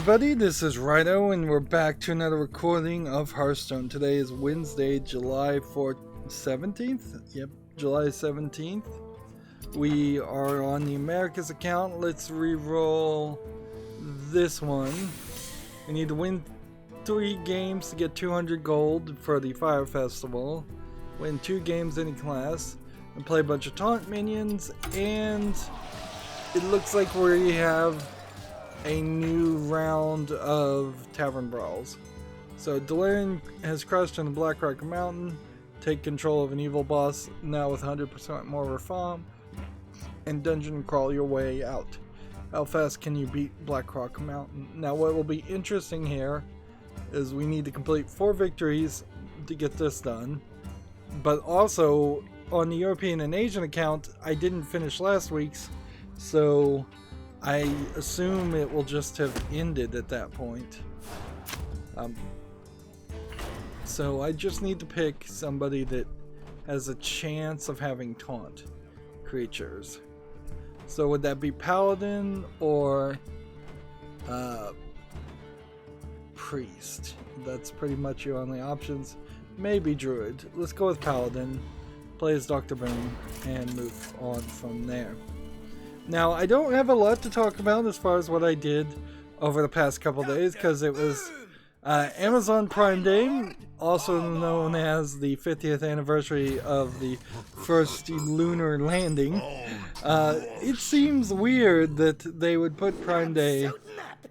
everybody, this is Rydo, and we're back to another recording of Hearthstone. Today is Wednesday, July 17th? Yep, July 17th. We are on the Americas account. Let's re-roll this one. We need to win 3 games to get 200 gold for the Fire Festival. Win 2 games any class. And play a bunch of taunt minions. And it looks like we have a new round of Tavern Brawls. So Delirium has crushed on the Black Rock Mountain, take control of an evil boss now with 100% more reform, and dungeon crawl your way out. How fast can you beat Black Rock Mountain? Now what will be interesting here is we need to complete 4 victories to get this done, but also on the European and Asian account I didn't finish last week's, so I assume it will just have ended at that point. So I just need to pick somebody that has a chance of having taunt creatures. So would that be Paladin or Priest? That's pretty much your only options. Maybe Druid. Let's go with Paladin, play as Dr. Boom, and move on from there. Now, I don't have a lot to talk about as far as what I did over the past couple days, because it was Amazon Prime Day, also known as the 50th anniversary of the first lunar landing. It seems weird that they would put Prime Day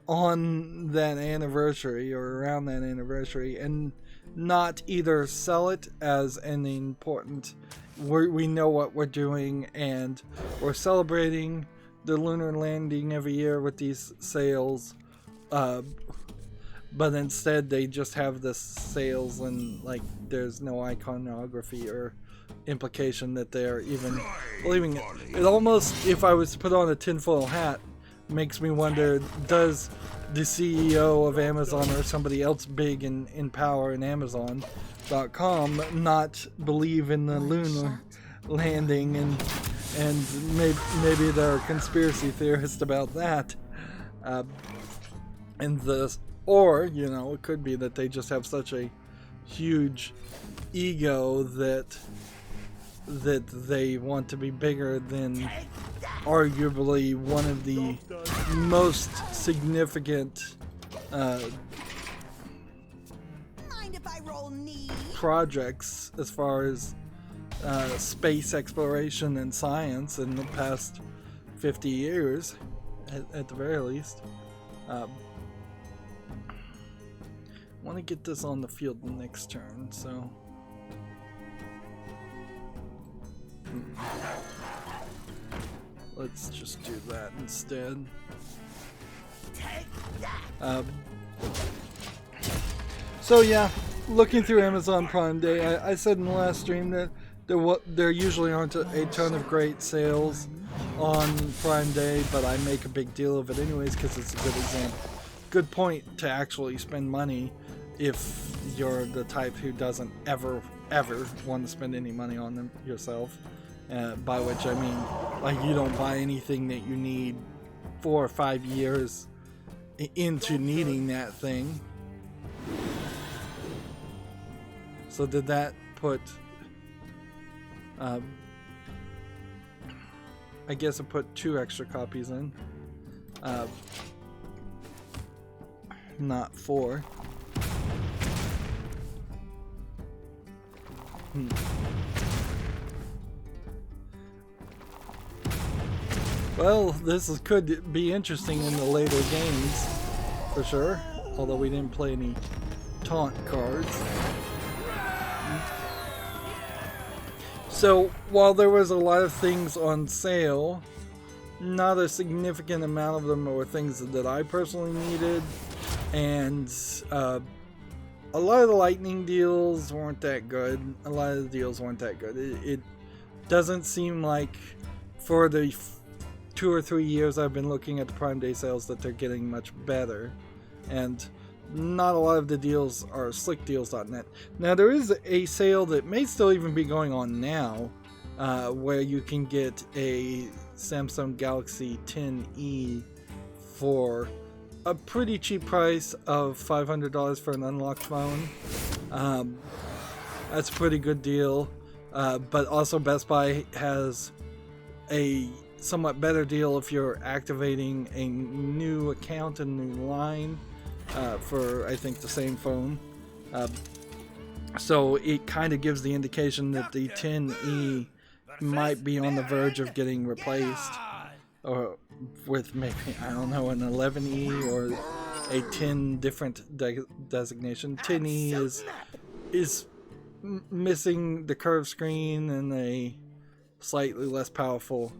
on that anniversary or around that anniversary and not either sell it as an important, we know what we're doing and we're celebrating the lunar landing every year with these sales, but instead they just have the sales and like there's no iconography or implication that they're even believing it. It almost, if I was to put on a tinfoil hat, makes me wonder, does the CEO of Amazon or somebody else big in power in Amazon.com not believe in the lunar landing, and maybe there are conspiracy theorists about that, or you know, it could be that they just have such a huge ego that they want to be bigger than arguably one of the most significant projects as far as space exploration and science in the past 50 years, at the very least. I want to get this on the field the next turn, so let's just do that instead. So yeah, looking through Amazon Prime Day, I said in the last stream that there usually aren't a ton of great sales on Prime Day, but I make a big deal of it anyways because it's a good example. Good point to actually spend money if you're the type who doesn't ever want to spend any money on them yourself. By which I mean, like, you don't buy anything that you need 4 or 5 years into needing that thing. So did that put... I guess I put 2 extra copies in. Not 4. Well, this could be interesting in the later games, for sure. Although we didn't play any taunt cards. So, while there was a lot of things on sale, not a significant amount of them were things that I personally needed, and a lot of the lightning deals weren't that good. A lot of the deals weren't that good. It doesn't seem like, for the 2 or 3 years I've been looking at the Prime Day sales, that they're getting much better. And not a lot of the deals are slickdeals.net. Now there is a sale that may still even be going on now, where you can get a Samsung Galaxy 10e for a pretty cheap price of $500 for an unlocked phone. That's a pretty good deal. But also Best Buy has a somewhat better deal if you're activating a new account and new line for, I think, the same phone. So it kind of gives the indication that the 10E might be on the verge of getting replaced, or with maybe, I don't know, an 11E or a 10 different designation. 10E is missing the curved screen and a slightly less powerful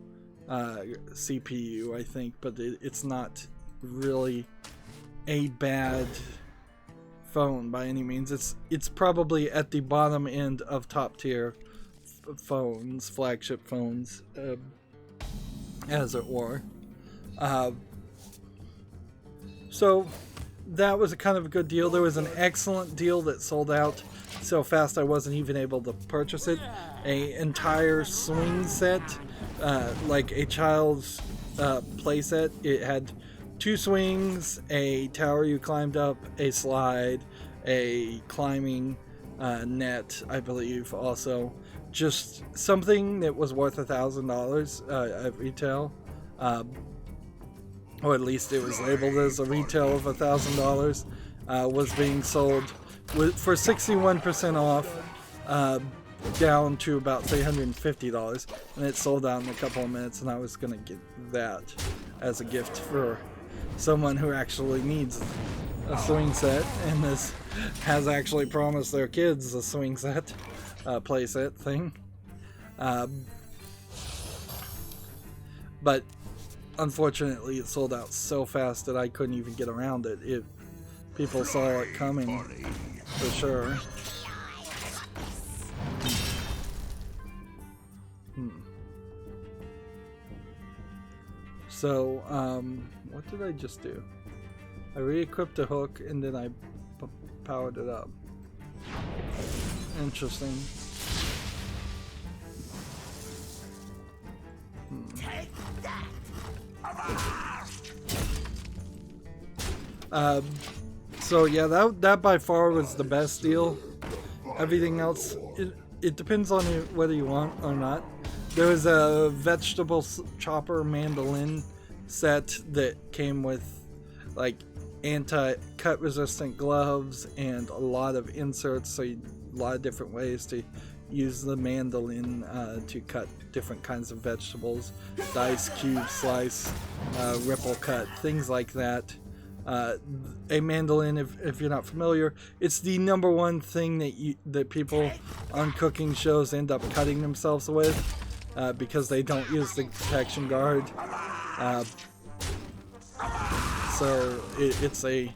CPU, I think, but it's not really a bad phone by any means. It's probably at the bottom end of top tier phones, flagship phones, as it were. So that was a kind of a good deal. There was an excellent deal that sold out so fast I wasn't even able to purchase it. A entire swing set, like a child's play set. It had 2 swings, a tower you climbed up, a slide, a climbing net, I believe, also. Just something that was worth $1,000 at retail. Or at least it was labeled as a retail of $1,000, was being sold for 61% off, down to about $350, and it sold out in a couple of minutes, and I was going to get that as a gift for someone who actually needs a swing set, and this has actually promised their kids a swing set, play set thing. But unfortunately it sold out so fast that I couldn't even get around it. People saw it coming, for sure. So, what did I just do? I re-equipped the hook and then I powered it up. Interesting. Take that. So yeah, that by far was the best deal. Everything else, it depends on whether you want or not. There was a vegetable chopper mandolin set that came with like anti-cut resistant gloves and a lot of inserts, so a lot of different ways to use the mandolin to cut different kinds of vegetables, dice, cube, slice, ripple cut, things like that. A mandolin, if you're not familiar, it's the number one thing that people on cooking shows end up cutting themselves with, because they don't use the protection guard. So it's a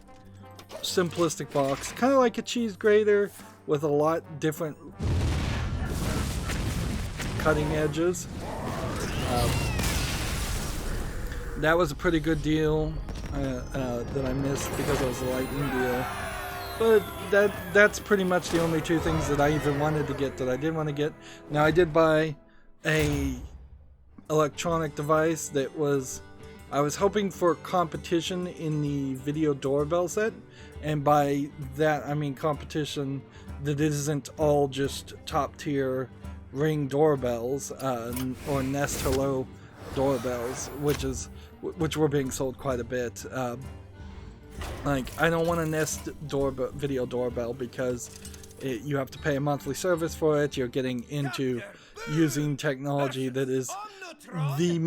simplistic box, kind of like a cheese grater with a lot different cutting edges. That was a pretty good deal that I missed because it was a lightning deal. But that's pretty much the only 2 things that I even wanted to get that I did want to get. Now I did buy a electronic device that I was hoping for competition in the video doorbell set, and by that I mean competition that isn't all just top tier Ring doorbells or Nest Hello doorbells, which were being sold quite a bit. Like, I don't want a Nest video doorbell because you have to pay a monthly service for it. You're getting into using technology that is the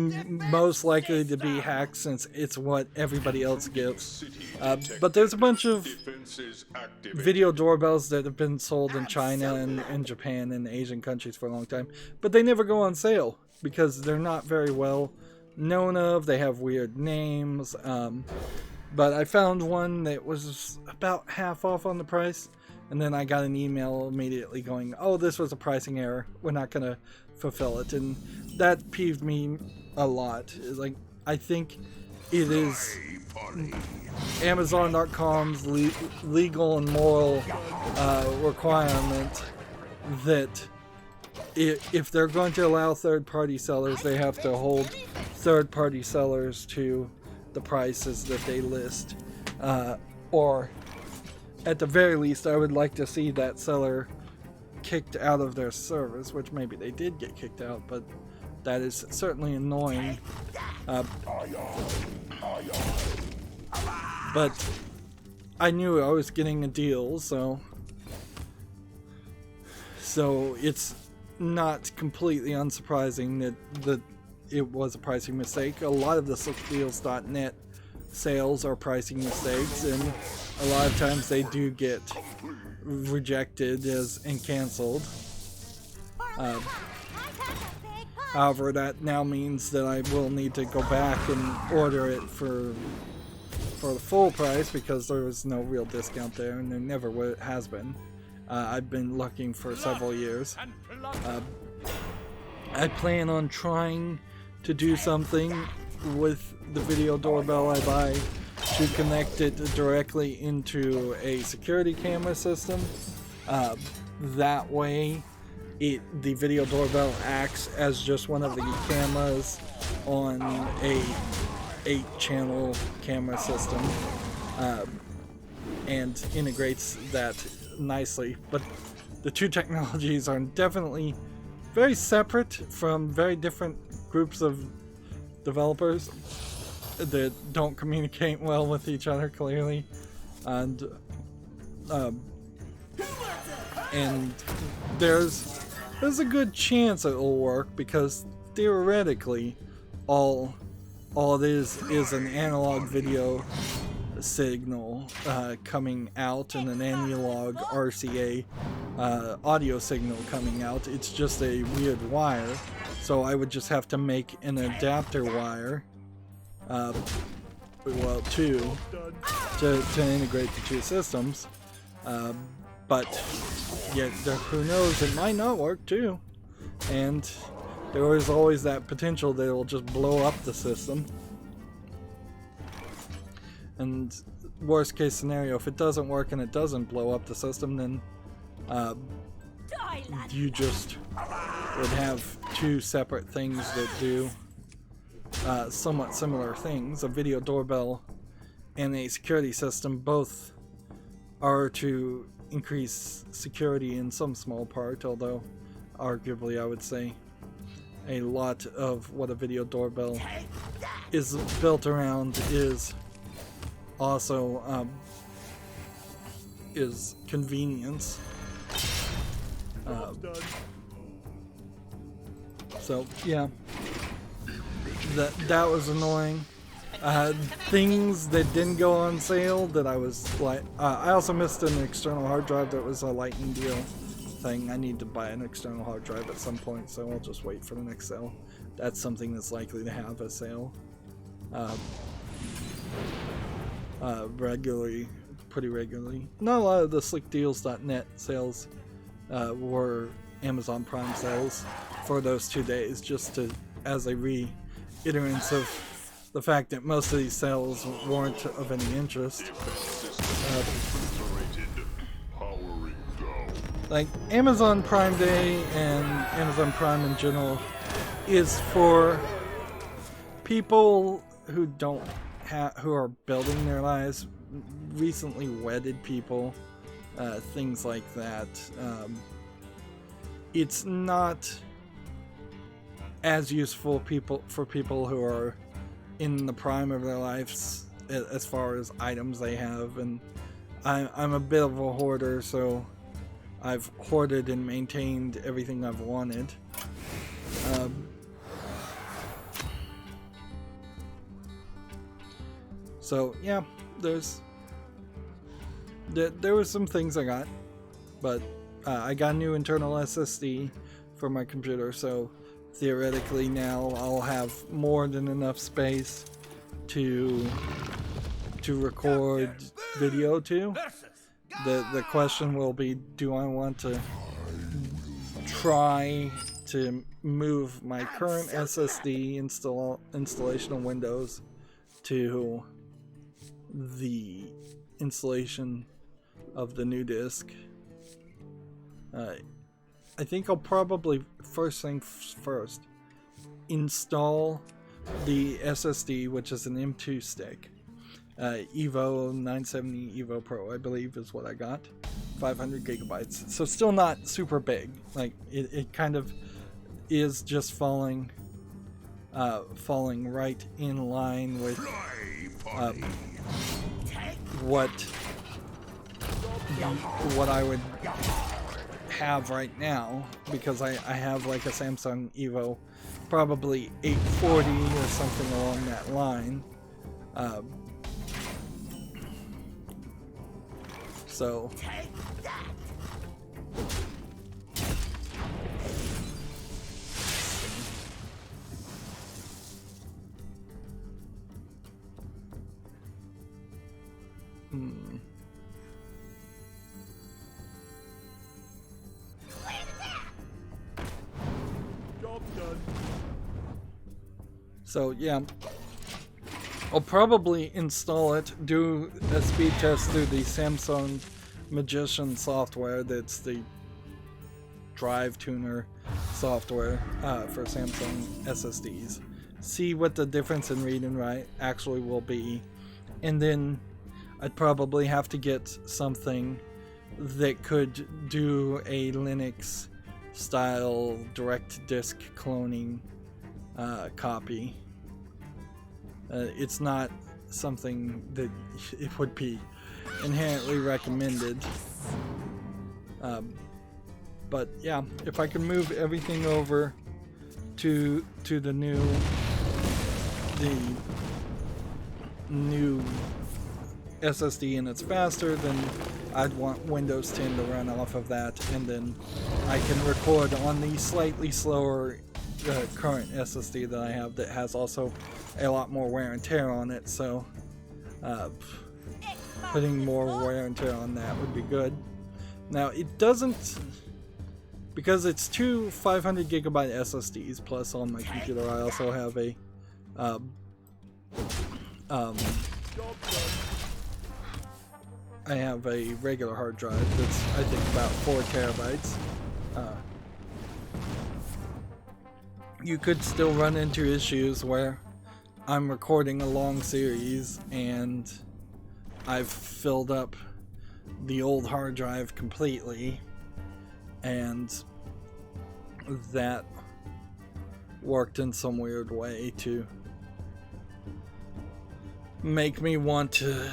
most likely to be hacked, since it's what everybody else gives. But there's a bunch of video doorbells that have been sold in China and Japan and Asian countries for a long time, but they never go on sale because they're not very well known of. They have weird names. But I found one that was about half off on the price, and then I got an email immediately going, "Oh, this was a pricing error. We're not going to fulfill it." And that peeved me a lot. Like, I think it is Amazon.com's legal and moral requirement that if they're going to allow third-party sellers, they have to hold third-party sellers to the prices that they list. or at the very least, I would like to see that seller kicked out of their service, which maybe they did get kicked out, but that is certainly annoying. But I knew I was getting a deal, so it's not completely unsurprising that it was a pricing mistake. A lot of the slickdeals.net sales are pricing mistakes, and a lot of times they do get rejected and canceled. However, that now means that I will need to go back and order it for the full price, because there was no real discount there, and there never has been. I've been looking for several years. I plan on trying to do something with the video doorbell I buy to connect it directly into a security camera system. That way, the video doorbell acts as just one of the cameras on a 8-channel camera system, and integrates that nicely. But the two technologies are definitely very separate from very different groups of developers that don't communicate well with each other, clearly, and there's a good chance it will work, because theoretically all it is an analog video signal coming out and an analog RCA audio signal coming out. It's just a weird wire, so I would just have to make an adapter wire, well, two, to integrate the two systems. But yet, who knows, it might not work too, and there is always that potential that it will just blow up the system. And worst case scenario, if it doesn't work and it doesn't blow up the system, then you just would have two separate things that do somewhat similar things. A video doorbell and a security system both are to increase security in some small part, although arguably I would say a lot of what a video doorbell is built around is also is convenience. So yeah, that was annoying. Things that didn't go on sale that I was like, I also missed an external hard drive that was a lightning deal thing. I need to buy an external hard drive at some point, so I'll just wait for the next sale. That's something that's likely to have a sale pretty regularly. Not a lot of the slickdeals.net sales were Amazon Prime sales for those 2 days, just as a reiterance of the fact that most of these sales weren't of any interest. Like Amazon Prime Day and Amazon Prime in general is for people who who are building their lives, recently wedded people, things like that. It's not as useful for people who are in the prime of their lives as far as items they have, and I'm a bit of a hoarder, so I've hoarded and maintained everything I've wanted. So yeah, there were some things I got, but I got a new internal SSD for my computer, so theoretically now I'll have more than enough space to record video to. The question will be, do I want to try to move my current SSD installation of Windows to the installation of the new disk? I think I'll probably first install the SSD, which is an M2 stick, Evo 970 Evo Pro, I believe, is what I got. 500 gigabytes. So still not super big. Like it kind of is just falling right in line with what I would have right now, because I have like a Samsung Evo, probably 840 or something along that line. So So yeah, I'll probably install it, do a speed test through the Samsung Magician software. That's the drive tuner software for Samsung SSDs. See what the difference in read and write actually will be, and then I'd probably have to get something that could do a Linux style direct disk cloning copy. It's not something that it would be inherently recommended, but yeah, if I can move everything over to the new SSD and it's faster, then I'd want Windows 10 to run off of that, and then I can record on the slightly slower current SSD that I have that has also a lot more wear and tear on it, so putting more wear and tear on that would be good. Now it doesn't, because it's two 500 gigabyte SSDs plus on my computer. I also have a I have a regular hard drive that's, I think, about 4 terabytes. You could still run into issues where I'm recording a long series and I've filled up the old hard drive completely, and that worked in some weird way to make me want to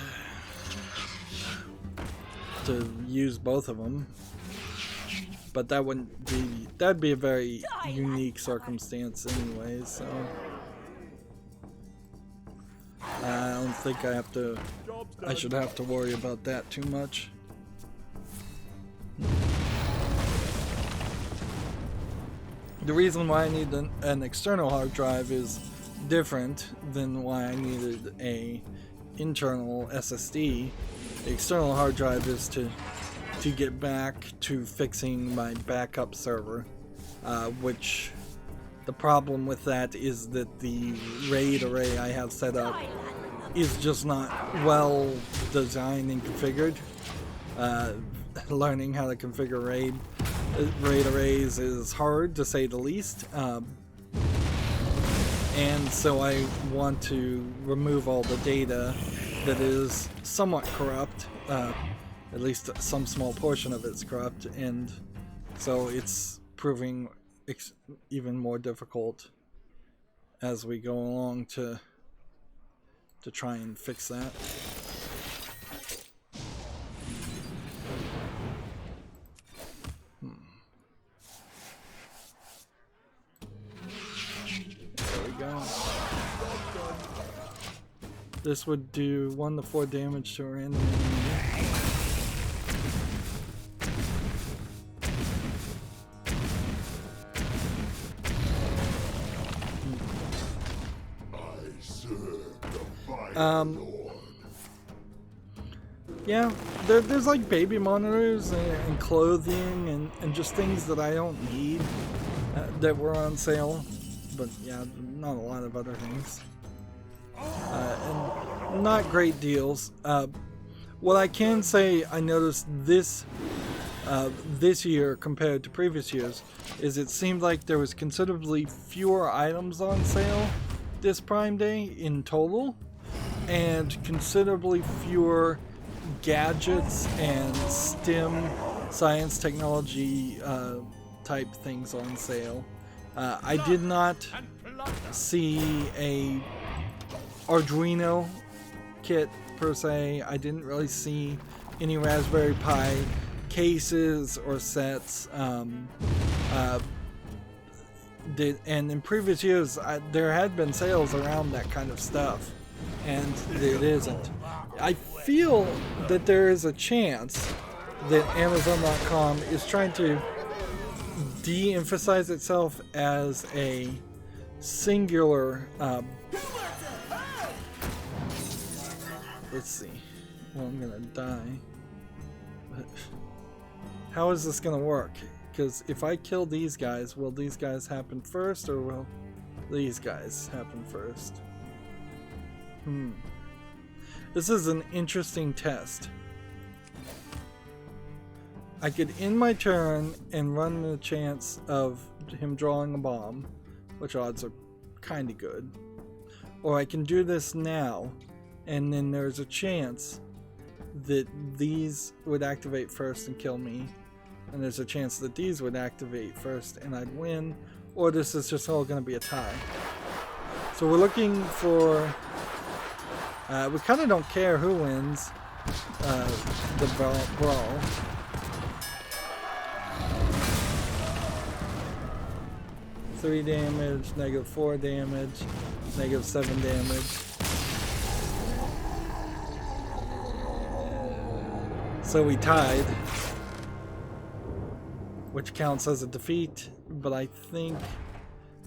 use both of them. But that wouldn't be, that'd be a very unique circumstance anyway, so I don't think I should have to worry about that too much. The reason why I need an external hard drive is different than why I needed a internal SSD. The external hard drive is to get back to fixing my backup server, which the problem with that is that the RAID array I have set up is just not well designed and configured. Learning how to configure RAID arrays is hard, to say the least, and so I want to remove all the data that is somewhat corrupt. At least some small portion of it's corrupt, and so it's proving even more difficult as we go along to try and fix that. There we go. This would do 1 to 4 damage to our enemy. Yeah, there's like baby monitors and clothing and just things that I don't need that were on sale, but yeah, not a lot of other things, and not great deals. What I can say I noticed this year compared to previous years is it seemed like there was considerably fewer items on sale this Prime Day in total. and considerably fewer gadgets and STEM, science, technology type things on sale. I did not see a Arduino kit per se. I didn't really see any Raspberry Pi cases or sets. And in previous years, there had been sales around that kind of stuff, and it isn't. I feel that there is a chance that Amazon.com is trying to de-emphasize itself as a singular. Let's see. Well, I'm gonna die. But how is this gonna work? Because if I kill these guys, will these guys happen first, or will these guys happen first? This is an interesting test. I could end my turn and run the chance of him drawing a bomb, which odds are kind of good. Or I can do this now, and then there's a chance that these would activate first and kill me, and there's a chance that these would activate first and I'd win, or this is just all going to be a tie. So we're looking for... we kind of don't care who wins the brawl. -3 damage, -4 damage, -7 damage. So we tied, which counts as a defeat, but I think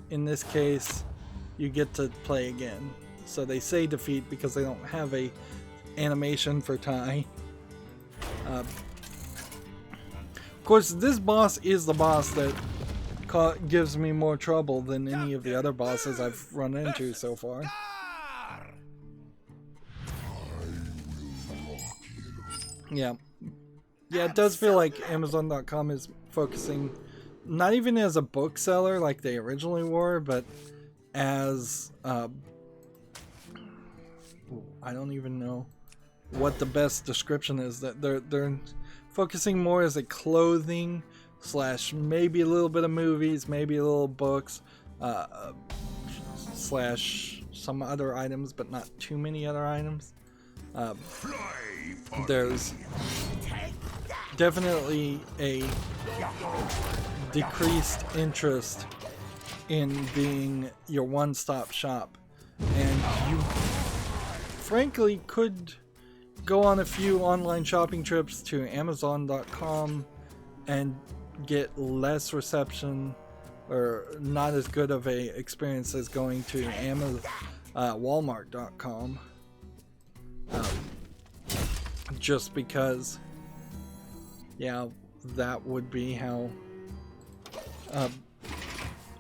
in this case you get to play again. So they say defeat because they don't have a animation for tie. Of course, this boss is the boss that gives me more trouble than any of the other bosses I've run into so far. Yeah. Yeah, it does feel like Amazon.com is focusing not even as a bookseller like they originally were, but as I don't even know what the best description is. That they're focusing more as a clothing / maybe a little bit of movies, maybe a little books, / some other items, but not too many other items. There's definitely a decreased interest in being your one-stop shop, and you frankly could go on a few online shopping trips to Amazon.com and get less reception or not as good of a experience as going to Walmart.com. Just because, yeah, that would be how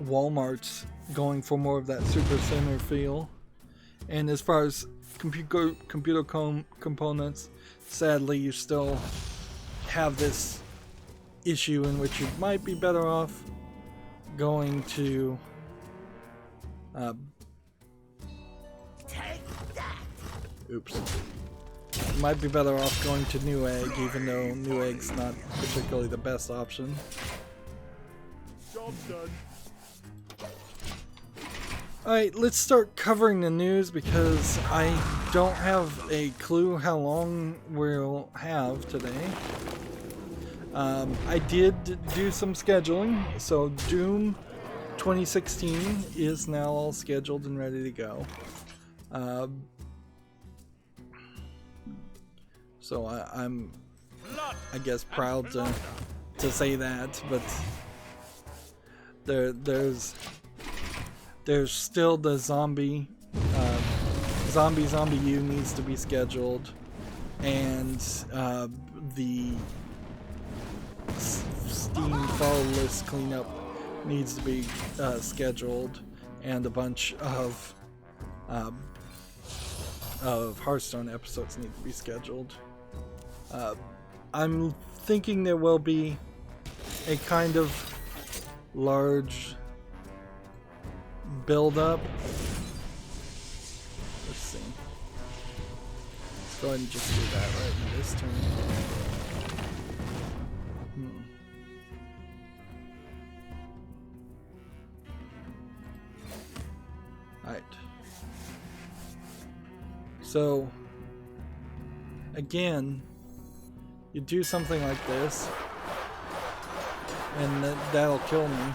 Walmart's going for more of that super center feel. And as far as computer components, sadly you still have this issue in which you might be better off going to might be better off going to Newegg, even though Newegg's not particularly the best option. Job done. Alright, let's start covering the news because I don't have a clue how long we'll have today. I did do some scheduling, so Doom 2016 is now all scheduled and ready to go. So I'm, I guess, proud to say that, but there's still the Zombie U needs to be scheduled, and the Steam fall list cleanup needs to be scheduled, and a bunch of Hearthstone episodes need to be scheduled. I'm thinking there will be a kind of large build up. Let's see. Go ahead and just do that right in this turn. Alright. So, again, you do something like this, and that'll kill me.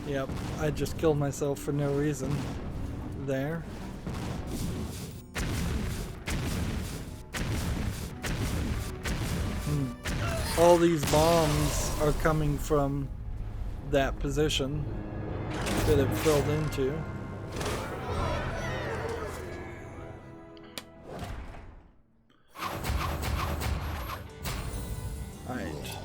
Yep, I just killed myself for no reason there. All these bombs are coming from that position that it filled into. Alright.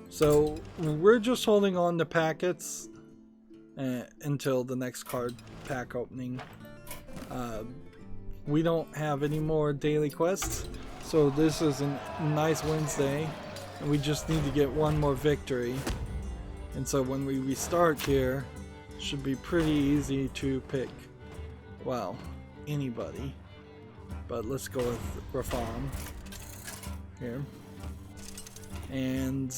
So we're just holding on to packets until the next card pack opening. We don't have any more daily quests. So this is a nice Wednesday, and we just need to get one more victory. And so when we restart here, it should be pretty easy to pick, well, anybody. But let's go with Reform here. And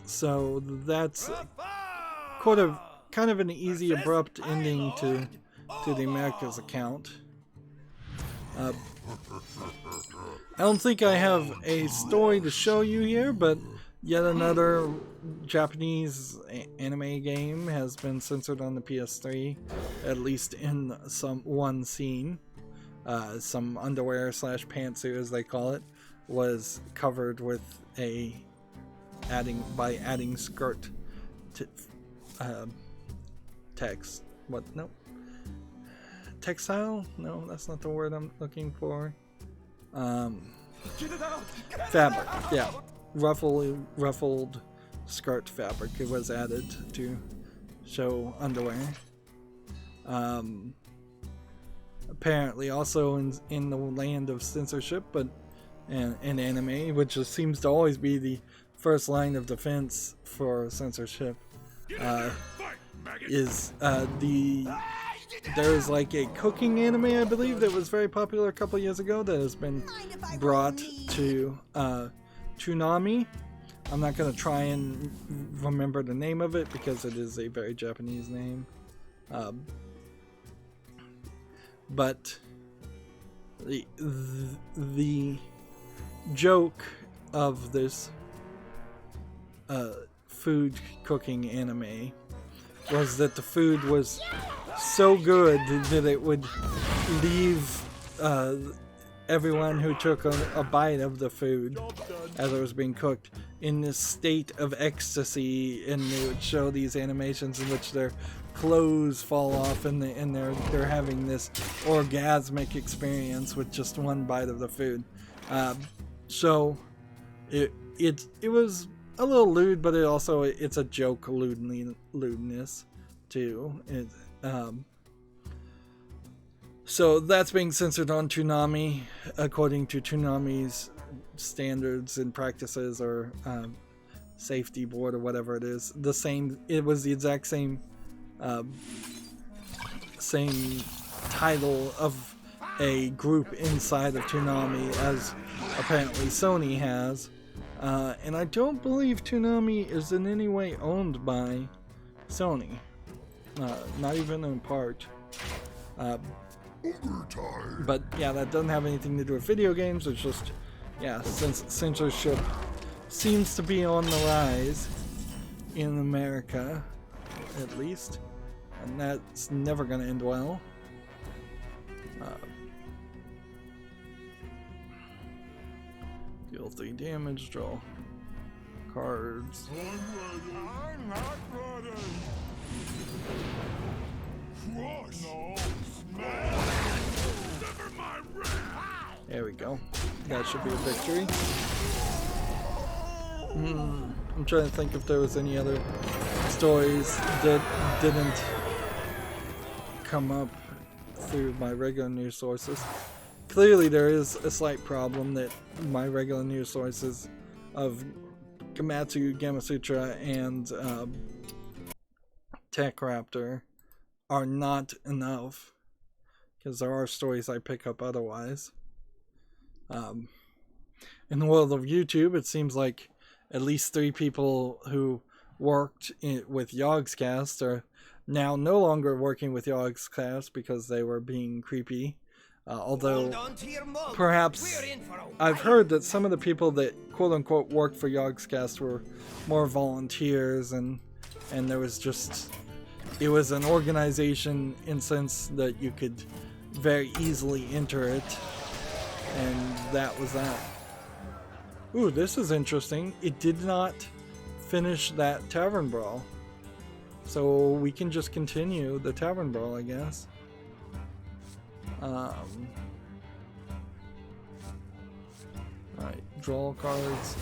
so that's kind of an easy, abrupt ending to the America's account. I don't think I have a story to show you here, but yet another Japanese anime game has been censored on the PS3, at least in one scene. Some underwear / pantsuit, as they call it, was covered with adding skirt to text. What? No. Textile? No, that's not the word I'm looking for. Fabric, yeah. Ruffled skirt fabric. It was added to show underwear. Apparently also in the land of censorship, but in anime, which just seems to always be the first line of defense for censorship, there's like a cooking anime, I believe, that was very popular a couple years ago that has been brought to Toonami. I'm not going to try and remember the name of it because it is a very Japanese name. But the joke of this food cooking anime was that the food was so good that it would leave everyone who took a bite of the food as it was being cooked in this state of ecstasy, and they would show these animations in which their clothes fall off and they're having this orgasmic experience with just one bite of the food. So it was a little lewd, but it's a joke lewdness too. So that's being censored on Toonami according to Toonami's standards and practices, or safety board, or whatever it is. It was the exact same title of a group inside of Toonami as apparently Sony has, and I don't believe Toonami is in any way owned by Sony, not even in part. But yeah, that doesn't have anything to do with video games. It's just, yeah, since censorship seems to be on the rise in America, at least, and that's never going to end well. Deal 3 damage, draw cards. I'm not ready. There we go. That should be a victory. I'm trying to think if there was any other stories that didn't come up through my regular news sources. clearly there is a slight problem that my regular news sources of Gamatsu, Gamasutra, and Tech Raptor are not enough, because there are stories I pick up otherwise. In the world of YouTube, it seems like at least 3 people who worked with Yogscast are now no longer working with Yogscast because they were being creepy. Although perhaps I've heard that some of the people that quote-unquote worked for Yogscast were more volunteers, and there was just, it was an organization in sense that you could very easily enter it, and that was that. Ooh, this is interesting. It did not finish that Tavern Brawl, so we can just continue the Tavern Brawl, I guess. Alright, draw cards.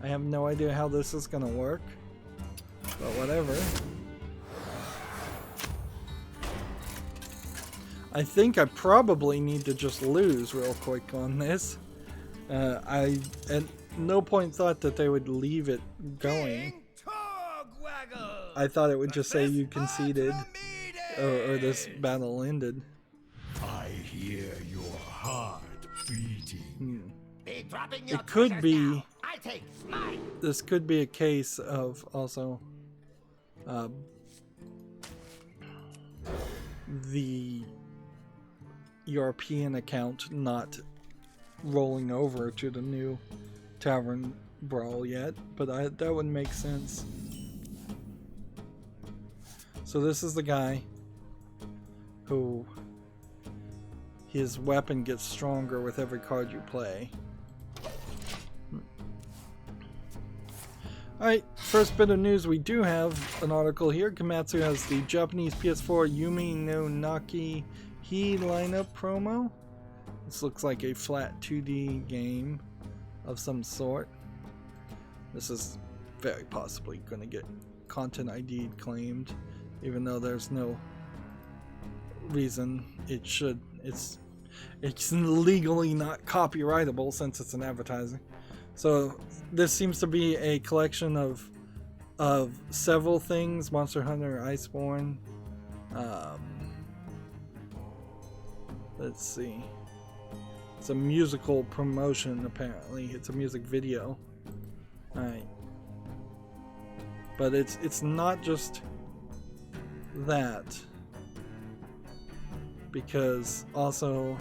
I have no idea how this is gonna work, but whatever. I think I probably need to just lose real quick on this. I at no point thought that they would leave it going. I thought it would just say you conceded, or this battle ended. I hear your heart beating. It could be, this could be a case of also the European account not rolling over to the new Tavern Brawl yet, but that would make sense. So this is the guy who, his weapon gets stronger with every card you play. Alright, first bit of news, we do have an article here. Komatsu has the Japanese PS4 Yumi no Naki Hi lineup promo. This looks like a flat 2D game of some sort. This is very possibly going to get Content ID claimed, even though there's no reason it should. It's legally not copyrightable since it's an advertising. So this seems to be a collection of several things: Monster Hunter, Iceborne. Let's see. It's a musical promotion, apparently. It's a music video. Alright. But it's not just that. Because also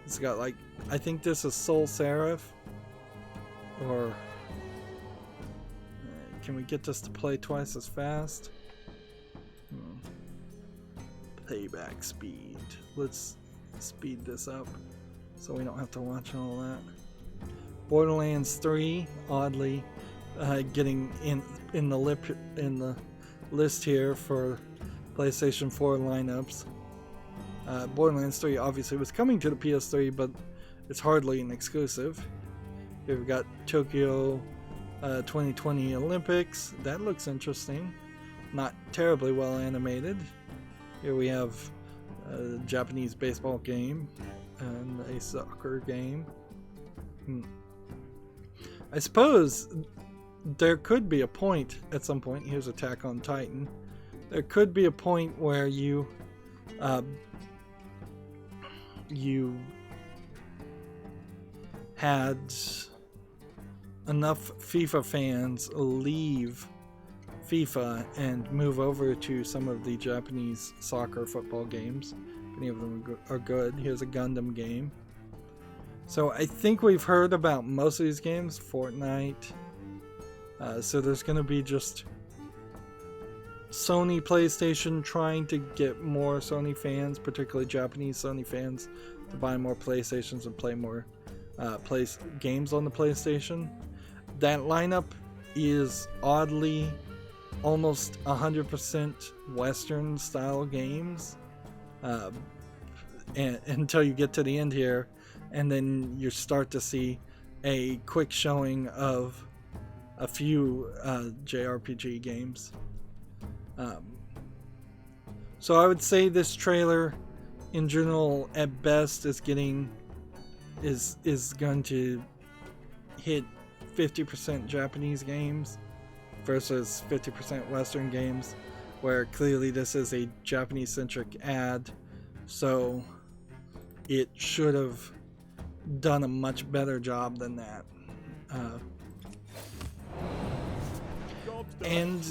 it's got, like, I think this is Soul Seraph. Or can we get this to play twice as fast? Playback speed. Let's speed this up so we don't have to watch all that. Borderlands 3, oddly, getting in the list here for PlayStation 4 lineups. Borderlands 3 obviously was coming to the PS3, but it's hardly an exclusive. Here we've got Tokyo 2020 Olympics. That looks interesting. Not terribly well animated. Here we have a Japanese baseball game and a soccer game. I suppose there could be a point at some point. Here's Attack on Titan. There could be a point where you had enough FIFA fans leave FIFA and move over to some of the Japanese soccer football games. Many of them are good. Here's a Gundam game. So I think we've heard about most of these games. Fortnite. So there's going to be just Sony PlayStation trying to get more Sony fans, particularly Japanese Sony fans, to buy more PlayStations and play more games on the PlayStation. That lineup is oddly almost 100% Western style games, and until you get to the end here, and then you start to see a quick showing of a few JRPG games. So I would say this trailer in general, at best, is going to hit 50% Japanese games versus 50% Western games, where clearly this is a Japanese-centric ad, so it should have done a much better job than that. And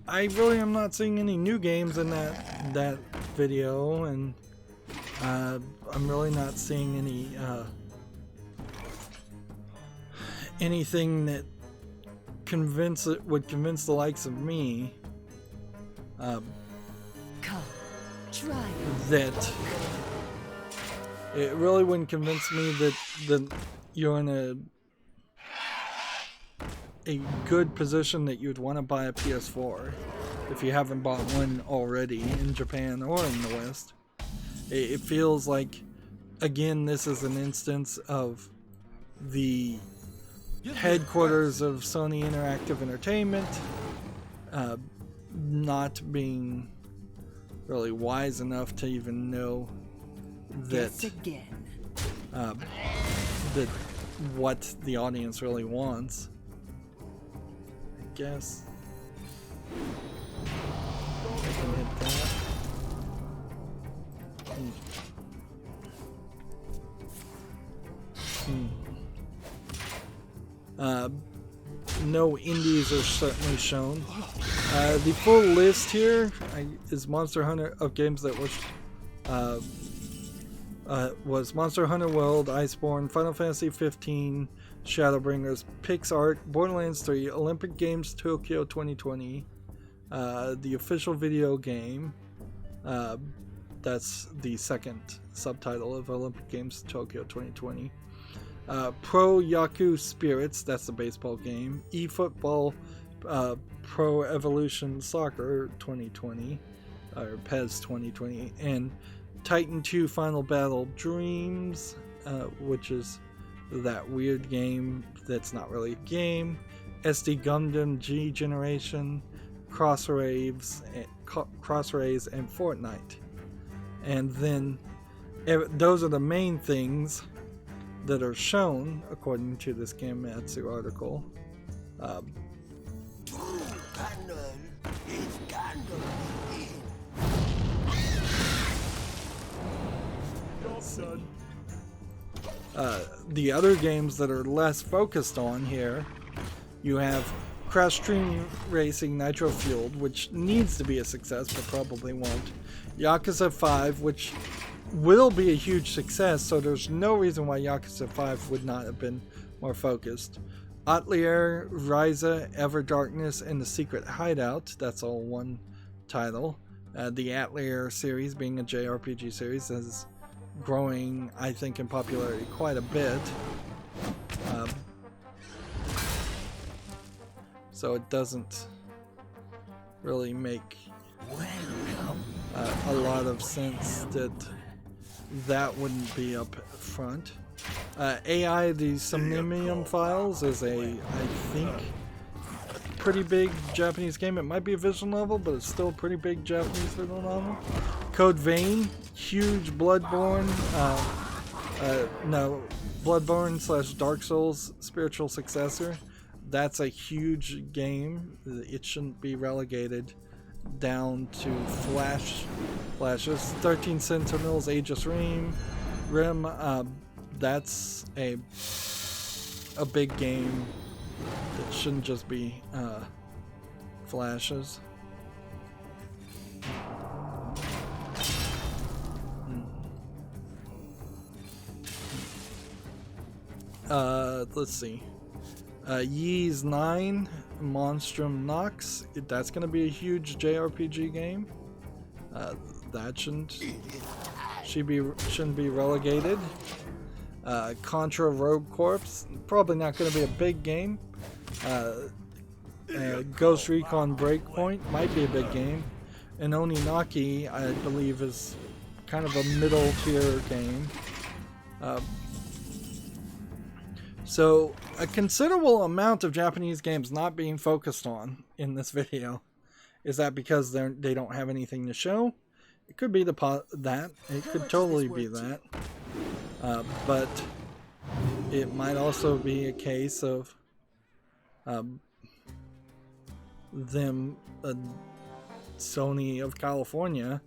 I really am not seeing any new games in that video, and I'm really not seeing anything that would convince the likes of me that it really wouldn't convince me that you're in a good position that you'd want to buy a PS4 if you haven't bought one already in Japan or in the West. It feels like, again, this is an instance of the headquarters of Sony Interactive Entertainment not being really wise enough to even know that what the audience really wants. I guess I can hit that. No indies are certainly shown. The full list here is Monster Hunter of games that was Monster Hunter World, Iceborne, Final Fantasy 15, Shadowbringers, PixArt, Borderlands 3, Olympic Games Tokyo 2020, the official video game. That's the second subtitle of Olympic Games Tokyo 2020. Pro Yaku Spirits, that's the baseball game. eFootball Pro Evolution Soccer 2020, or PES 2020, and Titan 2 Final Battle Dreams, which is that weird game that's not really a game. SD Gundam G Generation, Crossrays, and Fortnite. And then those are the main things that are shown according to this Gamatsu article. The other games that are less focused on here, you have Crash Team Racing Nitro Fueled, which needs to be a success but probably won't. Yakuza 5, which will be a huge success, so there's no reason why Yakuza 5 would not have been more focused. Atelier, Ryza, Ever Darkness, and The Secret Hideout, that's all one title. The Atelier series, being a JRPG series, is growing, I think, in popularity quite a bit. So it doesn't really make a lot of sense that wouldn't be up front. AI, the Somnium Files, is I think, pretty big Japanese game. It might be a visual novel, but it's still a pretty big Japanese visual novel. Code Vein, huge Bloodborne, Bloodborne / Dark Souls spiritual successor. That's a huge game. It shouldn't be relegated down to flashes. 13 Sentinels, Aegis Rim, that's a big game that shouldn't just be flashes. Let's see. Ys 9, Monstrum Nox, that's going to be a huge JRPG game. That shouldn't be relegated. Contra Rogue Corps, probably not going to be a big game. Ghost Recon Breakpoint might be a big game. And Oninaki, I believe, is kind of a middle tier game. So a considerable amount of Japanese games not being focused on in this video. Is that because they don't have anything to show? It could be that. It could totally be that. But it might also be a case of them, Sony of California,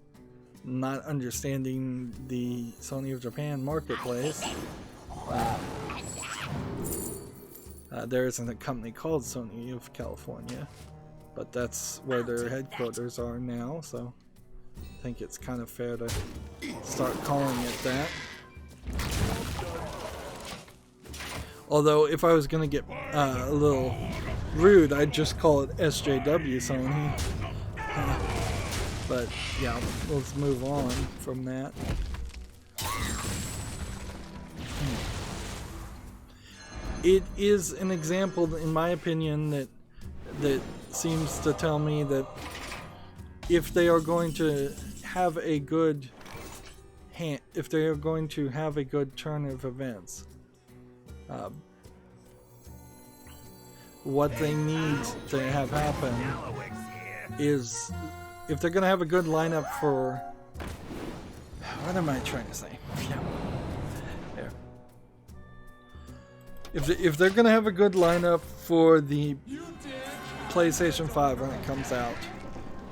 not understanding the Sony of Japan marketplace. There isn't a company called Sony of California, but that's where their headquarters are now, so I think it's kind of fair to start calling it that. Although if I was gonna get a little rude, I'd just call it SJW Sony. But yeah, let's move on from that. It is an example, in my opinion, that seems to tell me that if they are going to have a good if they are going to have a good turn of events, what they need to have happen is, if they're going to have a good lineup for, what am I trying to say? There. If they're going to have a good lineup for the PlayStation 5 when it comes out,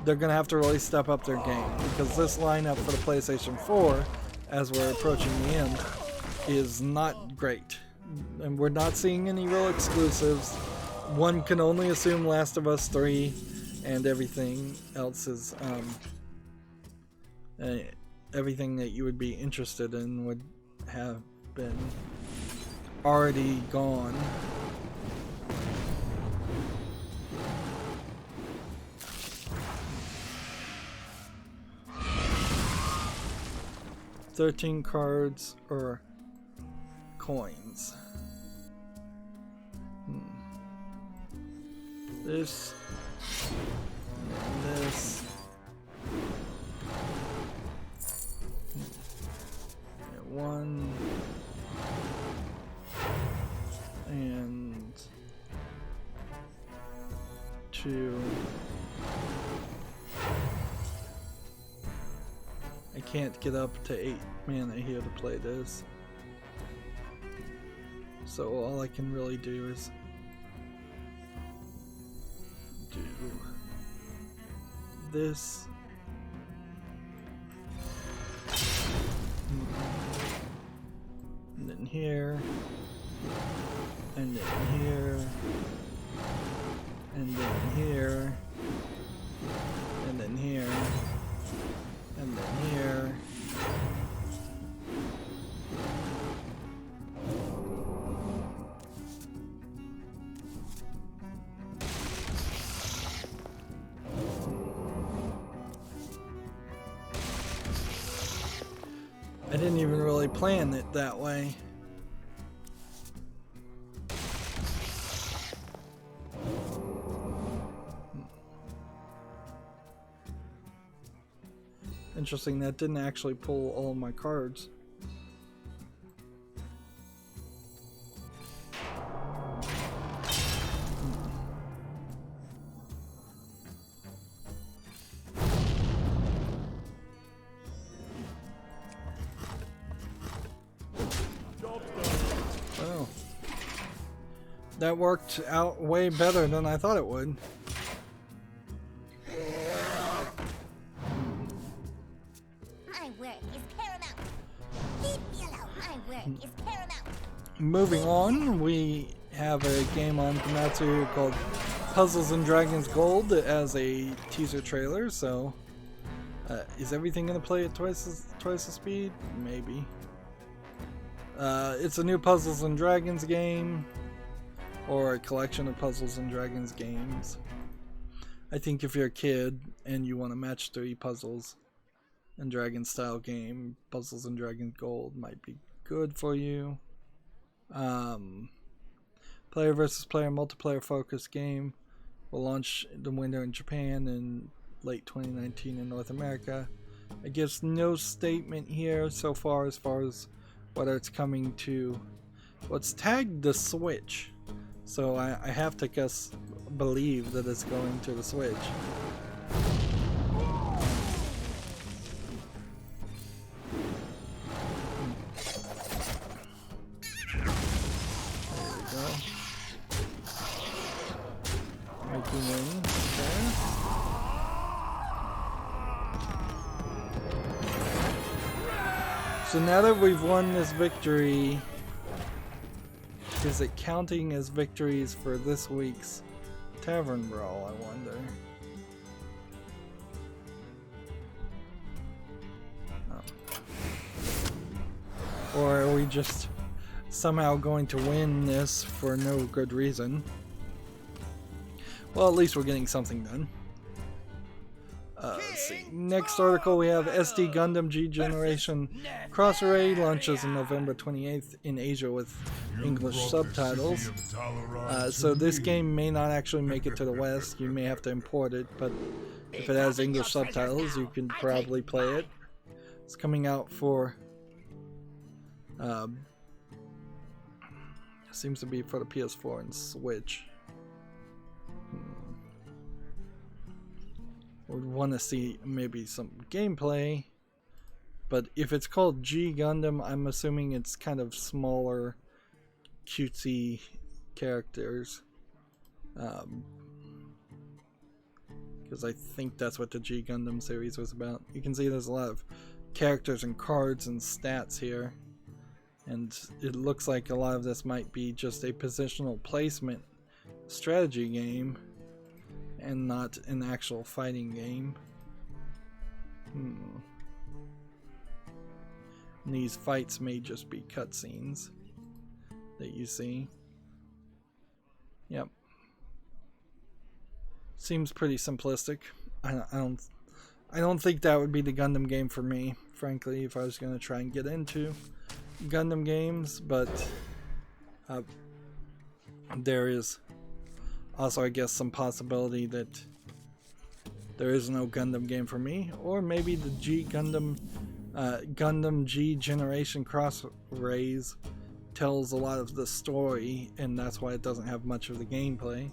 they're going to have to really step up their game, because this lineup for the PlayStation 4, as we're approaching the end, is not great. And we're not seeing any real exclusives. One can only assume Last of Us 3 and everything else is everything that you would be interested in would have been already gone. $13 cards or coins. This and this. And 1 and 2. I can't get up to 8 mana here to play this, so all I can really do is do this. And then here. And then here. And then here. And then here. And then here. I didn't even really plan it that way. Interesting, that didn't actually pull all my cards. Oh. That worked out way better than I thought it would. Moving on, we have a game on Komatsu called Puzzles and Dragons Gold as a teaser trailer, so is everything going to play at twice the speed? Maybe. It's a new Puzzles and Dragons game, or a collection of Puzzles and Dragons games. I think if you're a kid and you want a match 3 puzzles and dragon style game, Puzzles and Dragons Gold might be good for you. Player versus player multiplayer focused game will launch in the window in Japan in late 2019 in North America. It gives no statement here so far as whether it's coming to, well, it's tagged the Switch, so I have to believe that it's going to the Switch. Mikey win there. So now that we've won this victory, is it counting as victories for this week's Tavern Brawl, I wonder? Oh. Or are we just somehow going to win this for no good reason? Well, at least we're getting something done. Let's see. Next article we have SD Gundam G Generation Cross Array launches on November 28th in Asia with English subtitles. So this game may not actually make it to the West. You may have to import it, but if it has English subtitles, you can probably play it. It's coming out for seems to be for the PS4 and Switch. Would want to see maybe some gameplay, but if it's called G Gundam, I'm assuming it's kind of smaller, cutesy characters, because I think that's what the G Gundam series was about. You can see there's a lot of characters and cards and stats here, and it looks like a lot of this might be just a positional placement strategy game and not an actual fighting game. And these fights may just be cutscenes that you see. Yep. Seems pretty simplistic. I don't think that would be the Gundam game for me, frankly, if I was going to try and get into Gundam games, but there is also, I guess, some possibility that there is no Gundam game for me, or maybe the G Gundam G Generation Cross Arrays tells a lot of the story, and that's why it doesn't have much of the gameplay.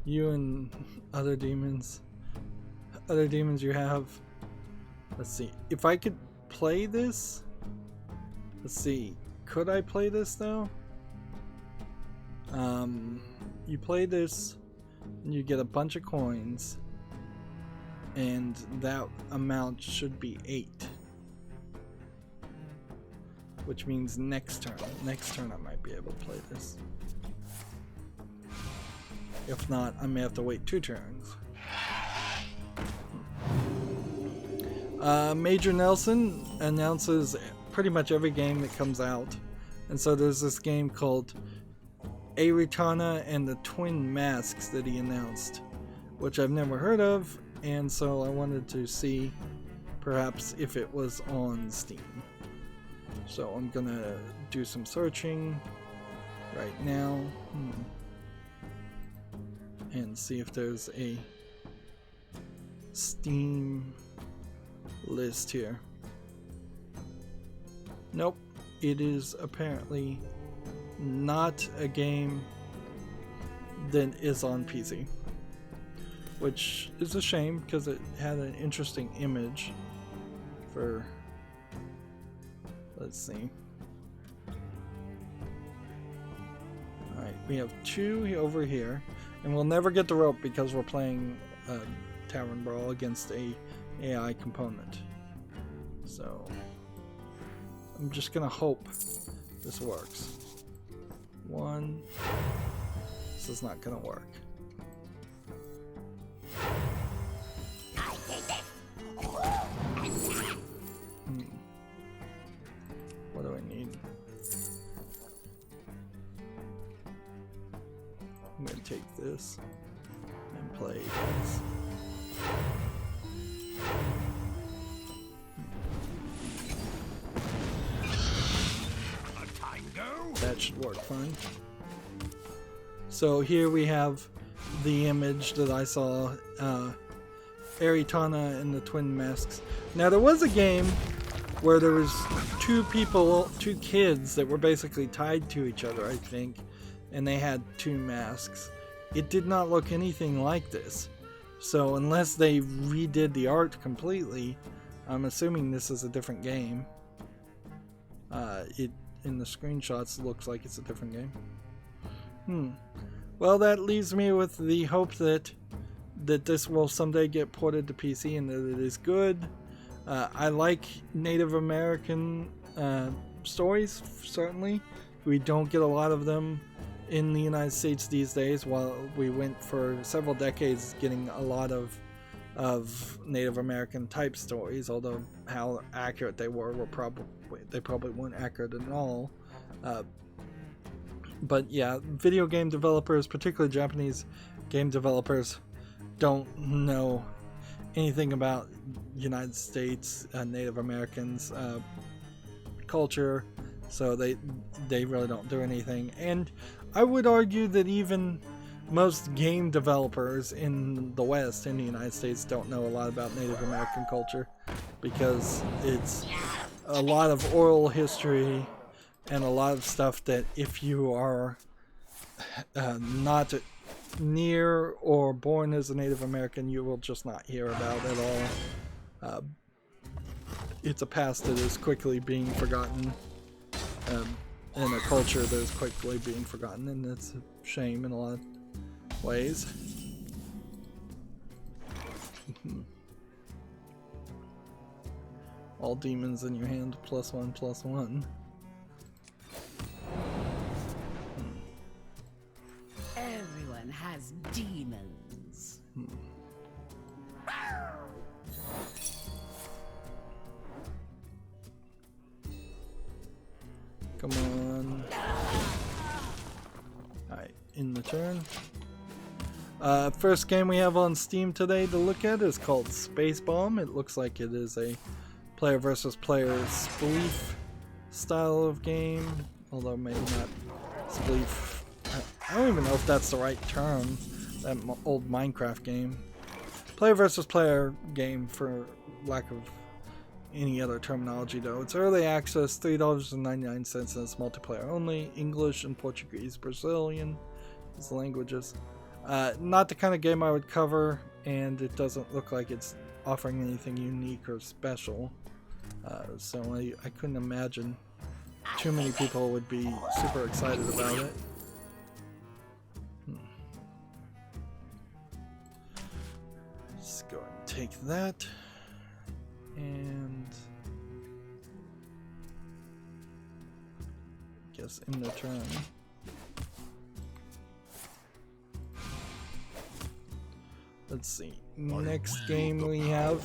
You and other demons you have. Let's see if I could play this. Let's see, could I play this though? You play this and you get a bunch of coins, and that amount should be 8, which means next turn I might be able to play this. If not, I may have to wait 2 turns. Major Nelson announces pretty much every game that comes out, and so there's this game called Aritana and the Twin Masks that he announced, which I've never heard of, and so I wanted to see perhaps if it was on Steam. So I'm gonna do some searching right now and see if there's a Steam list here. Nope, it is apparently not a game that is on PC, which is a shame because it had an interesting image for, let's see. Alright, we have 2 over here, and we'll never get the rope because we're playing Tavern Brawl against a AI component. So I'm just gonna hope this works. 1. This is not gonna work. What do I need? I'm gonna take this and play this. That should work fine. So here we have the image that I saw, Aritana and the Twin Masks. Now there was a game where there was 2 kids that were basically tied to each other, I think, and they had 2 masks. It did not look anything like this. So unless they redid the art completely, I'm assuming this is a different game. It in the screenshots looks like it's a different game. Well, that leaves me with the hope that this will someday get ported to PC and that it is good. I like Native American stories, certainly. We don't get a lot of them in the United States these days, while we went for several decades getting a lot of Native American type stories, although how accurate they were probably weren't accurate at all. But yeah, video game developers, particularly Japanese game developers, don't know anything about United States Native Americans culture, so they really don't do anything. And I would argue that even most game developers in the West, in the United States, don't know a lot about Native American culture, because it's a lot of oral history and a lot of stuff that if you are not near or born as a Native American, you will just not hear about at all. It's a past that is quickly being forgotten, and a culture that is quickly being forgotten, and it's a shame in a lot of ways. All demons in your hand, +1/+1. Everyone has demons. Come on. Alright, in the turn. First game we have on Steam today to look at is called Space Bomb. It looks like it is a player versus player spleef style of game, although maybe not spleef. I don't even know if that's the right term. That old Minecraft game. Player versus player game, for lack of any other terminology though. It's early access, $3.99, and it's multiplayer only. English and Portuguese, Brazilian is the languages. Not the kind of game I would cover, and it doesn't look like it's offering anything unique or special. So I couldn't imagine too many people would be super excited about it. Let's go ahead and take that. And guess in the turn. Let's see. Next game we have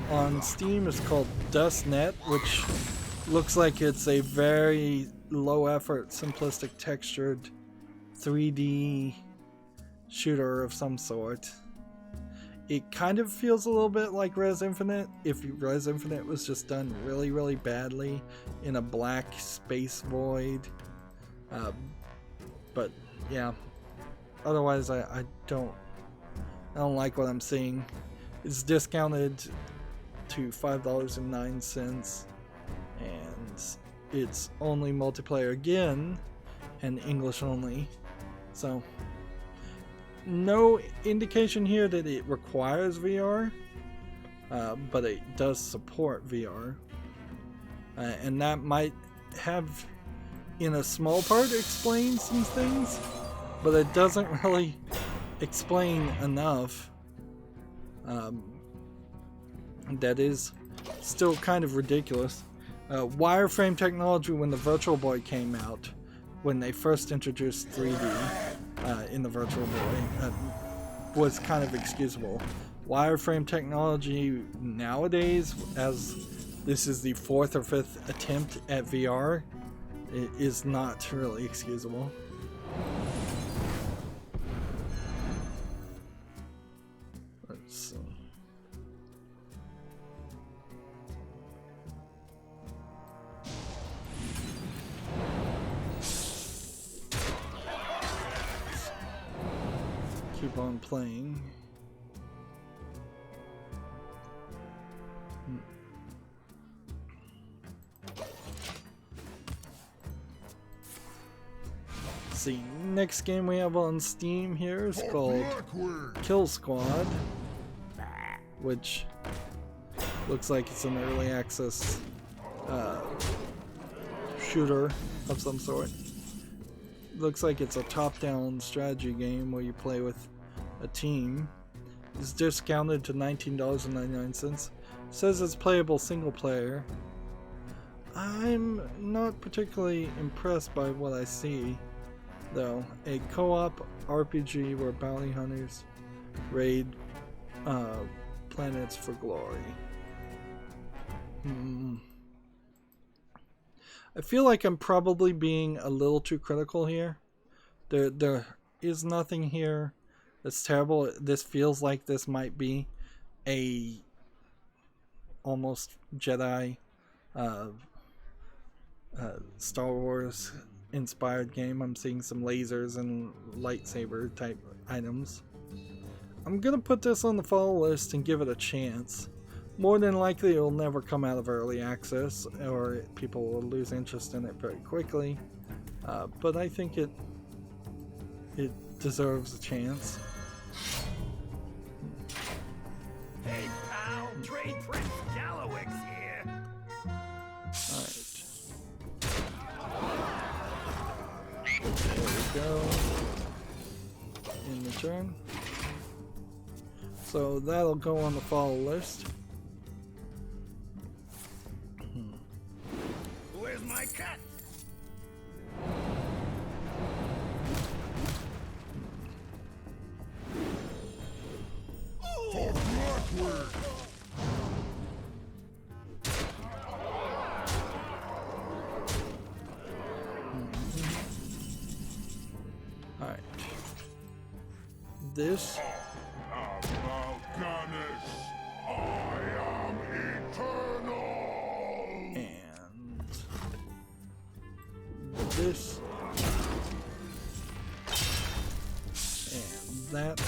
on Steam is called Dustnet, which looks like it's a very low effort, simplistic textured 3D shooter of some sort. It kind of feels a little bit like Res Infinite, if Res Infinite was just done really, really badly in a black space void. But yeah, otherwise I don't like what I'm seeing. It's discounted to $5.09, and it's only multiplayer again and English only. So no indication here that it requires VR, but it does support VR, and that might have, in a small part, explain some things, but it doesn't really explain enough. That is still kind of ridiculous. Wireframe technology, when the Virtual Boy came out, when they first introduced 3D in the Virtual Boy, was kind of excusable. Wireframe technology nowadays, as this is the 4th or 5th attempt at VR, it is not really excusable. Let's see. Keep on playing. See, next game we have on Steam here is called Kill Squad, which looks like it's an early access shooter of some sort. Looks like it's a top-down strategy game where you play with a team. It's discounted to $19.99. Says it's playable single player. I'm not particularly impressed by what I see, though. A co-op RPG where bounty hunters raid planets for glory. I feel like I'm probably being a little too critical here. There is nothing here that's terrible. This feels like this might be a almost Jedi Star Wars inspired game. I'm seeing some lasers and lightsaber type items. I'm gonna put this on the follow list and give it a chance. More than likely it'll never come out of early access, or people will lose interest in it very quickly, but I think it deserves a chance. Hey pal, Trade Prince Gallowix here. Alright. There we go. In the turn. So that'll go on the follow list. Where's my cat? For northward. Alright. This. This and that,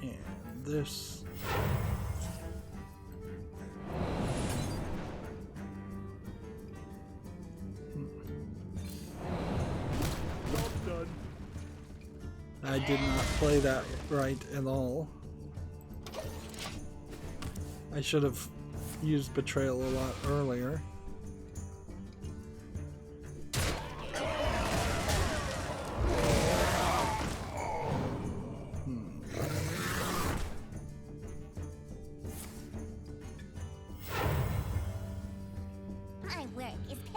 and this, I did not play that right at all. I should have used Betrayal a lot earlier.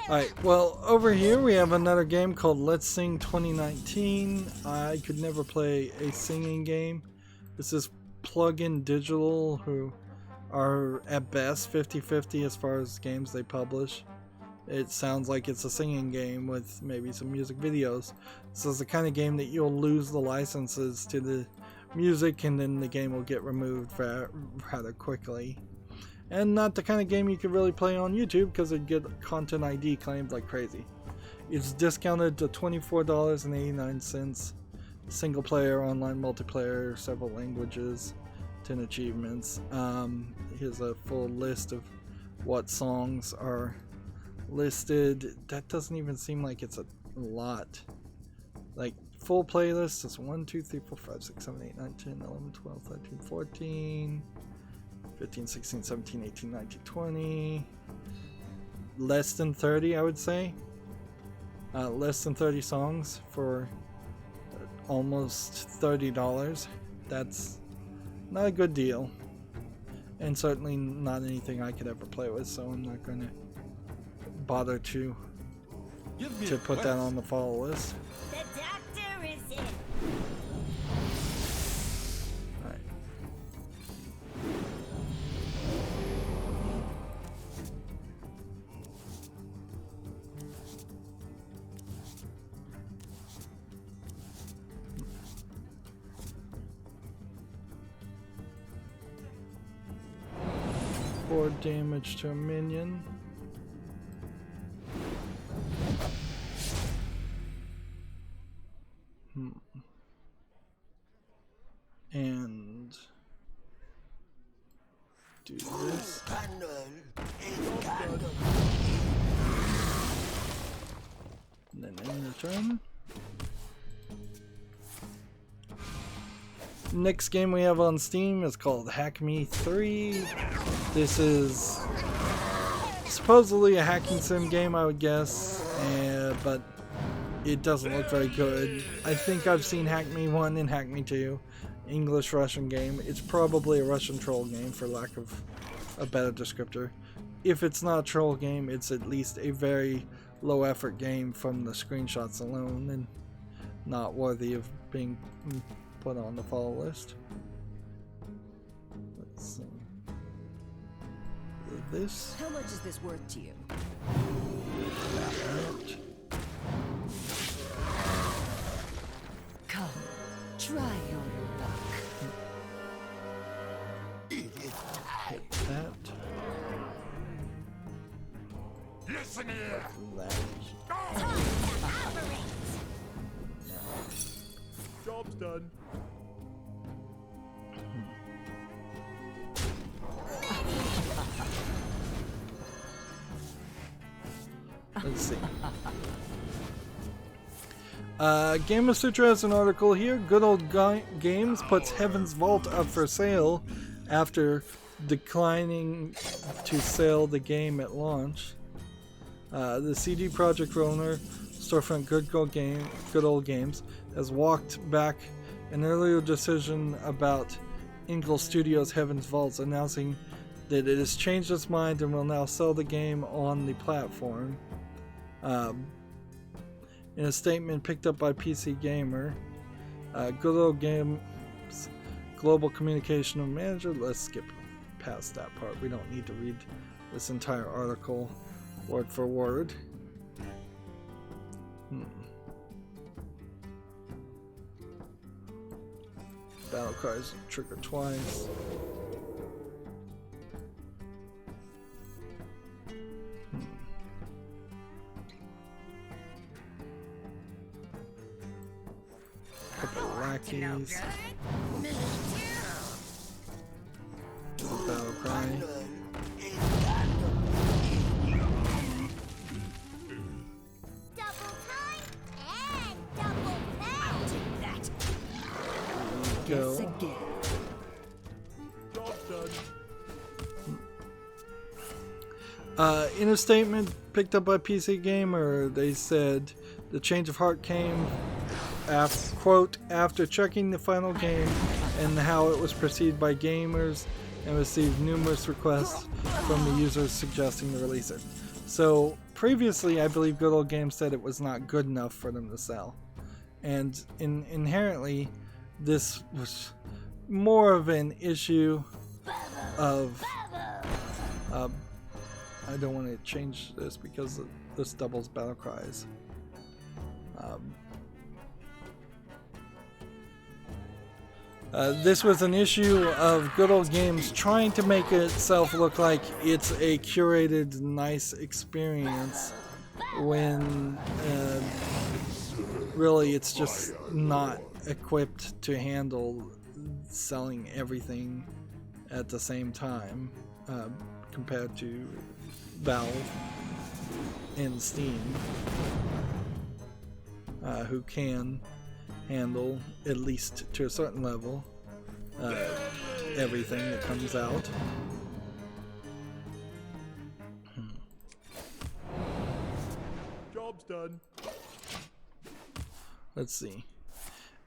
Alright, well, over here we have another game called Let's Sing 2019. I could never play a singing game. This is Plug-in Digital, who are at best 50-50 as far as games they publish. It sounds like it's a singing game with maybe some music videos. This is the kind of game that you'll lose the licenses to the music and then the game will get removed rather quickly. And not the kind of game you could really play on YouTube because it'd get content ID claimed like crazy. It's discounted to $24.89. Single player, online multiplayer, several languages, 10 achievements. Here's a full list of what songs are listed. That doesn't even seem like it's a lot. Like, full playlist is 1, 2, 3, 4, 5, 6, 7, 8, 9, 10, 11, 12, 13, 14, 15, 16, 17, 18, 19, 20. Less than 30, I would say. Less than 30 songs for almost $30. That's not a good deal. And certainly not anything I could ever play with, so I'm not going to bother to put that on the follow list. The doctor is in. Alright. Four damage to a minion. And do this. And then end your turn. Next game we have on Steam is called Hack Me 3. This is supposedly a hacking sim game, I would guess, but it doesn't look very good. I think I've seen Hack Me 1 and Hack Me 2. English-Russian game. It's probably a Russian troll game, for lack of a better descriptor. If it's not a troll game, it's at least a very low-effort game from the screenshots alone, and not worthy of being put on the follow list. Let's see. This. How much is this worth to you? That. Come, try your luck. Hit that. Listen here. That. Job's done. Let's see. Game of Sutra has an article here. Good Old Games puts Heaven's Vault up for sale after declining to sell the game at launch. The CD Projekt owner, storefront Good Old Games, has walked back an earlier decision about Inkle Studios' Heaven's Vaults, announcing that it has changed its mind and will now sell the game on the platform. In a statement picked up by PC Gamer, Good Old Games Global Communication Manager, let's skip past that part. We don't need to read this entire article word for word. Battle cries trigger twice. Couple lackeys. Battle cry. Double time and double pay. Go. Again. Job's done. In a statement picked up by PC Gamer, they said the change of heart came after checking the final game and how it was perceived by gamers, and received numerous requests from the users suggesting to release it. So previously, I believe Good Old Games said it was not good enough for them to sell, and inherently this was more of an issue of I don't want to change this because this doubles battle cries. This was an issue of Good Old Games trying to make itself look like it's a curated, nice experience when really it's just not equipped to handle selling everything at the same time compared to Valve and Steam, who can handle, at least to a certain level, everything that comes out. Job's done. Let's see.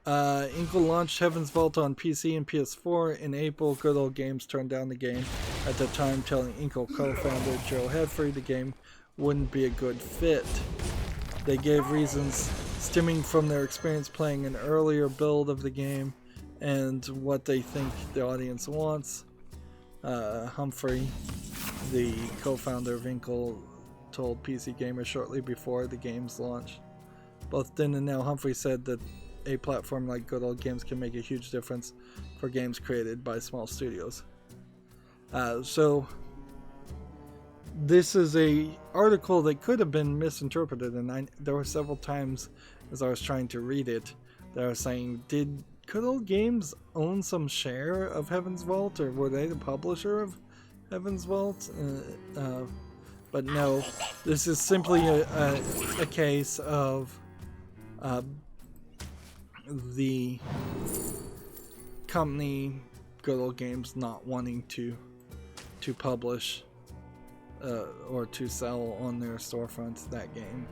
Inkle launched Heaven's Vault on PC and PS4 in April. Good Old Games turned down the game at the time, telling Inkle co-founder Joe Hedfrey the game wouldn't be a good fit. They gave reasons stemming from their experience playing an earlier build of the game and what they think the audience wants. Humphrey, the co-founder of Inkle, told PC Gamer shortly before the game's launch. Both then and now, Humphrey said that a platform like Good Old Games can make a huge difference for games created by small studios. So this is a article that could have been misinterpreted, and there were several times as I was trying to read it that I was saying, did Good Old Games own some share of Heaven's Vault, or were they the publisher of Heaven's Vault? But no, this is simply a case of the company, Good Old Games, not wanting to publish or to sell on their storefronts that game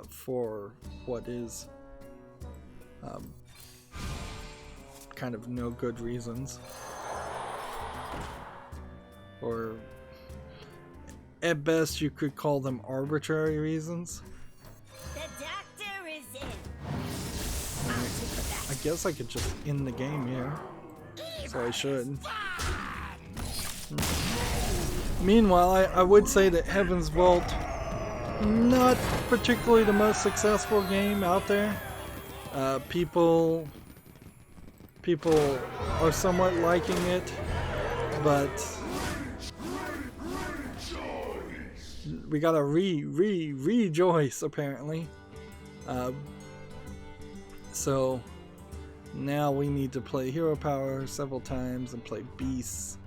for what is kind of no good reasons, or at best you could call them arbitrary reasons. The doctor is in. I guess I could just end the game here, so I should. Meanwhile, I would say that Heaven's Vault, not particularly the most successful game out there. People are somewhat liking it, but we gotta rejoice apparently. So now we need to play Hero Power several times and play Beasts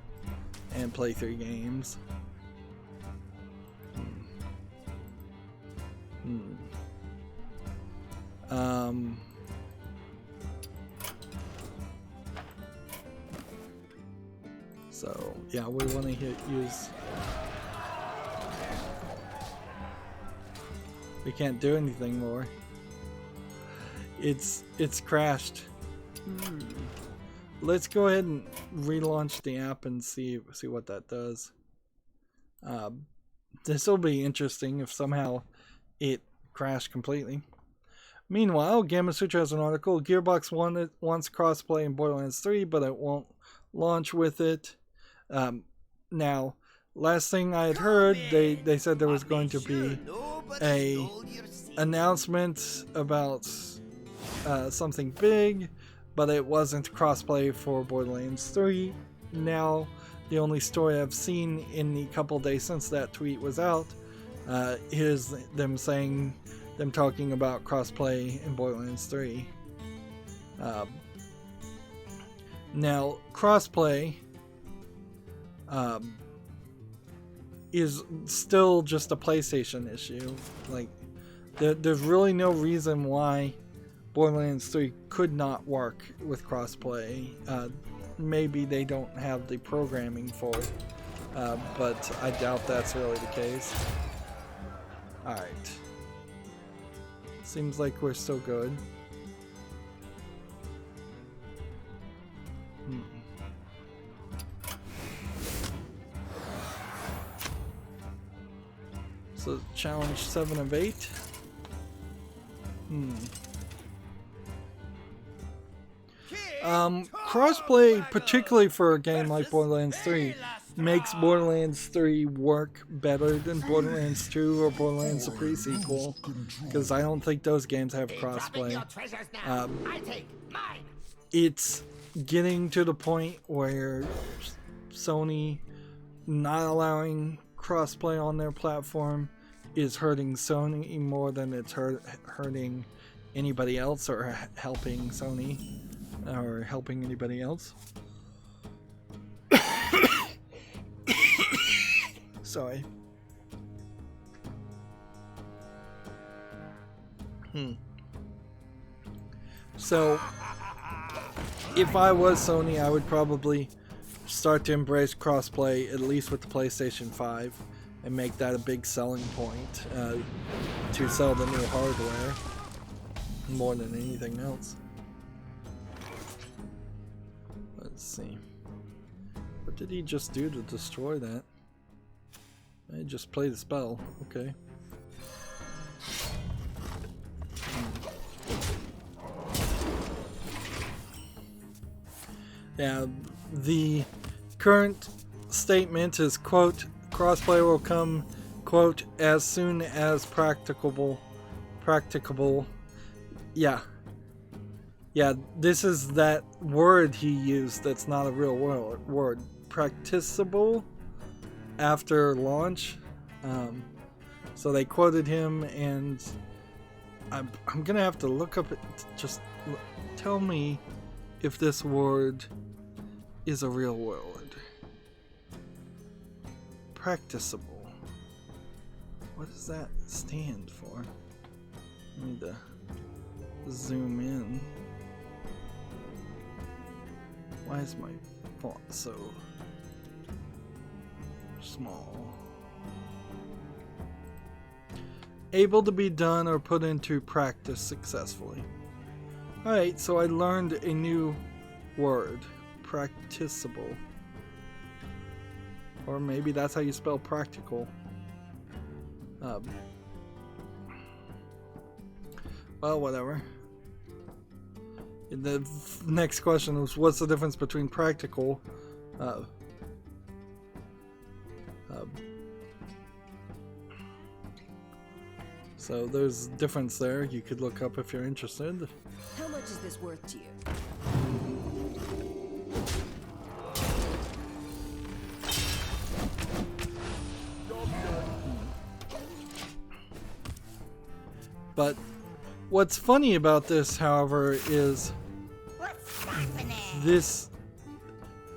and play 3 games. So yeah, we want to use. We can't do anything more. It's crashed. Let's go ahead and relaunch the app and see what that does. This will be interesting if somehow it crashed completely. Meanwhile, Gamma Sutra has an article. Gearbox wants crossplay in Borderlands 3, but it won't launch with it. Now, last thing I had heard, they said there was going to be a announcement about something big, but it wasn't crossplay for Borderlands 3. Now, the only story I've seen in the couple days since that tweet was out is them talking about crossplay in Borderlands 3. Now, crossplay is still just a PlayStation issue. Like, there's really no reason why Borderlands 3 could not work with crossplay. Maybe they don't have the programming for it, but I doubt that's really the case. Alright. Seems like we're still good. So challenge 7 of 8. Crossplay, particularly for a game like Borderlands 3, makes Borderlands 3 work better than Borderlands 2 or Borderlands the pre-sequel, because I don't think those games have crossplay. It's getting to the point where Sony not allowing crossplay on their platform is hurting Sony more than it's hurting anybody else, or helping Sony, or helping anybody else. Sorry. So, if I was Sony, I would probably start to embrace crossplay, at least with the PlayStation 5, and make that a big selling point to sell the new hardware more than anything else. Let's see. What did he just do to destroy that? I just played a spell. Okay. Yeah, the current statement is, quote, crossplay will come, quote, as soon as practicable. Yeah, this is that word he used that's not a real word. Practicable after launch. So they quoted him, and I'm gonna have to look up it. Just tell me if this word is a real word. Practicable. What does that stand for? I need to zoom in. Why is my font so small? Able to be done or put into practice successfully. Alright, so I learned a new word. Practicable. Or maybe that's how you spell practical. Well, whatever. The next question was, what's the difference between practical? So there's a difference there. You could look up if you're interested. How much is this worth to you? But what's funny about this, however, is this.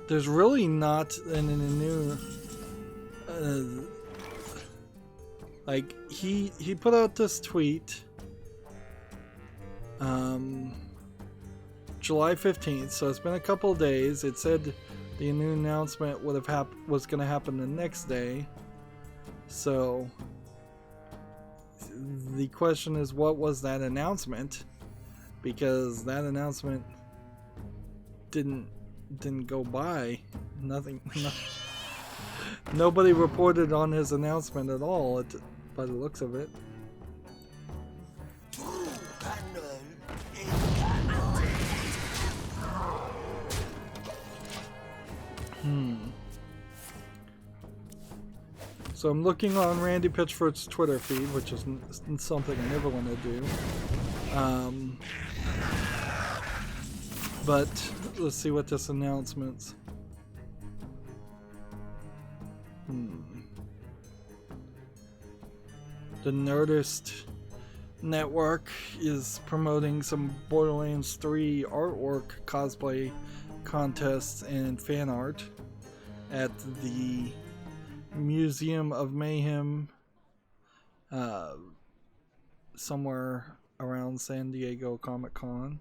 There's really not in a new. Like he put out this tweet. July 15th, so it's been a couple of days. It said the new announcement would have was going to happen the next day. So the question is, what was that announcement? Because that announcement didn't go by. Nothing. Nobody reported on his announcement at all, by the looks of it. So I'm looking on Randy Pitchford's Twitter feed, which is something I never want to do. But let's see what this announcement's. The Nerdist Network is promoting some Borderlands 3 artwork cosplay contests and fan art at the Museum of Mayhem somewhere around San Diego Comic-Con.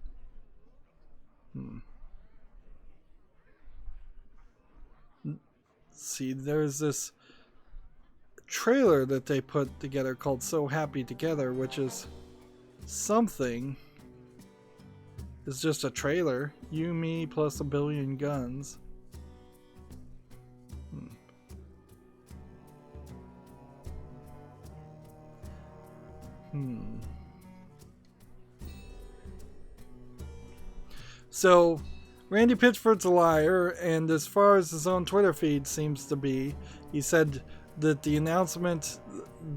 See, there's this trailer that they put together called So Happy Together, which is something. It's just a trailer. You, me, plus a billion guns. So, Randy Pitchford's a liar, and as far as his own Twitter feed seems to be, he said that the announcement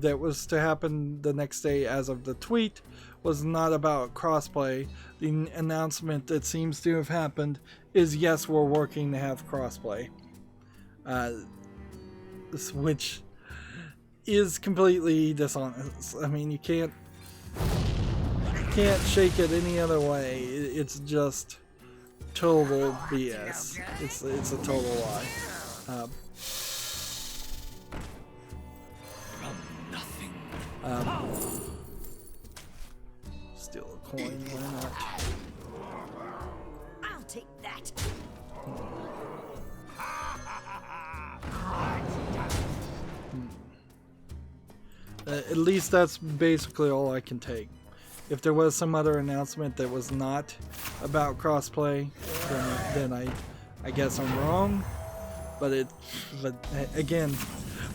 that was to happen the next day as of the tweet was not about crossplay. The announcement that seems to have happened is, yes, we're working to have crossplay. Which is completely dishonest. I mean, you can't shake it any other way. It's just total BS. It's a total lie. Steal a coin, why not? I'll take that. At least that's basically all I can take. If there was some other announcement that was not about crossplay, then I guess I'm wrong. But again,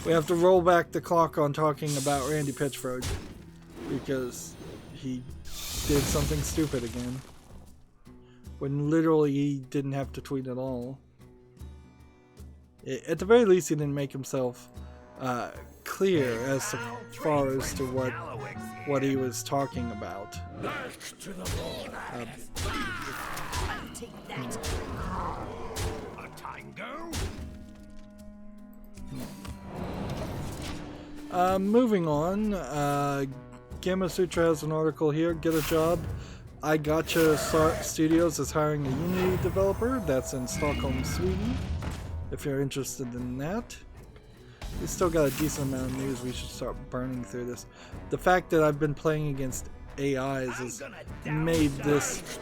we have to roll back the clock on talking about Randy Pitchford because he did something stupid again. When literally he didn't have to tweet at all. At the very least, he didn't make himself clear as far as to what he was talking about. Moving on, Gamma Sutra has an article here. Get a job. I Gotcha Studios is hiring a Unity developer. That's in Stockholm, Sweden. If you're interested in that. We still got a decent amount of news. We should start burning through this. The fact that I've been playing against AIs has made this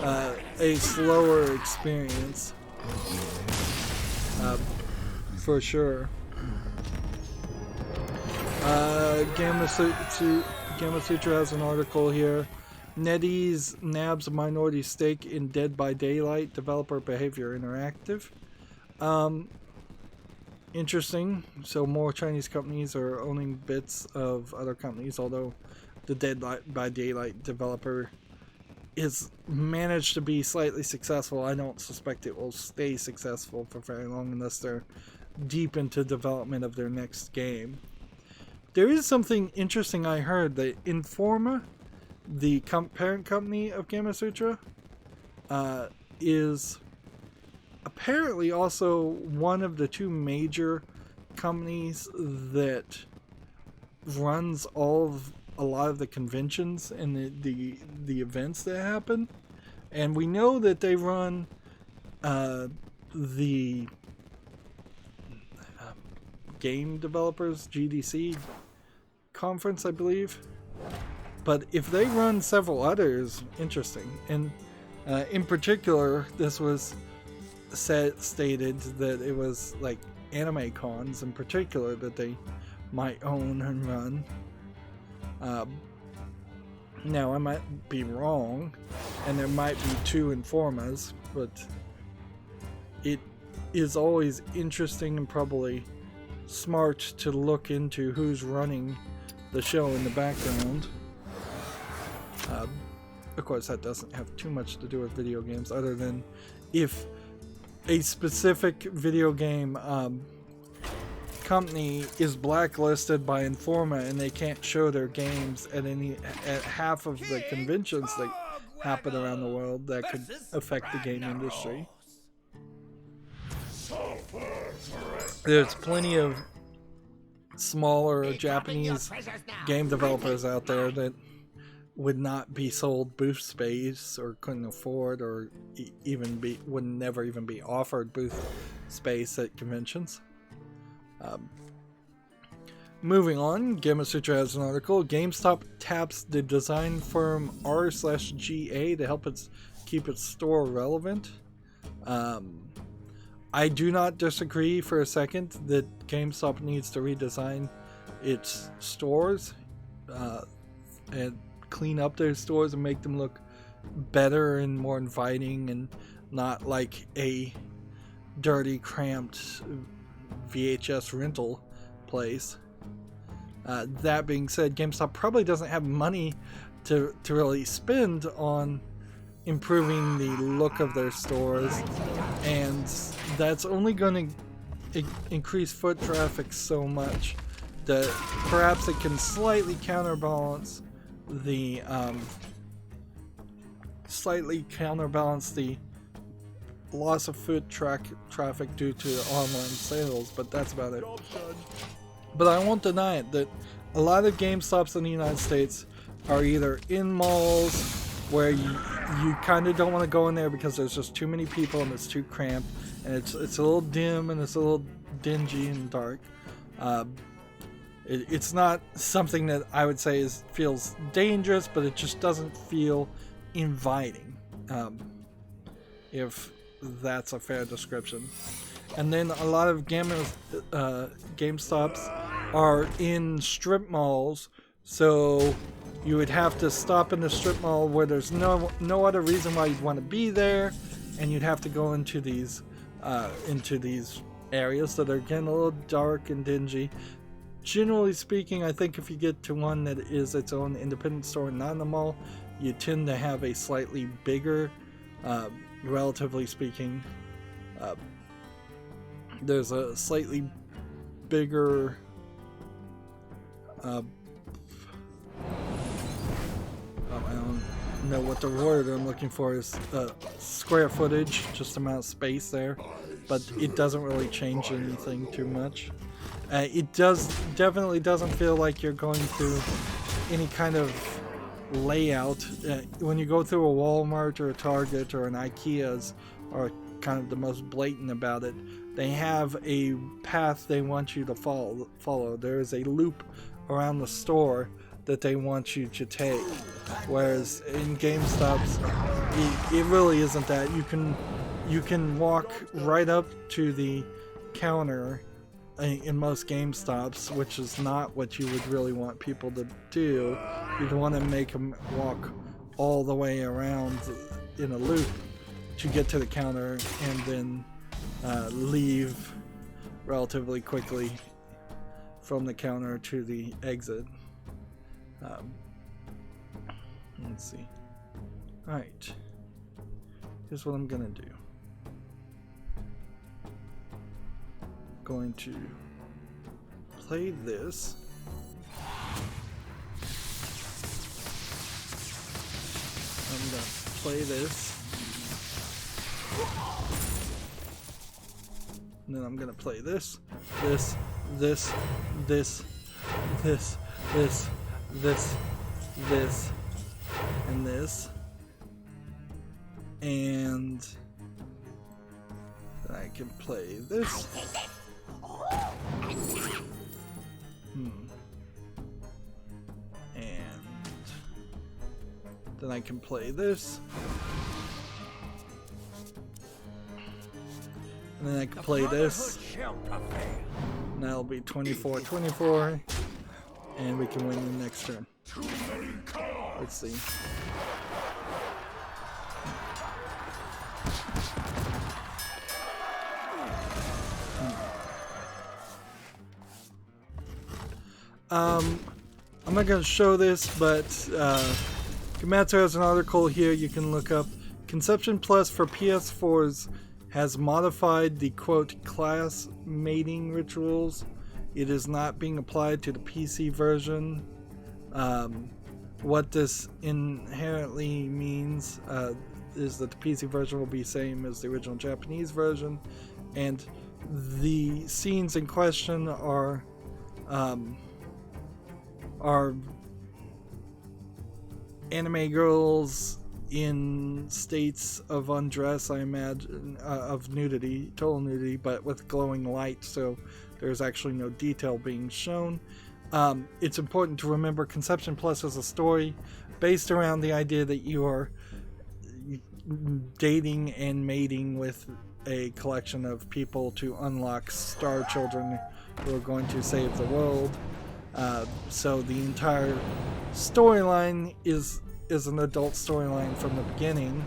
a slower experience. For sure. Gamma Sutra has an article here. NetEase nabs a minority stake in Dead by Daylight developer Behavior Interactive. Interesting. So more Chinese companies are owning bits of other companies, although the Dead by Daylight developer is managed to be slightly successful. I don't suspect it will stay successful for very long unless they're deep into development of their next game. There is something interesting I heard that Informa, the parent company of Gamma Sutra, is apparently also one of the two major companies that runs a lot of the conventions and the events that happen. And we know that they run the game developers GDC conference, I believe. But if they run several others, interesting. And in particular, this was stated that it was like anime cons in particular that they might own and run. Now I might be wrong, and there might be two Informas, but it is always interesting and probably smart to look into who's running the show in the background. Of course, that doesn't have too much to do with video games, other than if a specific video game company is blacklisted by Informa and they can't show their games at half of the conventions that happen around the world, that could affect the game industry. There's plenty of smaller Japanese game developers out there that would not be sold booth space or couldn't afford or would never even be offered booth space at conventions. Moving on, Gamma Sutra has an article. GameStop taps the design firm R/GA to help keep its store relevant. I do not disagree for a second that GameStop needs to redesign its stores and clean up their stores and make them look better and more inviting and not like a dirty, cramped VHS rental place. That being said, GameStop probably doesn't have money to really spend on improving the look of their stores, and that's only going to increase foot traffic so much that perhaps it can slightly counterbalance the loss of foot traffic due to online sales, but that's about it. But I won't deny it that a lot of GameStops in the United States are either in malls where you kind of don't want to go in there because there's just too many people and it's too cramped and it's a little dim and it's a little dingy and dark. It's not something that I would say feels dangerous, but it just doesn't feel inviting, if that's a fair description. And then a lot of GameStops are in strip malls, so you would have to stop in the strip mall where there's no other reason why you'd want to be there, and you'd have to go into these areas that are getting a little dark and dingy. Generally speaking, I think if you get to one that is its own independent store and not in the mall, you tend to have a slightly bigger, relatively speaking, there's a slightly bigger I don't know what the word I'm looking for is, square footage, just amount of space there, but it doesn't really change anything too much. It definitely doesn't feel like you're going through any kind of layout. When you go through a Walmart or a Target or an IKEA's, are kind of the most blatant about it. They have a path they want you to follow. There is a loop around the store that they want you to take. Whereas in GameStops, it really isn't that. You you can walk right up to the counter in most GameStops, which is not what you would really want people to do. You'd want to make them walk all the way around in a loop to get to the counter and then leave relatively quickly from the counter to the exit. Let's see. Alright. Here's what I'm gonna do. Going to play this. I'm gonna play this. And then I'm gonna play this, this, this, this, this, this, this, this, and this. And then I can play this. And then I can play this. And then I can play this. And that'll be 24-24. And we can win the next turn. Let's see. I'm not going to show this, but Komatsu has an article here you can look up. Conception Plus for PS4s has modified the quote class mating rituals. It is not being applied to the PC version. What this inherently means is that the PC version will be same as the original Japanese version, and the scenes in question are anime girls in states of undress, I imagine, of nudity, total nudity, but with glowing light, so there's actually no detail being shown. It's important to remember Conception Plus is a story based around the idea that you are dating and mating with a collection of people to unlock star children who are going to save the world. So the entire storyline is an adult storyline from the beginning.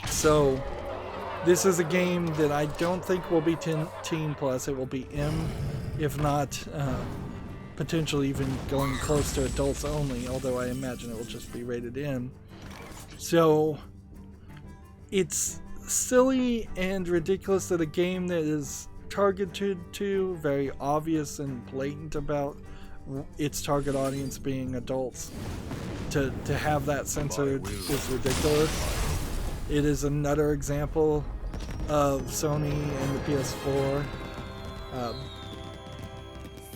So this is a game that I don't think will be teen plus. It will be M, if not potentially even going close to adults only, although I imagine it will just be rated M. So it's silly and ridiculous that a game that is targeted to, very obvious and blatant about its target audience being adults, to have that censored is ridiculous. It is another example of Sony and the PS4.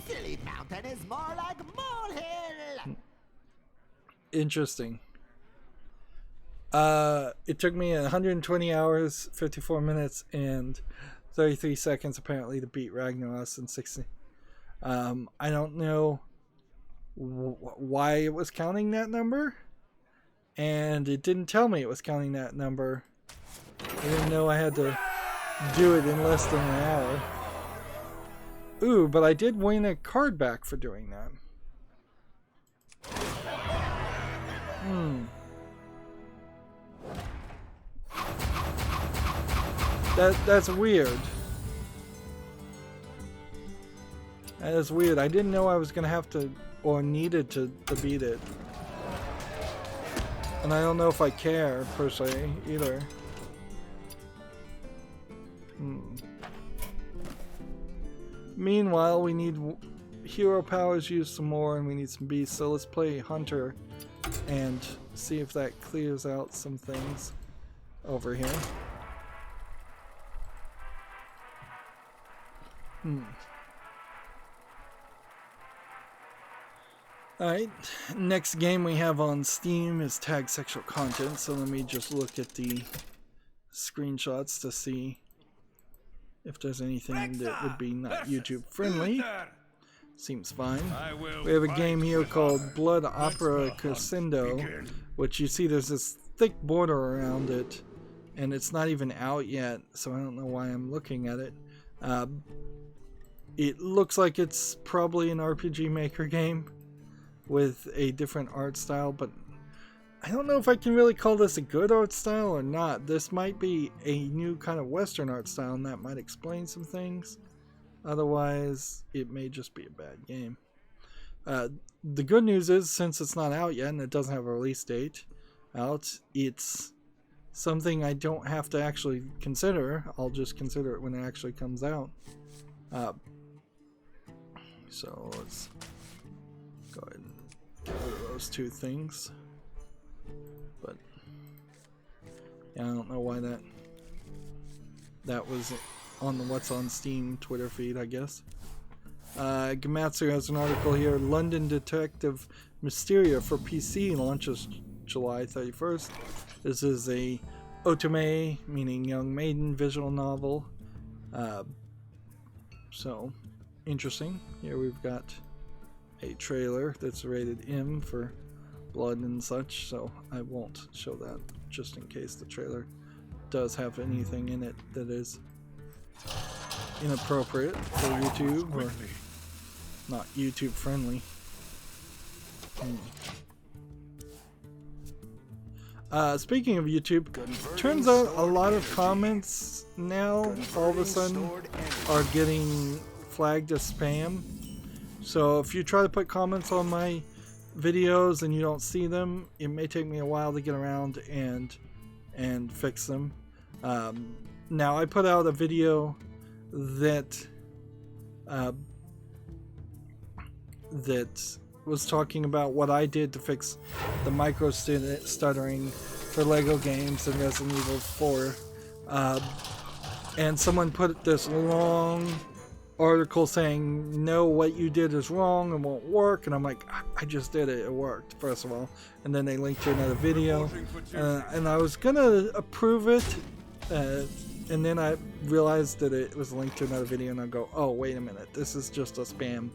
Silly mountain is more like molehill. Interesting. It took me 120 hours, 54 minutes, and 33 seconds apparently to beat Ragnaros in 60. I don't know why it was counting that number, and it didn't tell me it was counting that number. I didn't know I had to do it in less than an hour. Ooh, but I did win a card back for doing that. That's weird. That is weird. I didn't know I was gonna have to or needed to beat it. And I don't know if I care per se either. Meanwhile, we need hero powers used some more, and we need some beasts. So let's play Hunter and see if that clears out some things over here. Alright, next game we have on Steam is Tag Sexual Content, so let me just look at the screenshots to see if there's anything that would be not YouTube friendly. Seems fine. We have a game here called Blood Opera Crescendo, which you see there's this thick border around it, and it's not even out yet, so I don't know why I'm looking at it. It looks like it's probably an RPG Maker game with a different art style, but I don't know if I can really call this a good art style or not. This might be a new kind of Western art style, and that might explain some things. Otherwise, it may just be a bad game. The good news is, since it's not out yet and it doesn't have a release date out, it's something I don't have to actually consider. I'll just consider it when it actually comes out. So let's go ahead and get rid of those two things. But yeah, I don't know why that was on the What's on Steam Twitter feed, I guess. Gamatsu has an article here. London Detective Mysteria for PC launches July 31st. This is a otome, meaning young maiden, visual novel. So interesting. Here we've got a trailer that's rated M for blood and such, so I won't show that just in case the trailer does have anything in it that is inappropriate for YouTube or not YouTube friendly. Speaking of YouTube, turns out a lot of comments now all of a sudden are getting flagged as spam. So if you try to put comments on my videos and you don't see them, it may take me a while to get around and fix them. Now I put out a video that was talking about what I did to fix the micro stuttering for Lego games and Resident Evil 4, and someone put this long article saying, no, what you did is wrong and won't work, and I'm like, I just did it, it worked, first of all. And then they linked to another video, and I was gonna approve it, and then I realized that it was linked to another video, and I go, oh, wait a minute, this is just a spam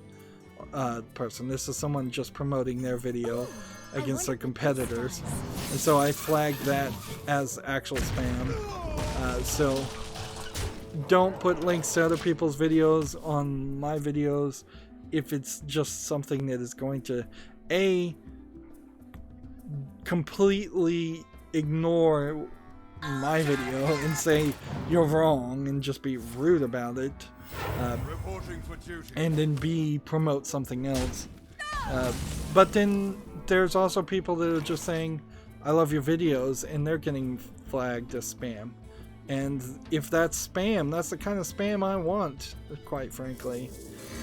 person. This is someone just promoting their video against their competitors, and so I flagged that as actual spam. So don't put links to other people's videos on my videos if it's just something that is going to completely ignore my video and say you're wrong and just be rude about it, and then B, promote something else. But then there's also people that are just saying I love your videos, and they're getting flagged as spam. And if that's spam, that's the kind of spam I want, quite frankly.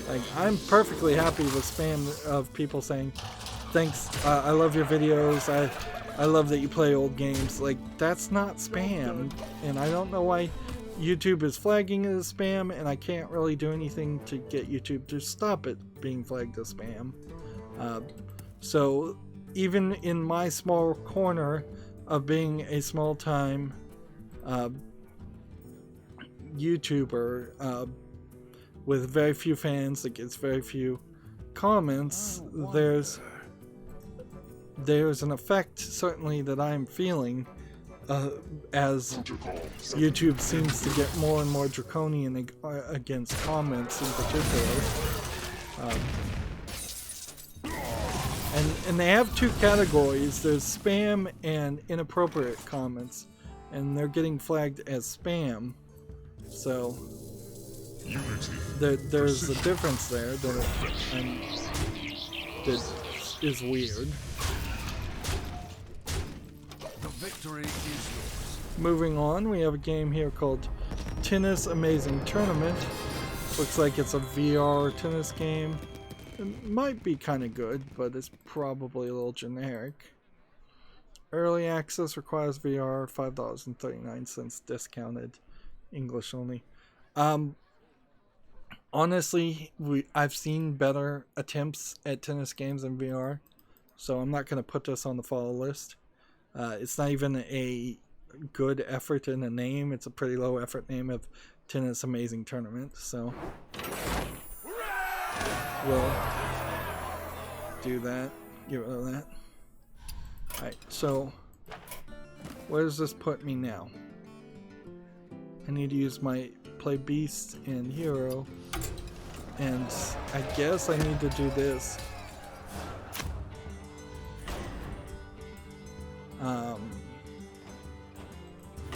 Like, I'm perfectly happy with spam of people saying, thanks, I love your videos, I love that you play old games. Like, that's not spam. And I don't know why YouTube is flagging it as spam, and I can't really do anything to get YouTube to stop it being flagged as spam. So even in my small corner of being a small-time YouTuber with very few fans that gets very few comments, there's an effect certainly that I'm feeling as YouTube seems to get more and more draconian against comments in particular. And they have two categories. There's spam and inappropriate comments, and they're getting flagged as spam. So there's a difference there that is weird. The victory is yours. Moving on, we have a game here called Tennis Amazing Tournament. Looks like it's a VR tennis game. It might be kind of good, but it's probably a little generic. Early access requires VR, $5.39 discounted, English only. Honestly, I've seen better attempts at tennis games in VR, so I'm not going to put this on the follow list. It's not even a good effort in a name. It's a pretty low effort name of Tennis Amazing Tournament, so we'll do that. Get rid of that. Alright, so where does this put me now? I need to use my play beast and hero, and I guess I need to do this.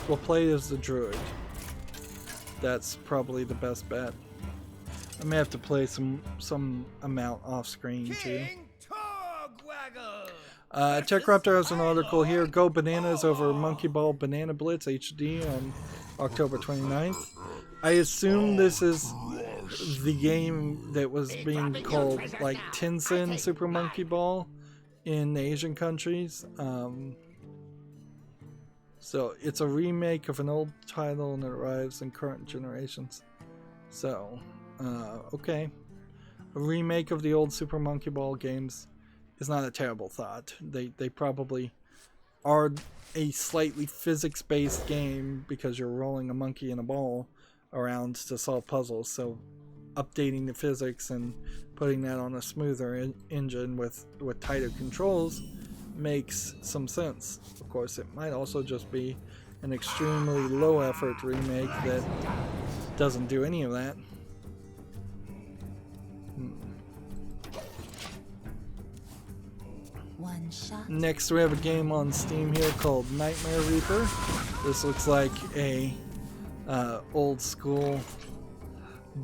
We'll play as the druid. That's probably the best bet. I may have to play some amount off screen too. TechRaptor has an article here. Go bananas over Monkey Ball Banana Blitz HD on October 29th. I assume this is the game that was being called like Tencent Super Monkey Ball in Asian countries. So it's a remake of an old title and it arrives in current generations. So, okay. A remake of the old Super Monkey Ball games is not a terrible thought. They probably are a slightly physics-based game because you're rolling a monkey and a ball around to solve puzzles. So updating the physics and putting that on a smoother engine with tighter controls makes some sense. Of course, it might also just be an extremely low effort remake that doesn't do any of that. One shot. Next we have a game on Steam here called Nightmare Reaper. This looks like a old school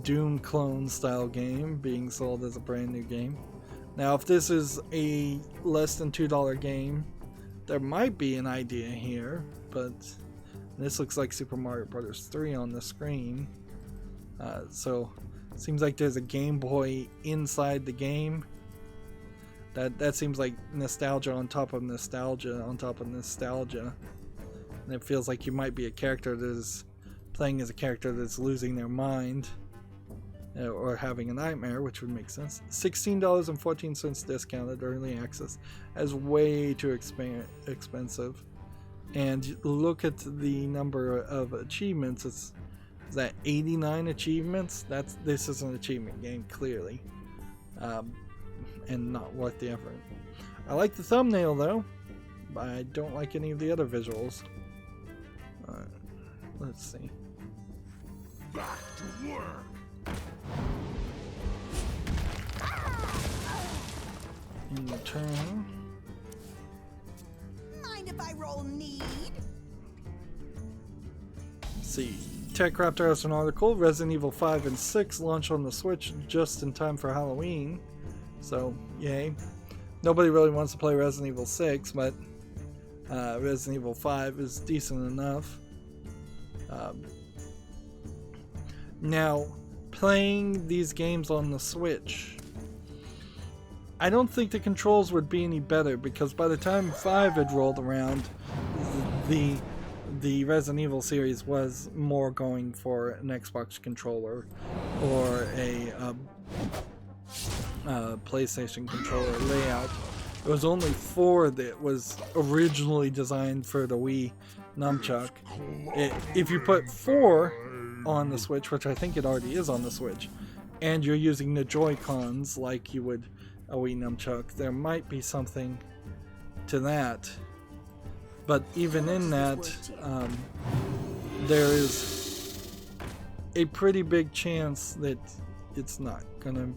Doom clone style game being sold as a brand new game. Now if this is a less than $2 game, there might be an idea here, but this looks like Super Mario Bros. 3 on the screen. So seems like there's a Game Boy inside the game. That seems like nostalgia on top of nostalgia on top of nostalgia. And it feels like you might be a character that is playing as a character that's losing their mind. Or having a nightmare, which would make sense. $16.14 discounted early access as way too expensive. And look at the number of achievements. Is that 89 achievements? This is an achievement game, clearly. And not worth the effort. I like the thumbnail though, but I don't like any of the other visuals. Let's see. Back to work. In return, Mind if I roll need? let's see. TechRaptor has an article. Resident Evil 5 and 6 launch on the Switch just in time for Halloween. So, yay. Nobody really wants to play Resident Evil 6, but Resident Evil 5 is decent enough. Now, playing these games on the Switch, I don't think the controls would be any better, because by the time 5 had rolled around, the Resident Evil series was more going for an Xbox controller or a PlayStation controller layout. It was only 4 that was originally designed for the Wii nunchuck. If you put 4 on the Switch, which I think it already is on the Switch, and you're using the Joy-Cons like you would a Wii nunchuck, there might be something to that. But even in that, there is a pretty big chance that it's not gonna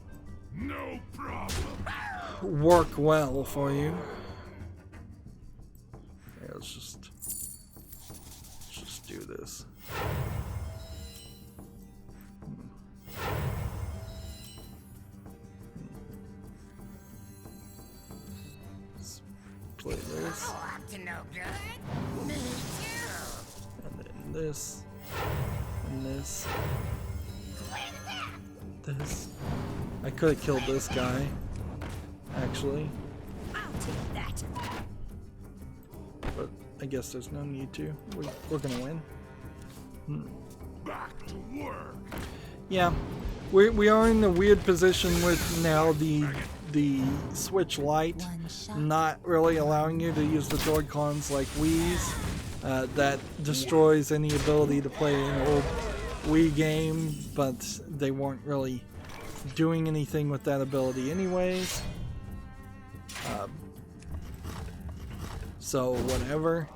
No problem. work well for you. Yeah, let's just do this. Let's play this. Up to no good? Me too. And then this. And this. This. I could have killed this guy, actually, I'll take that. but I guess there's no need to. We're gonna win. Back to work. Yeah, we are in a weird position with now the Switch Lite One shot. not really allowing you to use the Joy-Cons like Wii's. That destroys any ability to play an old Wii game, but they weren't really doing anything with that ability anyways. So whatever.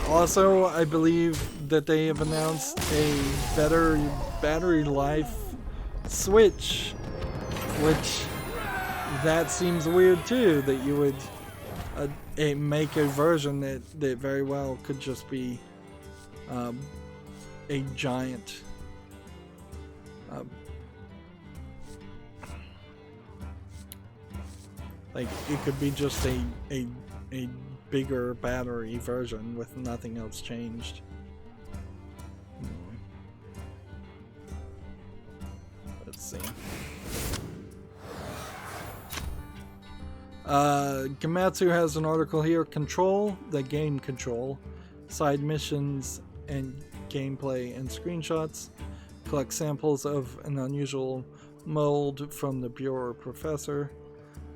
Also, I believe that they have announced a better battery life switch, which that seems weird too, that you would make a version that very well could just be a giant like it could be just a bigger battery version with nothing else changed. Let's see. Gamatsu has an article here. Control, the game Control, side missions and gameplay and screenshots. Collect samples of an unusual mold from the Bureau Professor.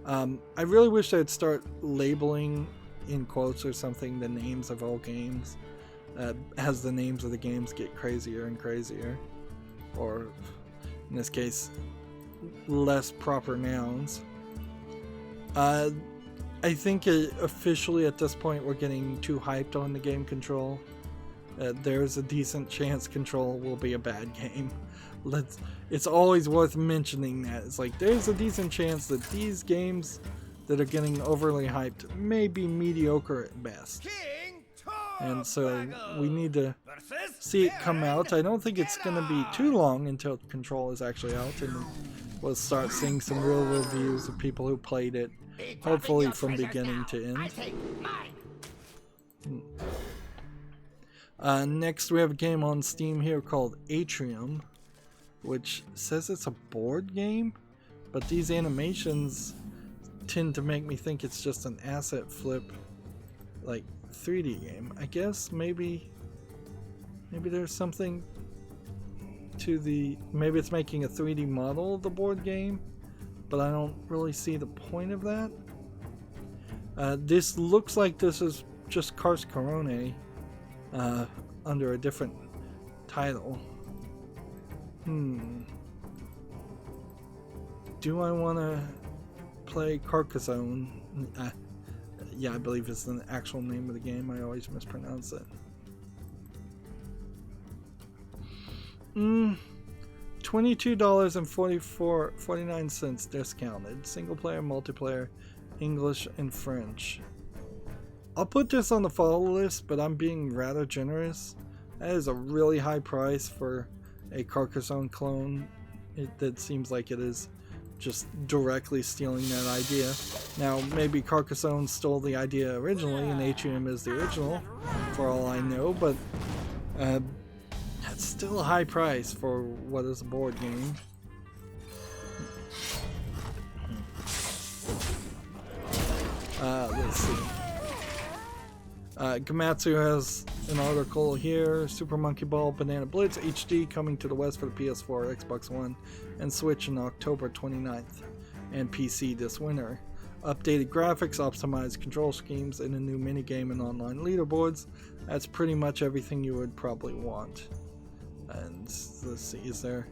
I really wish they'd start labeling in quotes or something the names of all games as the names of the games get crazier and crazier, or in this case less proper nouns. I think officially at this point we're getting too hyped on the game Control. There's a decent chance Control will be a bad game. It's always worth mentioning that. It's like there's a decent chance that these games that are getting overly hyped may be mediocre at best. And so we need to see it come out. I don't think it's going to be too long until Control is actually out, and we'll start seeing some real reviews of people who played it, hopefully from beginning to end. Next we have a game on Steam here called Atrium, which says it's a board game, but these animations tend to make me think it's just an asset flip, like 3D game. I guess maybe there's something to the, maybe it's making a 3D model of the board game, but I don't really see the point of that. This looks like this is just Cars Corone under a different title. Do I want to play Carcassonne? Yeah, I believe it's the actual name of the game. I always mispronounce it. $22.49 discounted. Single player, multiplayer, English, and French. I'll put this on the follow list, but I'm being rather generous. That is a really high price for a Carcassonne clone. That seems like it is just directly stealing that idea. Now, maybe Carcassonne stole the idea originally and Atrium is the original, for all I know, but that's still a high price for what is a board game. Let's see. Gamatsu has an article here. Super Monkey Ball Banana Blitz HD coming to the West for the PS4, Xbox One, and Switch on October 29th, and PC this winter. Updated graphics, optimized control schemes, and a new minigame and online leaderboards. That's pretty much everything you would probably want. And let's see, is there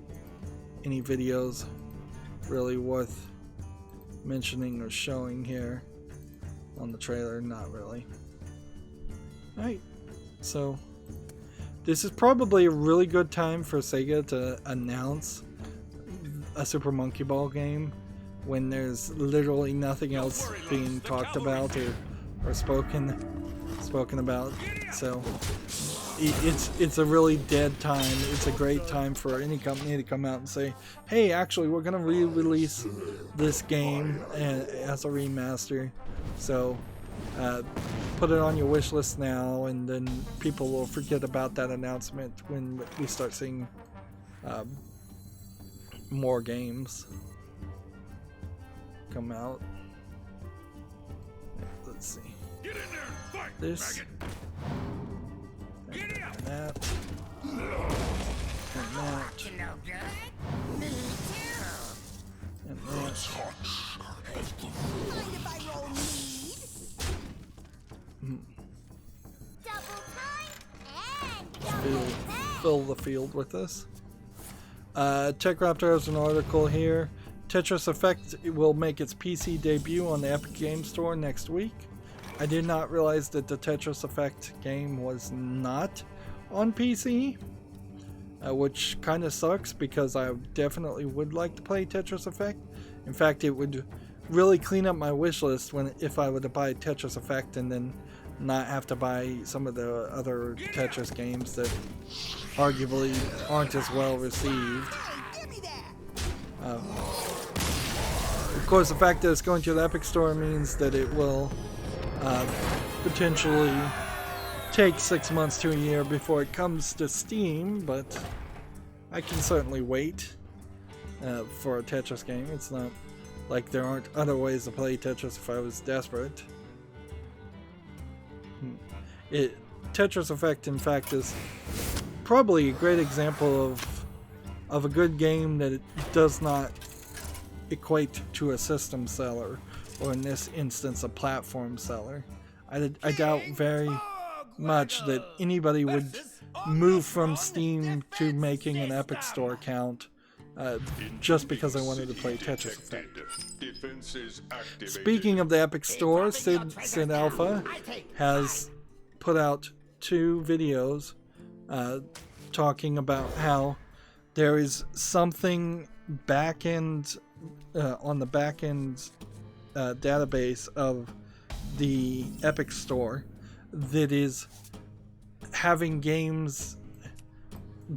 any videos really worth mentioning or showing here on the trailer? Not really. Alright, so this is probably a really good time for Sega to announce a Super Monkey Ball game when there's literally nothing else being talked about or spoken about. So it's a really dead time. It's a great time for any company to come out and say, hey, actually we're gonna re-release this game as a remaster. So put it on your wish list now, and then people will forget about that announcement when we start seeing more games come out. Let's see. Get in there and fight, This. Get out. That. And that. No good. Me too. And that. Mind if I roll lead? Double time and double Fill the field with this. TechRaptor has an article here. Tetris Effect will make its PC debut on the Epic Games Store next week. I did not realize that the Tetris Effect game was not on PC, which kind of sucks because I definitely would like to play Tetris Effect. In fact, it would really clean up my wish list if I were to buy Tetris Effect and then not have to buy some of the other Tetris games that arguably aren't as well received. Of course, the fact that it's going to the Epic Store means that it will potentially take 6 months to a year before it comes to Steam, but I can certainly wait for a Tetris game. It's not like there aren't other ways to play Tetris if I was desperate. Tetris Effect, in fact, is probably a great example of a good game that it does not equate to a system seller, or in this instance a platform seller. I doubt very much that anybody would move from Steam to making an Epic Store account just because I wanted to play Tetris Effect. Speaking of the Epic Store, Sid Alpha has put out 2 videos talking about how there is something back-end on the back-end database of the Epic Store that is having games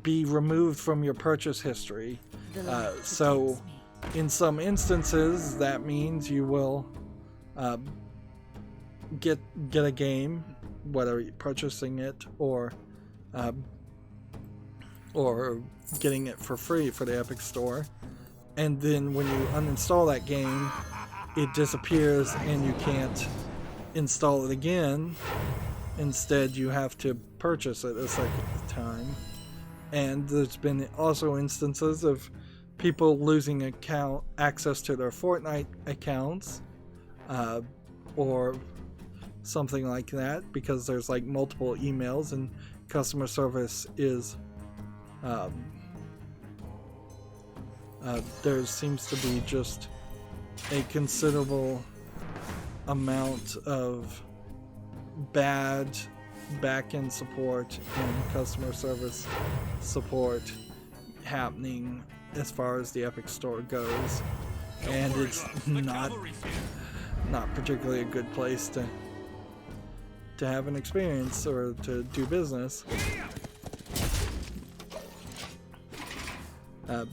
be removed from your purchase history. So in some instances that means you will get a game, whether you're purchasing it or getting it for free for the Epic Store, and then when you uninstall that game it disappears and you can't install it again. Instead you have to purchase it a second time. And there's been also instances of people losing access to their Fortnite accounts or something like that because there's like multiple emails and customer service is there seems to be just a considerable amount of bad back-end support and customer service support happening as far as the Epic Store goes, and it's not particularly a good place to have an experience or to do business. I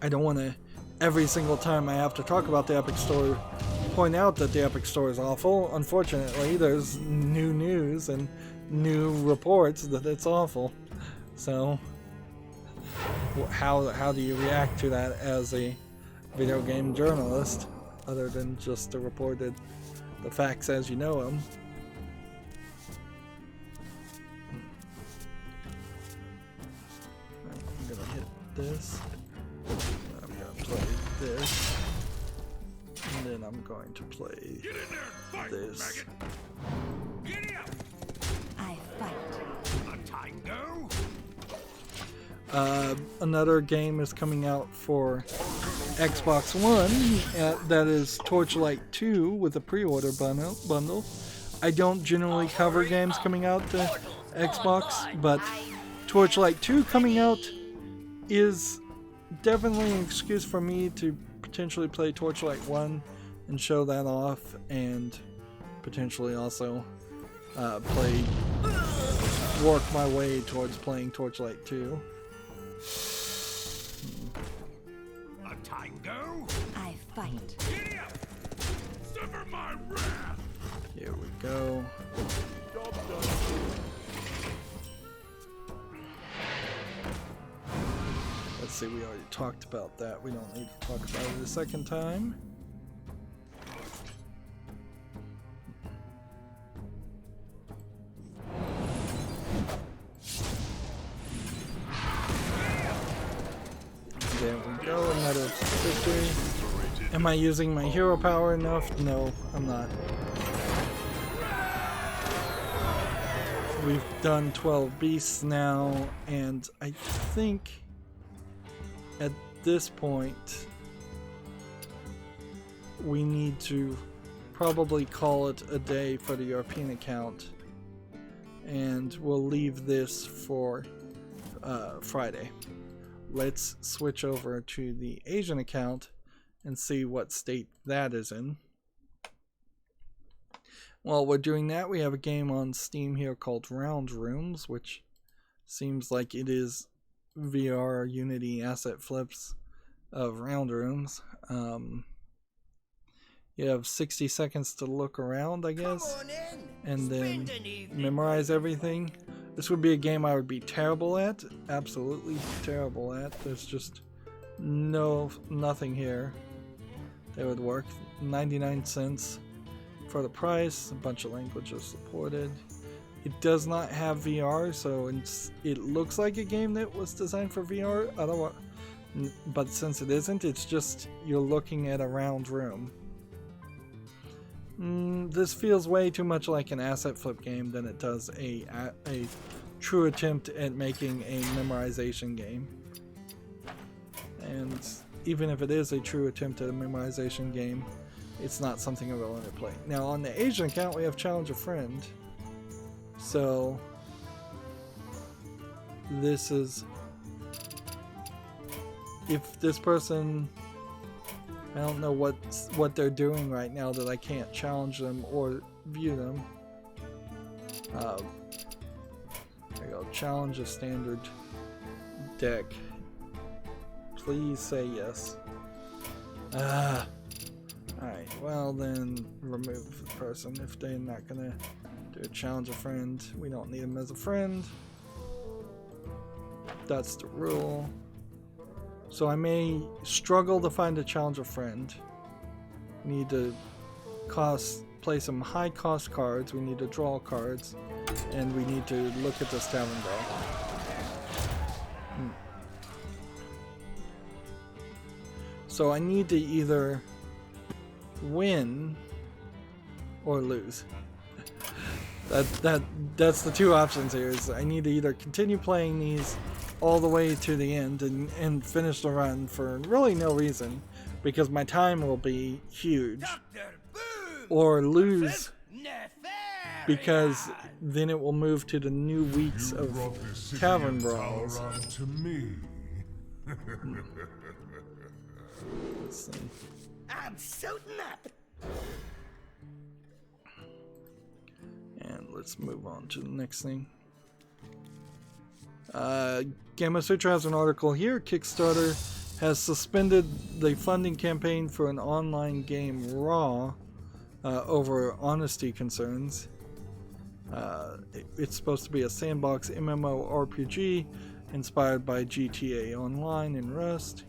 don't want to every single time I have to talk about the Epic Store point out that the Epic Store is awful. Unfortunately, there's new news and new reports that it's awful. So how do you react to that as a video game journalist, other than just to report the facts as you know them? I'm gonna hit this. I'm gonna play this. And then I'm going to play this. I fight. Another game is coming out for Xbox One that is Torchlight 2 with a pre-order bundle. I don't generally cover games coming out to Xbox, but Torchlight 2 coming out is definitely an excuse for me to potentially play Torchlight 1 and show that off, and potentially also work my way towards playing Torchlight 2. A tango? I fight. Suffer my wrath. Here we go. Let's see, we already talked about that. We don't need to talk about it a second time. There we go, another victory. Am I using my hero power enough? No, I'm not. We've done 12 beasts now, and I think at this point we need to probably call it a day for the European account, and we'll leave this for Friday. Let's switch over to the Asian account and see what state that is in. While we're doing that, we have a game on Steam here called Round Rooms, which seems like it is VR Unity asset flips of Round Rooms. You have 60 seconds to look around, I guess, and then memorize everything. This would be a game I would be terrible at, absolutely terrible at. There's just nothing here that would work. 99 cents for the price, a bunch of languages supported. It does not have VR, so it looks like a game that was designed for VR. But since it isn't, it's just you're looking at a round room. This feels way too much like an asset flip game than it does a true attempt at making a memorization game. And even if it is a true attempt at a memorization game, it's not something I want to play. Now on the Asian account, we have Challenge a Friend. So this is, if this person, I don't know what they're doing right now that I can't challenge them or view them. There you go. Challenge a standard deck. Please say yes. Alright, well then remove the person if they're not gonna do a challenge a friend. We don't need them as a friend. That's the rule. So I may struggle to find a challenge a friend. We need to play some high cost cards, we need to draw cards, and we need to look at this tavern brawl. So I need to either win or lose. That's the two options here. Is I need to either continue playing these all the way to the end and finish the run for really no reason, because my time will be huge, or lose because then it will move to the new weeks of tavern brawls. Let's see. I'm suiting up. And let's move on to the next thing. Gamma Sutra has an article here. Kickstarter has suspended the funding campaign for an online game, Raw, over honesty concerns. It's supposed to be a sandbox MMORPG inspired by GTA Online and Rust.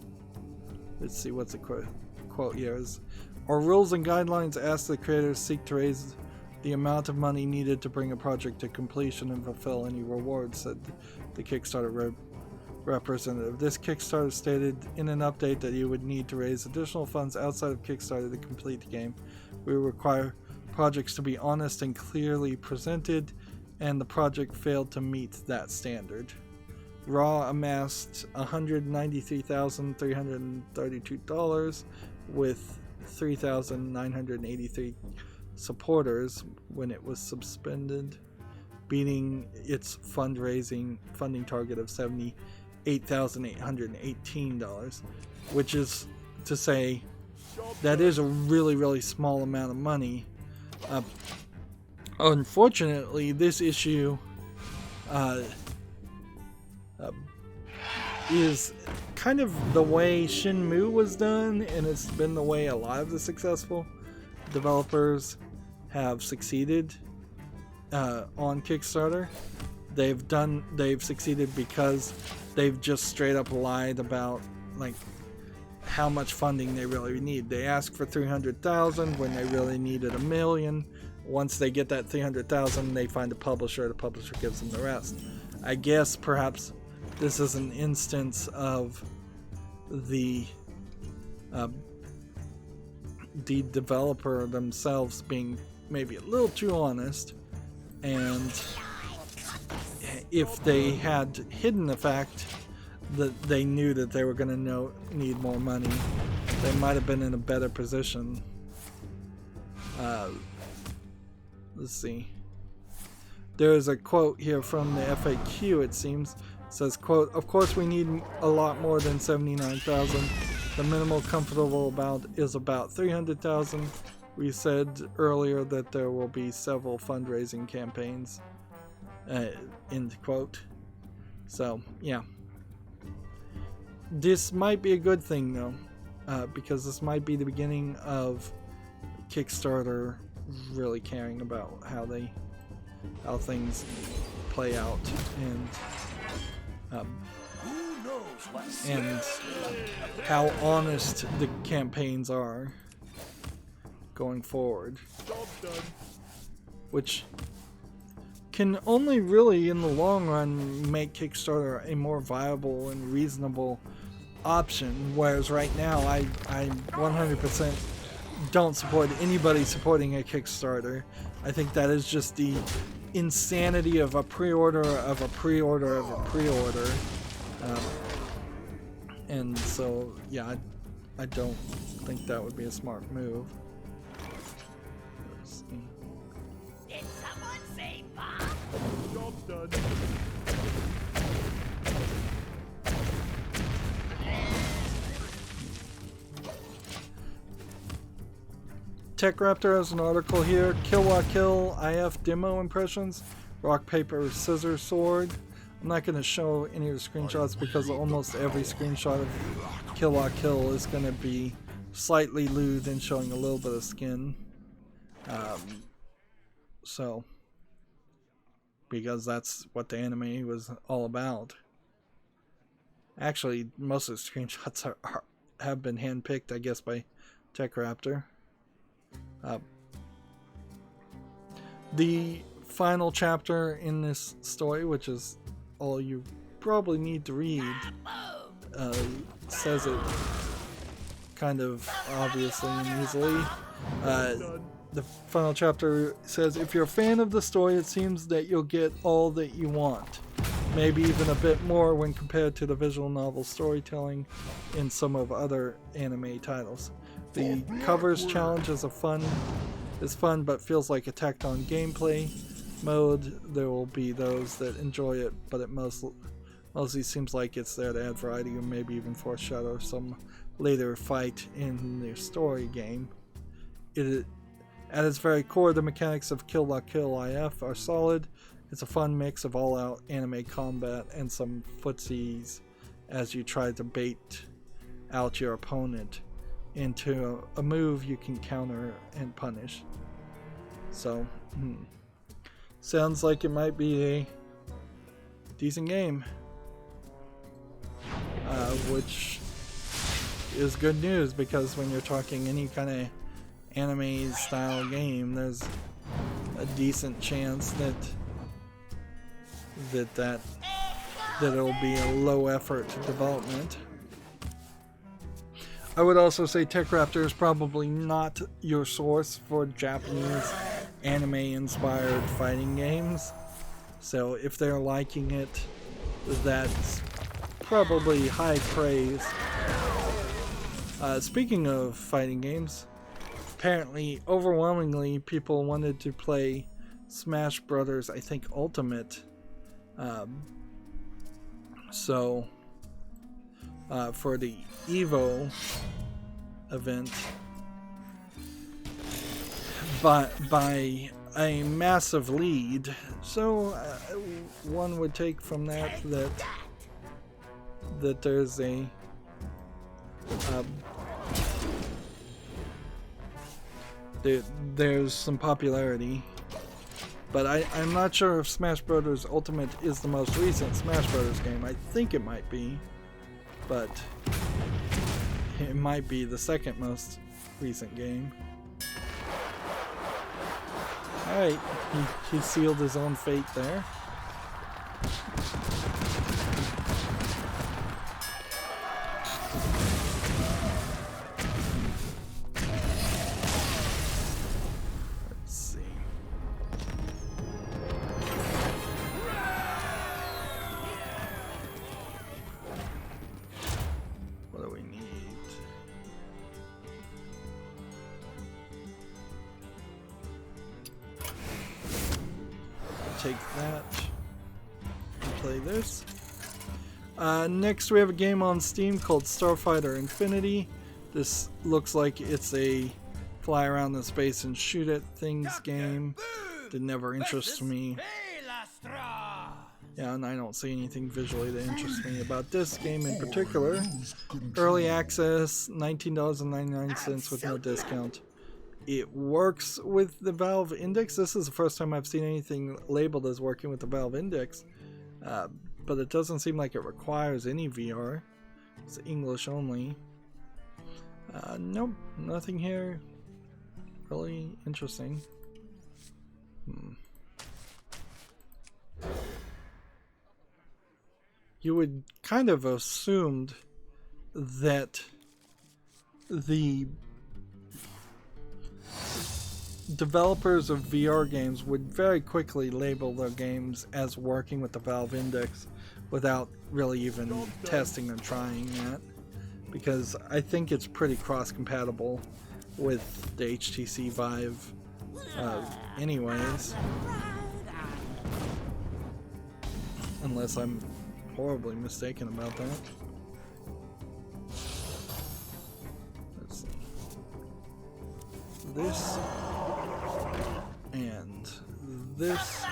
Let's see what's the quote here is. Our rules and guidelines ask the creators seek to raise the amount of money needed to bring a project to completion and fulfill any rewards, said the Kickstarter representative. This Kickstarter stated in an update that you would need to raise additional funds outside of Kickstarter to complete the game. We require projects to be honest and clearly presented, and the project failed to meet that standard. Raw amassed $193,332 with 3,983 supporters when it was suspended, beating its funding target of $78,818, which is to say that is a really small amount of money. Unfortunately, this issue is kind of the way Shenmue was done, and it's been the way a lot of the successful developers have succeeded on Kickstarter. They've succeeded because they've just straight up lied about like how much funding they really need. They ask for $300,000 when they really needed $1 million. Once they get that $300,000, they find a publisher. The publisher gives them the rest. I guess perhaps this is an instance of the developer themselves being maybe a little too honest, and if they had hidden the fact that they knew that they were going to need more money, they might have been in a better position. Let's see. There's a quote here from the FAQ, it seems. It says, quote, "Of course we need a lot more than 79,000. The minimal comfortable about is about 300,000. We said earlier that there will be several fundraising campaigns." End quote. So, yeah. This might be a good thing, though, because this might be the beginning of Kickstarter really caring about how things play out, and how honest the campaigns are going forward, which can only really in the long run make Kickstarter a more viable and reasonable option, whereas right now I 100% don't support anybody supporting a Kickstarter. I think that is just the insanity of a pre-order of a pre-order of a pre-order, and so yeah, I don't think that would be a smart move. Let's see. Did someone say Bob? Job's done. Tech Raptor has an article here. Kill La Kill IF demo impressions. Rock, paper, scissors, sword. I'm not going to show any of the screenshots because almost every screenshot of Kill La Kill is going to be slightly lewd and showing a little bit of skin. So, because that's what the anime was all about. Actually, most of the screenshots have been handpicked, I guess, by Tech Raptor. The final chapter in this story, which is all you probably need to read, says it kind of obviously and easily. The final chapter says, "If you're a fan of the story, it seems that you'll get all that you want. Maybe even a bit more when compared to the visual novel storytelling in some of other anime titles. The covers challenge is fun, but feels like a tacked on gameplay mode. There will be those that enjoy it, but it mostly seems like it's there to add variety or maybe even foreshadow some later fight in the story game. At its very core, the mechanics of Kill La Kill IF are solid. It's a fun mix of all-out anime combat and some footsies as you try to bait out your opponent into a move you can counter and punish." So, sounds like it might be a decent game, which is good news because when you're talking any kind of anime style game, there's a decent chance that it'll be a low effort development. I would also say Tech Raptor is probably not your source for Japanese anime-inspired fighting games. So if they're liking it, that's probably high praise. Speaking of fighting games, apparently, overwhelmingly, people wanted to play Smash Brothers, I think, Ultimate. For the EVO event, by a massive lead. So one would take from that there's there's some popularity. But I'm not sure if Smash Brothers Ultimate is the most recent Smash Brothers game. I think it might be, but it might be the second most recent game. Alright, he sealed his own fate there. take that and play this. Next we have a game on Steam called Starfighter Infinity. This looks like it's a fly around the space and shoot at things game. That never interests me. Yeah, and I don't see anything visually that interests me about this game in particular. Early access, $19.99 with no discount. It works with the Valve Index. This is the first time I've seen anything labeled as working with the Valve Index. But it doesn't seem like it requires any VR. It's English only. Nope, nothing here really interesting. You would kind of assumed that the developers of VR games would very quickly label their games as working with the Valve Index without really even testing or trying that, because I think it's pretty cross-compatible with the HTC Vive anyways, unless I'm horribly mistaken about that. Let's see. This and this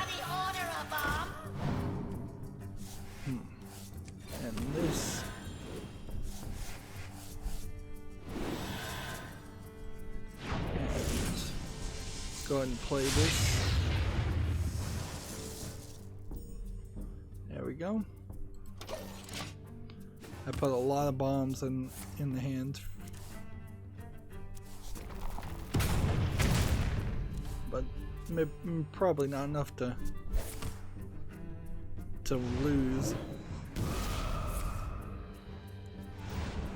and this and go ahead and play this. There we go. I put a lot of bombs in the hand, but probably not enough to lose.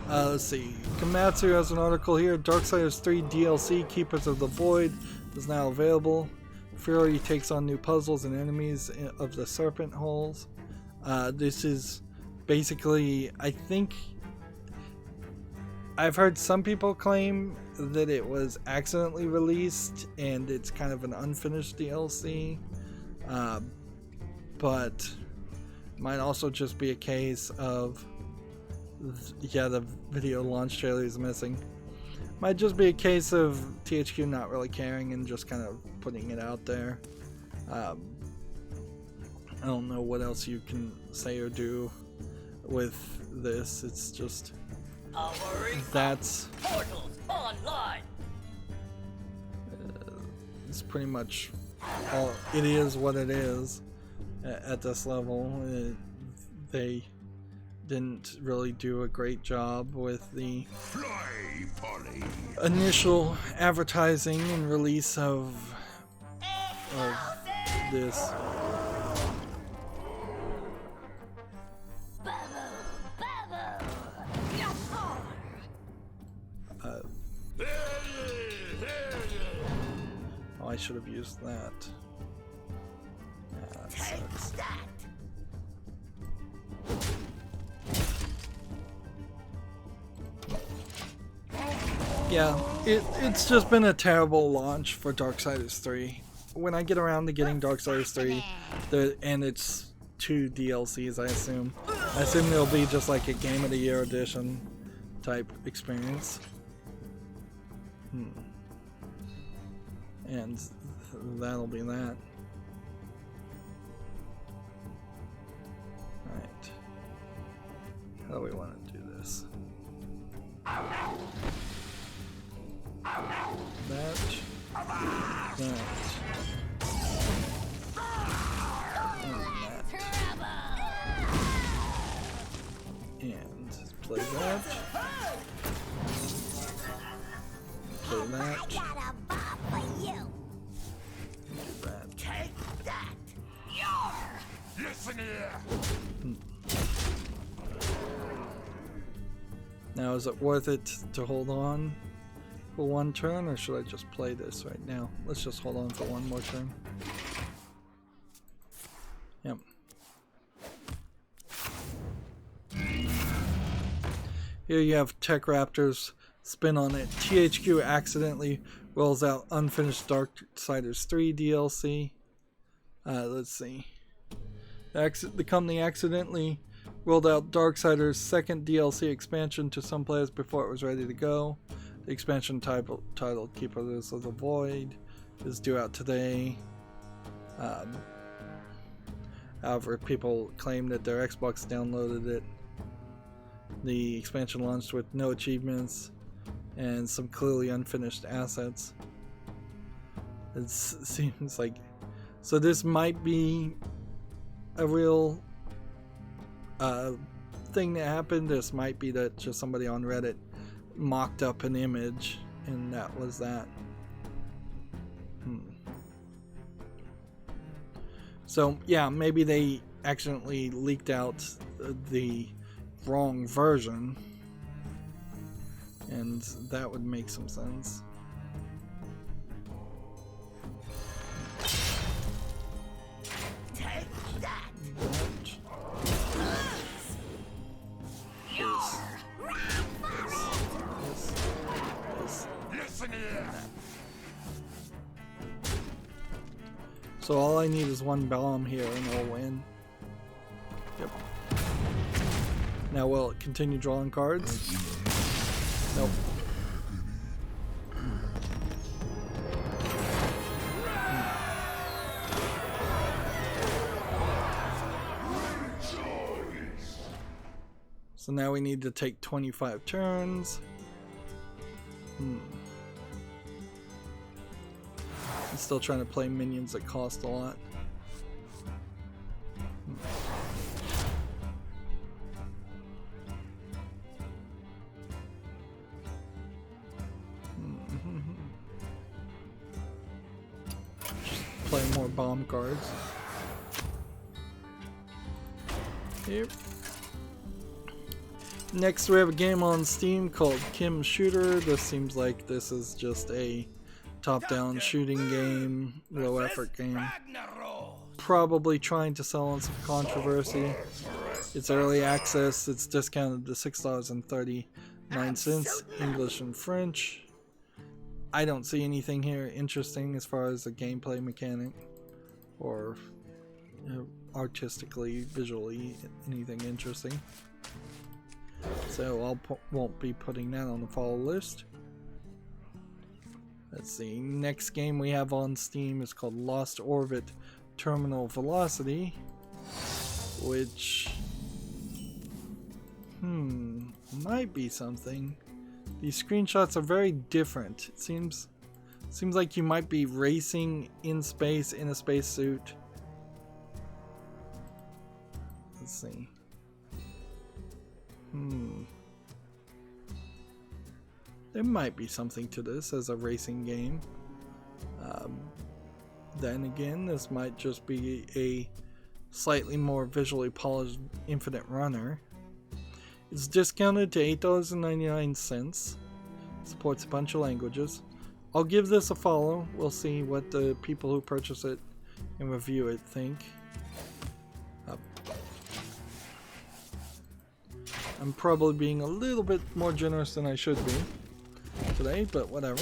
Let's see. Komatsu has an article here. Darksiders 3 DLC Keepers of the Void is now available. Fury takes on new puzzles and enemies of the Serpent Holes. This is basically, I think, I've heard some people claim that it was accidentally released and it's kind of an unfinished DLC, but it might also just be a case of, yeah, the video launch trailer is missing. Might just be a case of THQ not really caring and just kind of putting it out there. I don't know what else you can say or do with this. It's just that's it's pretty much all. It is what it is at this level. They didn't really do a great job with the initial advertising and release of this. Oh, I should have used that. That sucks. Yeah, it's just been a terrible launch for Darksiders 3. When I get around to getting Darksiders 3, and it's 2 DLCs, I assume there'll be just like a Game of the Year edition type experience. And that'll be that. Right. How do we want to do this? That. And play that. Play that. I got a bomb for you. Do that. Take that. Listen here. Now, is it worth it to hold on for one turn, or should I just play this right now? Let's just hold on for one more turn. Yep. Here you have Tech Raptor's spin on it. THQ accidentally rolls out unfinished Darksiders 3 DLC. Let's see. The company accidentally rolled out Darksiders' second DLC expansion to some players before it was ready to go. The expansion titled Keepers of the Void is due out today. However, people claim that their Xbox downloaded it. The expansion launched with no achievements and some clearly unfinished assets. It seems like... So this might be a real thing that happened. This might be that just somebody on Reddit mocked up an image and that was that. So yeah, maybe they accidentally leaked out the wrong version, and that would make some sense. Take that! Listen here. So all I need is one bomb here and I'll win. Yep. Now will it continue drawing cards? Nope. So now we need to take 25 turns. I'm still trying to play minions that cost a lot. Just play more bomb cards. Here. Next we have a game on Steam called Kim Shooter. This seems like this is just a top-down shooting game, low-effort game. Probably trying to sell on some controversy. It's early access. It's discounted to $6.39, English and French. I don't see anything here interesting as far as a gameplay mechanic or artistically, visually, anything interesting. So I won't be putting that on the follow list. Let's see. Next game we have on Steam is called Lost Orbit Terminal Velocity, which might be something. These screenshots are very different. It seems like you might be racing in space in a spacesuit. Let's see. There might be something to this as a racing game. Then again, this might just be a slightly more visually polished Infinite Runner. It's discounted to $8.99. Supports a bunch of languages. I'll give this a follow. We'll see what the people who purchase it and review it think. I'm probably being a little bit more generous than I should be today, but whatever.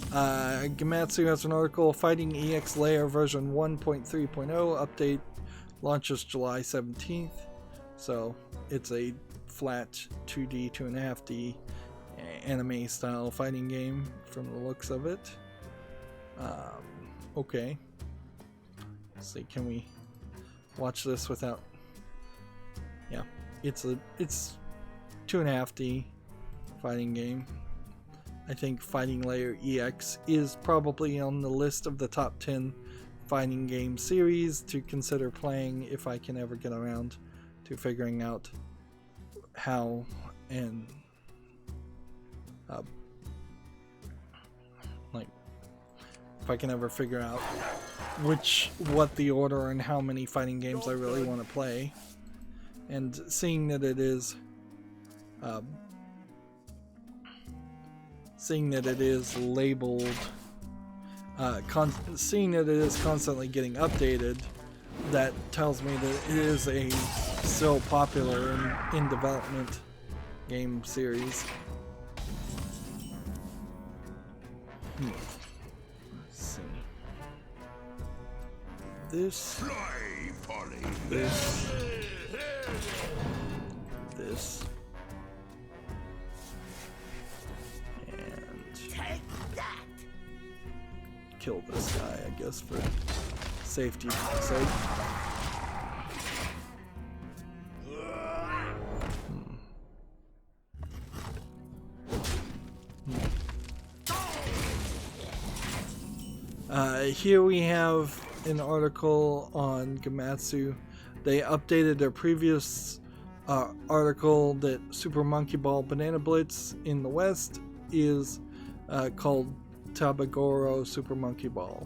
Gamatsu has an article, Fighting EX Layer version 1.3.0 update launches July 17th. So it's a flat 2D, 2.5D anime style fighting game from the looks of it. Okay. Let's see, can we watch this without... Yeah. It's 2.5D fighting game. I think Fighting Layer EX is probably on the list of the top 10 fighting game series to consider playing if I can ever get around to figuring out how and like if I can ever figure out what the order and how many fighting games I really want to play. And seeing that it is labeled, seeing that it is constantly getting updated, that tells me that it is a still popular and in development game series. Let's see. this, Fly, Polly. this, this, and Take that! kill this guy, I guess, for safety's sake. Here we have an article on Gamatsu. They updated their previous article that Super Monkey Ball Banana Blitz in the West is called Tabagoro Super Monkey Ball.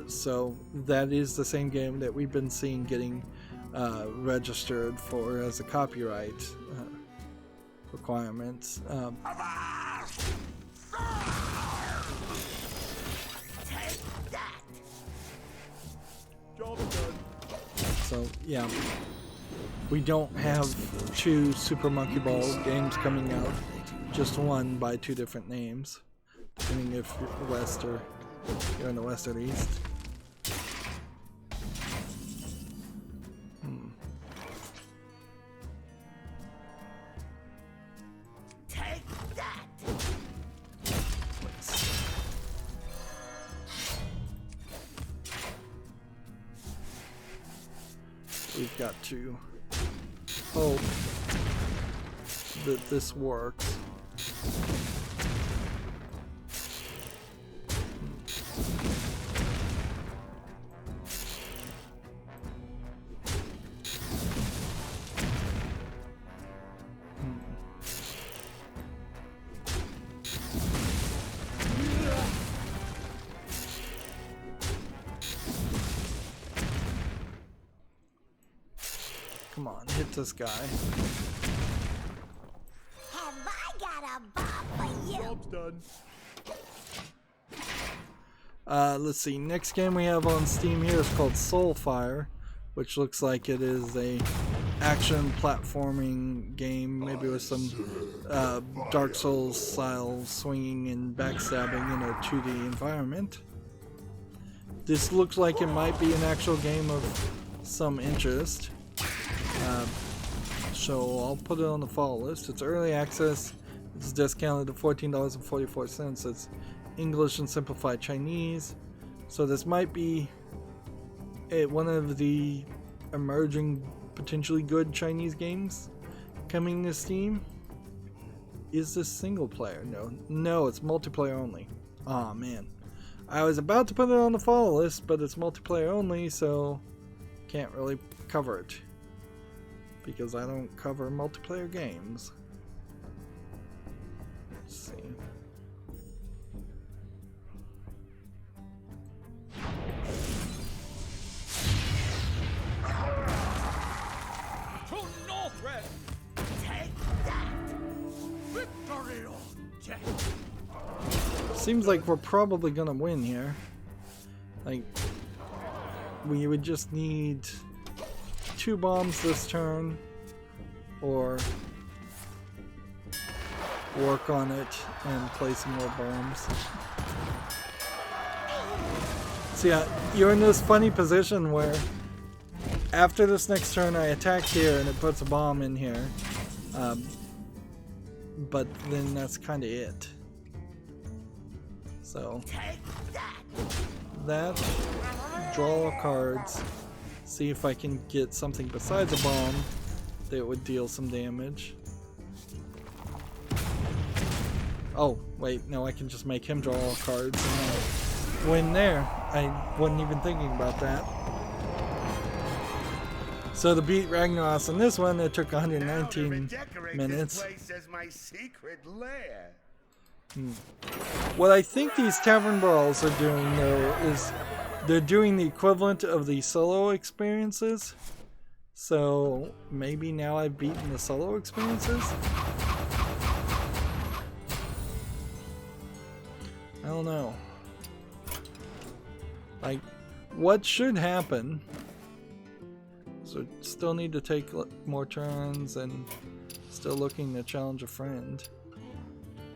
So that is the same game that we've been seeing getting registered for as a copyright requirement. So yeah, we don't have two Super Monkey Ball games coming out, just one by two different names, depending if you're west or you're in the west or the east. Take that! We've got to hope that this works. Come on, hit this guy. Have I got a bomb for you? Job's done. Let's see, next game we have on Steam here is called Soulfire, which looks like it is a action platforming game, maybe with some Dark Souls style swinging and backstabbing in a 2D environment. This looks like it might be an actual game of some interest. So I'll put it on the follow list. It's early access. It's discounted to $14.44. It's English and simplified Chinese. So this might be one of the emerging, potentially good Chinese games coming to Steam. Is this single player? No, it's multiplayer only. Aw, man. I was about to put it on the follow list, but it's multiplayer only, so can't really cover it. Because I don't cover multiplayer games. Let's see. To Northred. Take that! Victory on deck. Seems like we're probably gonna win here. Like, we would just need 2 bombs this turn, or work on it and place some more bombs. So yeah, you're in this funny position where after this next turn I attack here and it puts a bomb in here, but then that's kind of it. So that, draw cards, see if I can get something besides a bomb that would deal some damage. Oh, wait, no, I can just make him draw all cards and then win there. I wasn't even thinking about that. So to beat Ragnaros in this one, it took 119 minutes. This place as my secret lair. What I think these tavern brawls are doing though is they're doing the equivalent of the solo experiences. So maybe now I've beaten the solo experiences? I don't know. Like, what should happen? So still need to take more turns and still looking to challenge a friend.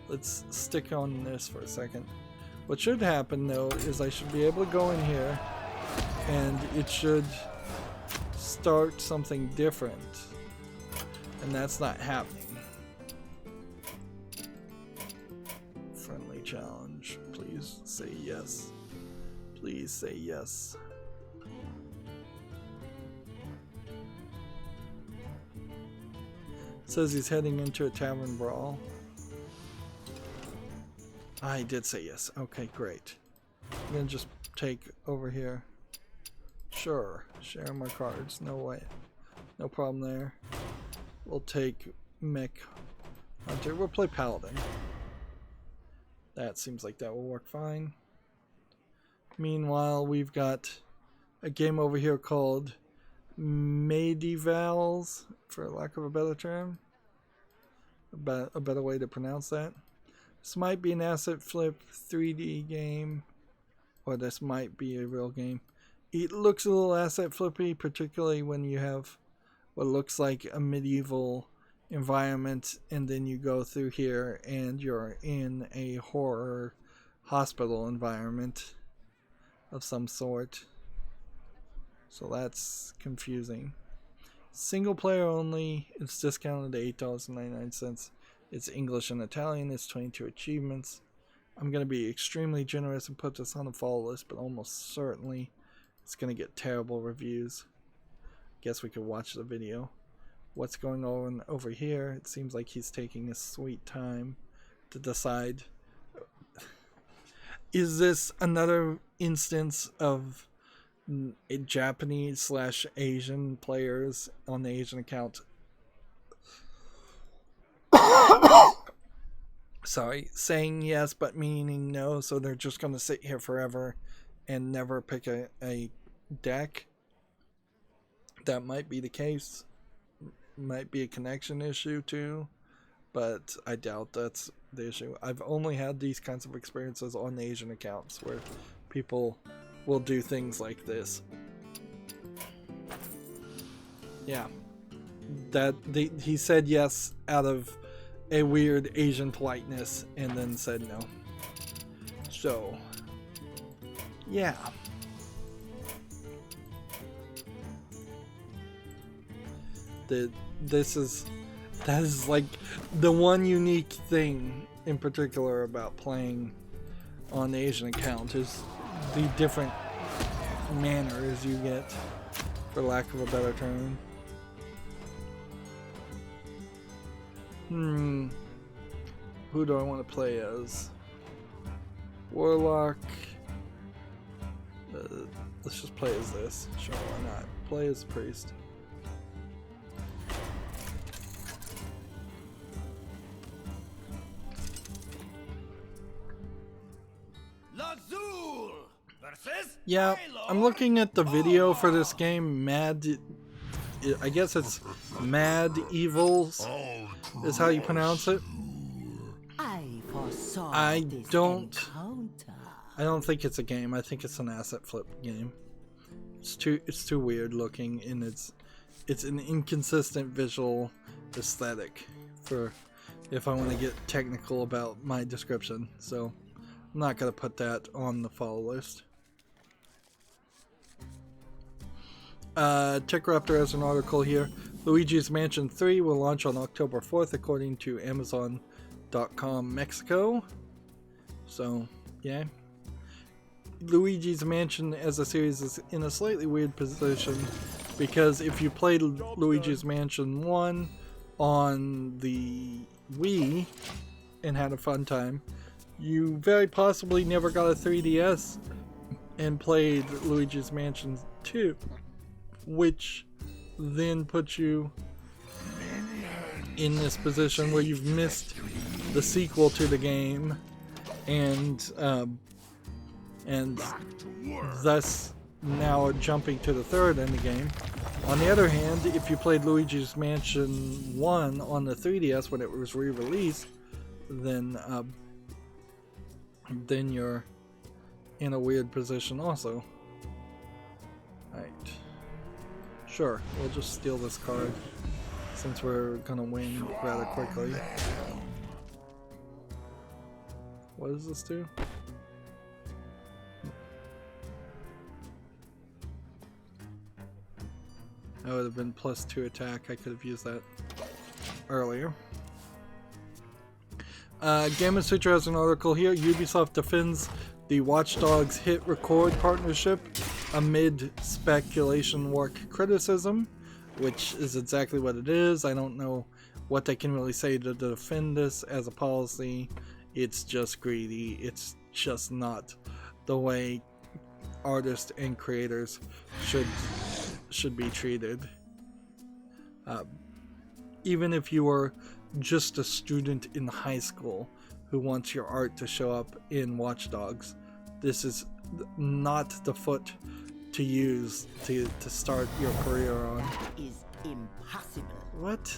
Let's stick on this for a second. What should happen though is I should be able to go in here and it should start something different, and that's not happening. Friendly challenge. Please say yes. Please say yes. Says he's heading into a tavern brawl. I did say yes. Okay, great. I'm gonna just take over here. Sure, share my cards. No way. No problem there. We'll take Mech Hunter. We'll play Paladin. That seems like that will work fine. Meanwhile, we've got a game over here called Medievals, for lack of a better term. A better way to pronounce that. This might be an asset flip 3D game, or this might be a real game. It looks a little asset flippy, particularly when you have what looks like a medieval environment, and then you go through here and you're in a horror hospital environment of some sort. So that's confusing. Single player only. It's discounted to $8.99. It's English and Italian. It's 22 achievements. I'm going to be extremely generous and put this on the follow list, but almost certainly it's going to get terrible reviews. Guess we could watch the video. What's going on over here? It seems like he's taking his sweet time to decide. Is this another instance of Japanese / Asian players on the Asian account? Sorry, saying yes but meaning no, so they're just going to sit here forever and never pick a deck? That might be the case. Might be a connection issue too, but I doubt that's the issue. I've only had these kinds of experiences on the Asian accounts where people will do things like this. Yeah, he said yes out of a weird Asian politeness and then said no. So yeah, that is like the one unique thing in particular about playing on the Asian account is the different manners you get, for lack of a better term. Who do I want to play as? Warlock. Let's just play as this. Sure, why not? Play as priest. Yeah, I'm looking at the video for this game. I guess it's Mad Evils is how you pronounce it. I don't think it's a game. I think it's an asset flip game. It's too weird looking, and it's an inconsistent visual aesthetic, for if I want to get technical about my description. So I'm not gonna put that on the follow list. TechRaptor has an article here. Luigi's Mansion 3 will launch on October 4th according to Amazon.com Mexico. So, yeah. Luigi's Mansion as a series is in a slightly weird position, because if you played Luigi's Mansion 1 on the Wii and had a fun time, you very possibly never got a 3DS and played Luigi's Mansion 2. Which then puts you in this position where you've missed the sequel to the game, and thus now jumping to the third in the game. On the other hand, if you played Luigi's Mansion 1 on the 3DS when it was re-released, then you're in a weird position also. Right. Sure, we'll just steal this card since we're gonna win rather quickly. What does this do? That would have been +2 attack. I could have used that earlier. Gamma Sutra has an article here. Ubisoft defends the Watch Dogs hit record partnership amid speculation work criticism, which is exactly what it is. I don't know what they can really say to defend this as a policy. It's just greedy. It's just not the way artists and creators should be treated. Even if you were just a student in high school who wants your art to show up in Watch Dogs, this is not the foot to use to start your career on. That is impossible. What?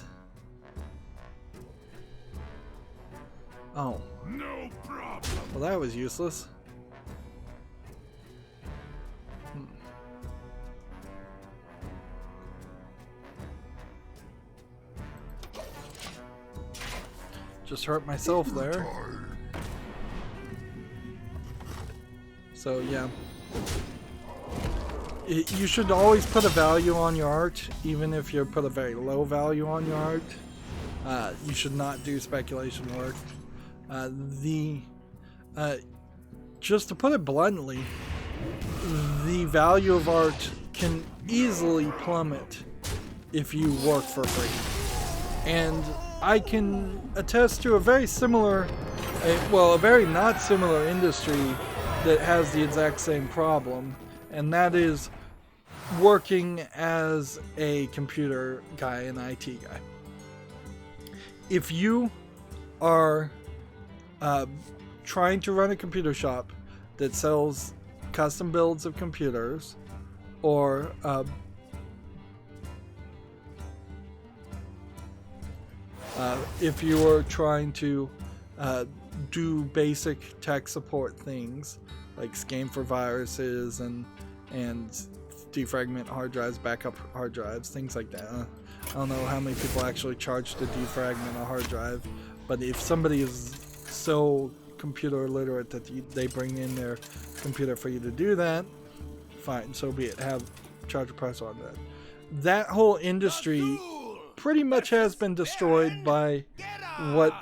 Oh. No problem. Well, that was useless. Just hurt myself there. So yeah, you should always put a value on your art, even if you put a very low value on your art. You should not do speculation work. Just to put it bluntly, the value of art can easily plummet if you work for free. And I can attest to a very similar, a very not similar industry that has the exact same problem, and that is working as a computer guy, an IT guy. If you are trying to run a computer shop that sells custom builds of computers, or if you are trying to do basic tech support things like scan for viruses and defragment hard drives, backup hard drives, things like that. I don't know how many people actually charge to defragment a hard drive, but if somebody is so computer illiterate that they bring in their computer for you to do that, fine, so be it. Charge a price on that. That whole industry pretty much has been destroyed by what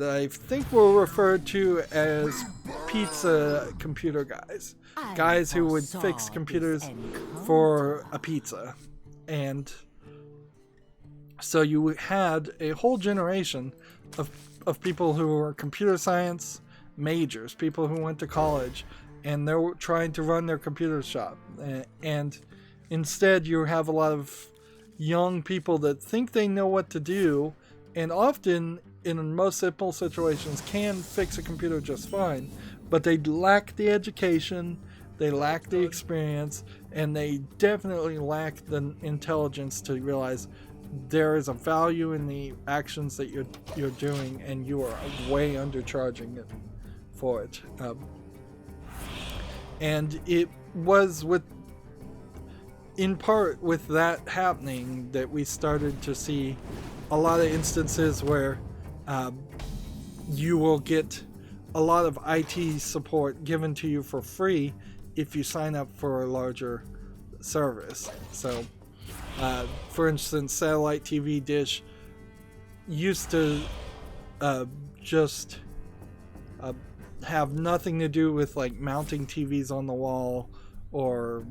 I think were referred to as pizza computer guys. Guys who would fix computers for a pizza. And so you had a whole generation of people who were computer science majors, people who went to college, and they're trying to run their computer shop. And instead you have a lot of young people that think they know what to do, and often in most simple situations can fix a computer just fine, but they lack the education, they lack the experience, and they definitely lack the intelligence to realize there is a value in the actions that you're doing, and you are way undercharging it for it. And it was in part with that happening that we started to see a lot of instances where you will get a lot of IT support given to you for free if you sign up for a larger service. So, for instance, satellite TV dish used to just have nothing to do with like mounting TVs on the wall or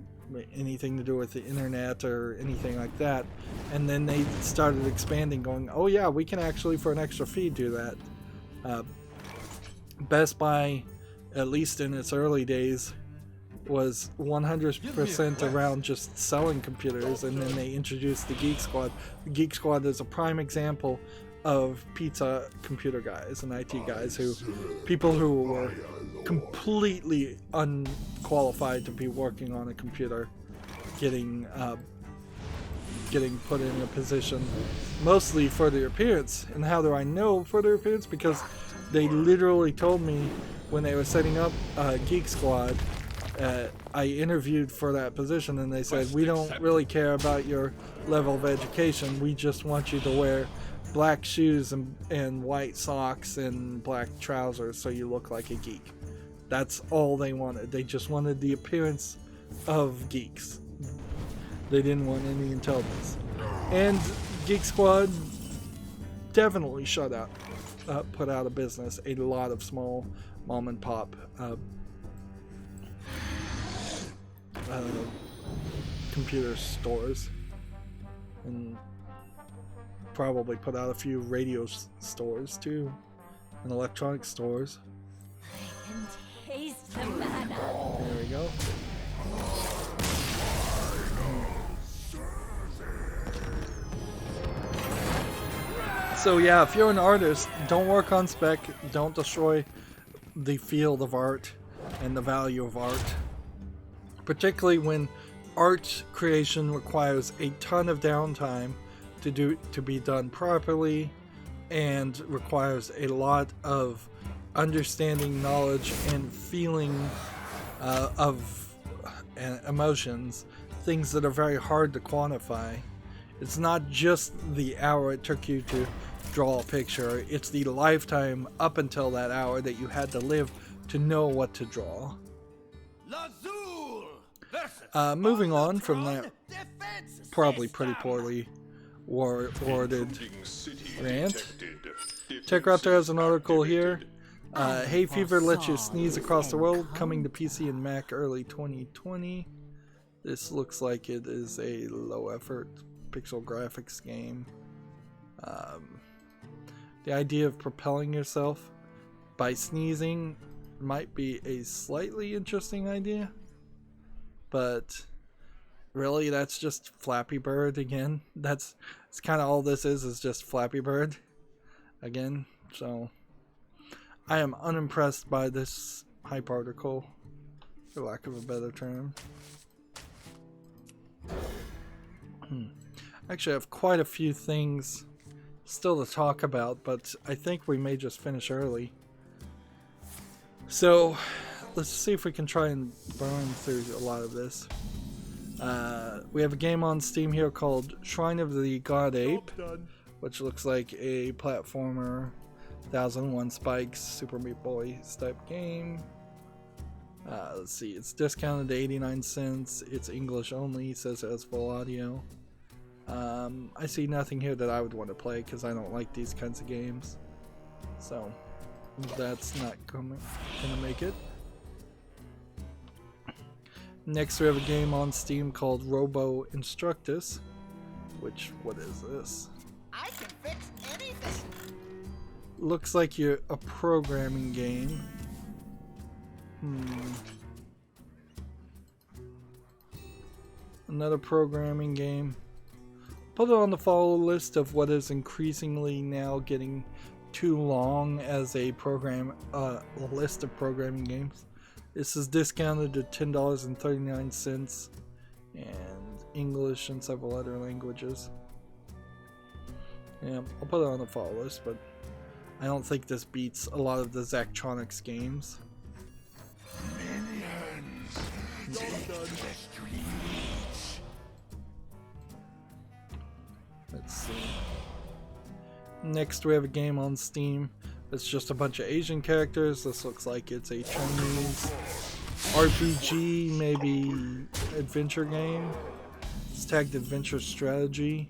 anything to do with the internet or anything like that, and then they started expanding, going, oh yeah, we can actually for an extra fee do that. Best Buy, at least in its early days, was 100% around just selling computers, and then they introduced the Geek Squad. The Geek Squad is a prime example of pizza computer guys and IT guys, people who were completely unqualified to be working on a computer, getting put in a position mostly for their appearance. And how do I know for their appearance? Because they literally told me when they were setting up Geek Squad, I interviewed for that position, and they said, we don't really care about your level of education, we just want you to wear black shoes and white socks and black trousers so you look like a geek. That's all they wanted. They just wanted the appearance of geeks. They didn't want any intelligence. And Geek Squad definitely put out of business a lot of small mom and pop computer stores, and probably put out a few radio stores too, and electronic stores. I can taste the mana. There we go. So yeah, if you're an artist, don't work on spec, don't destroy the field of art and the value of art. Particularly when art creation requires a ton of downtime to be done properly, and requires a lot of understanding, knowledge, and feeling of emotions, things that are very hard to quantify. It's not just the hour it took you to draw a picture, it's the lifetime up until that hour that you had to live to know what to draw. Moving on from that probably pretty poorly worded rant, TechRaptor has an article here. Hay fever lets you sneeze across the world, coming to PC and Mac early 2020. This looks like it is a low effort pixel graphics game. The idea of propelling yourself by sneezing might be a slightly interesting idea, but really that's just Flappy Bird again. That's kind of all this is just Flappy Bird again. So I am unimpressed by this hype article, for lack of a better term. Actually, I have quite a few things still to talk about, but I think we may just finish early. So let's see if we can try and burn through a lot of this. We have a game on Steam here called Shrine of the God Ape, which looks like a platformer, 1001 Spikes, Super Meat Boy type game. Let's see, it's discounted to 89 cents. It's English only, says it has full audio. I see nothing here that I would want to play because I don't like these kinds of games. So that's not gonna make it. Next we have a game on Steam called Robo Instructus, which, what is this? I can fix anything. Looks like you're a programming game. Another programming game. Put it on the follow list of what is increasingly now getting too long as a list of programming games. This is discounted to $10.39 and English and several other languages. Yeah, I'll put it on the follow list, but I don't think this beats a lot of the Zachtronics games. Let's see. Next we have a game on Steam that's just a bunch of Asian characters. This looks like it's a Chinese RPG, maybe adventure game. It's tagged Adventure Strategy.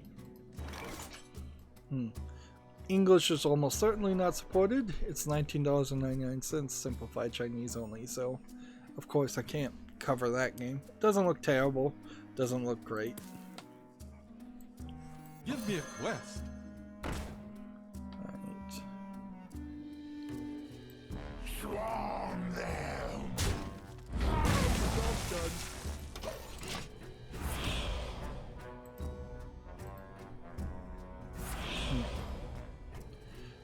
English is almost certainly not supported. It's $19.99, simplified Chinese only, so of course I can't cover that game. Doesn't look terrible, doesn't look great. Give me a quest. Alright. Swarm them.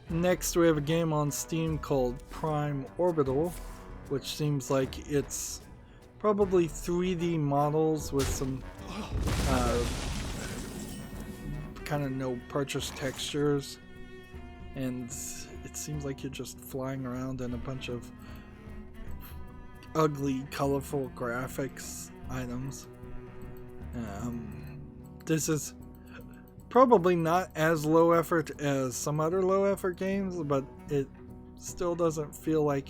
Next we have a game on Steam called Prime Orbital, which seems like it's probably 3D models with some kind of no purchase textures, and it seems like you're just flying around in a bunch of ugly, colorful graphics items. This is probably not as low effort as some other low effort games, but it still doesn't feel like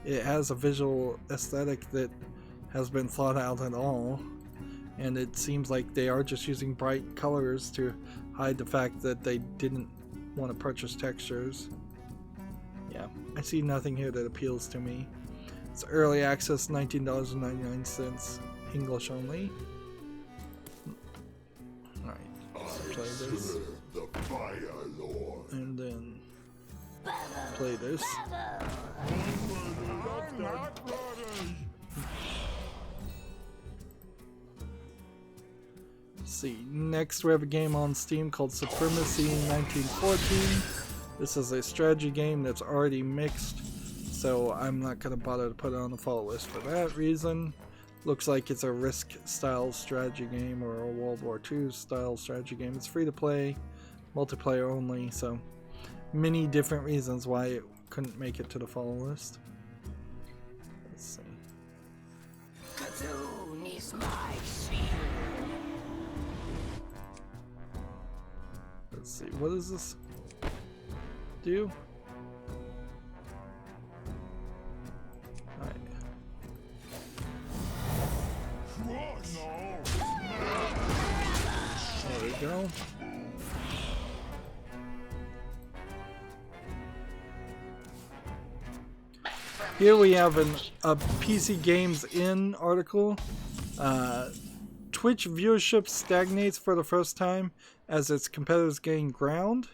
it has a visual aesthetic that has been thought out at all. and it seems like they are just using bright colors to hide the fact that they didn't want to purchase textures. Yeah, I see nothing here that appeals to me. It's early access, $19.99, English only. Alright, let's play this. The Fire Lord. And then play this. I'm not ready. Let's see. Next, we have a game on Steam called Supremacy 1914. This is a strategy game that's already mixed, so I'm not going to bother to put it on the follow list for that reason. Looks like it's a Risk-style strategy game or a World War II-style strategy game. It's free to play, multiplayer only, so many different reasons why it couldn't make it to the follow list. Let's see. Cthulhu is my shield. Let's see. What does this do? Alright. There we go. Here we have a PC Games In article. Twitch viewership stagnates for the first time as its competitors gain ground.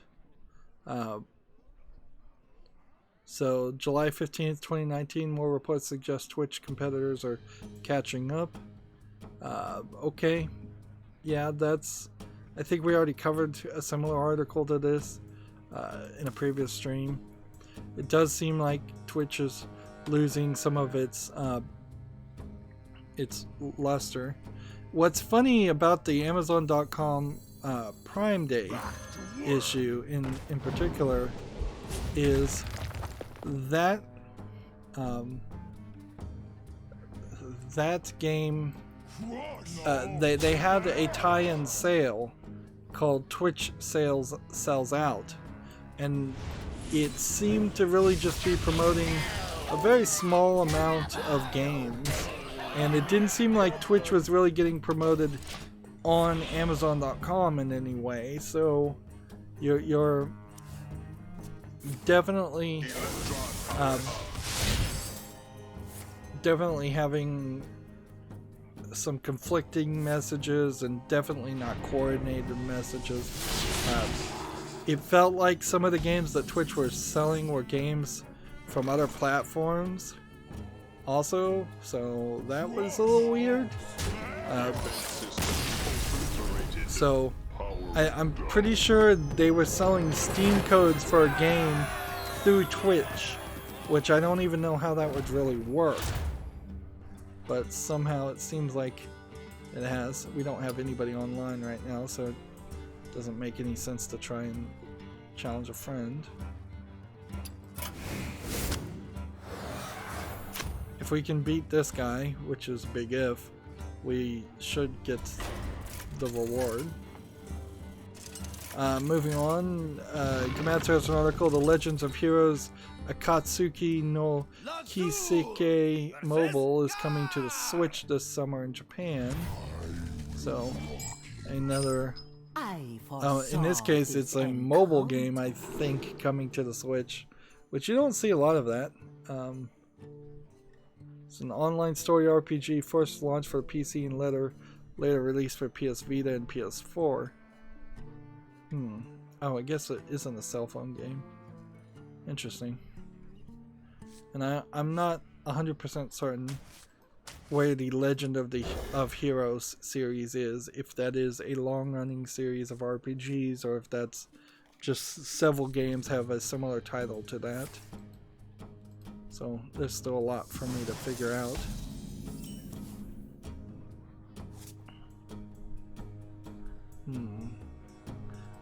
So July 15th, 2019, more reports suggest Twitch competitors are catching up. Okay. Yeah, that's... I think we already covered a similar article to this in a previous stream. It does seem like Twitch is losing some of its luster. What's funny about the Amazon.com Prime Day issue in particular is that that game they had a tie-in sale called Twitch Sells Out, and it seemed to really just be promoting a very small amount of games, and it didn't seem like Twitch was really getting promoted on Amazon.com in any way. So you're definitely definitely having some conflicting messages and definitely not coordinated messages. It felt like some of the games that Twitch were selling were games from other platforms also, so that was a little weird. So I'm pretty sure they were selling Steam codes for a game through Twitch, which I don't even know how that would really work, but somehow it seems like it has. We don't have anybody online right now, so it doesn't make any sense to try and challenge a friend. If we can beat this guy, which is big if, we should get the reward. Moving on, Gamatsu has an article, The Legends of Heroes Akatsuki no Kiseki Mobile is coming to the Switch this summer in Japan. So, another... in this case, it's a mobile game, I think, coming to the Switch, which you don't see a lot of that. It's an online story RPG, first launched for PC and later released for PS Vita and PS4. Oh, I guess it isn't a cell phone game. Interesting. And I'm not 100% certain where the Legend of Heroes series is, if that is a long-running series of RPGs or if that's just several games have a similar title to that. So there's still a lot for me to figure out.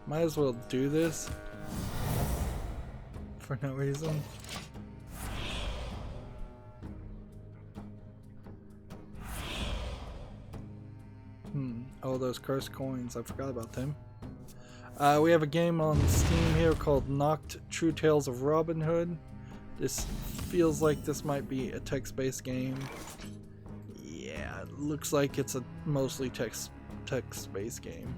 Might as well do this for no reason. Oh, those cursed coins. I forgot about them. We have a game on Steam here called Noct True Tales of Robin Hood. This feels like this might be a text-based game. Yeah, yeah, it looks like it's a mostly text-based game.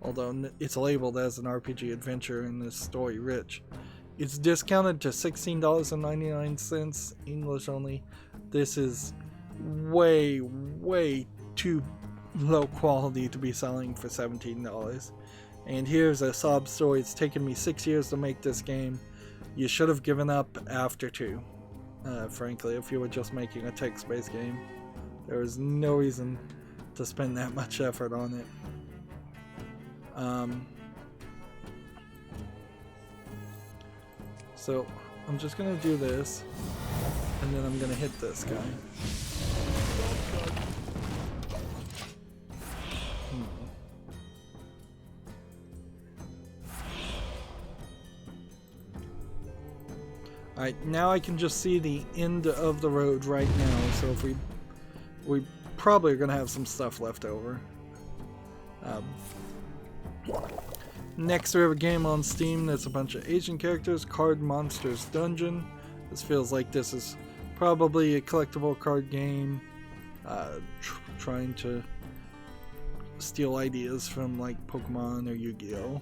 Although it's labeled as an RPG adventure and is story rich. It's discounted to $16.99, English only. This is way, way too low quality to be selling for $17. And here's a sob story. It's taken me 6 years to make this game. You should have given up after 2. Frankly, if you were just making a text-based game. There is no reason to spend that much effort on it. So I'm just gonna do this, and then I'm gonna hit this guy. Alright, now I can just see the end of the road right now, so if we probably are gonna have some stuff left over. Next we have a game on Steam that's a bunch of Asian characters, Card Monsters Dungeon. This feels like this is probably a collectible card game, trying to steal ideas from like Pokemon or Yu-Gi-Oh!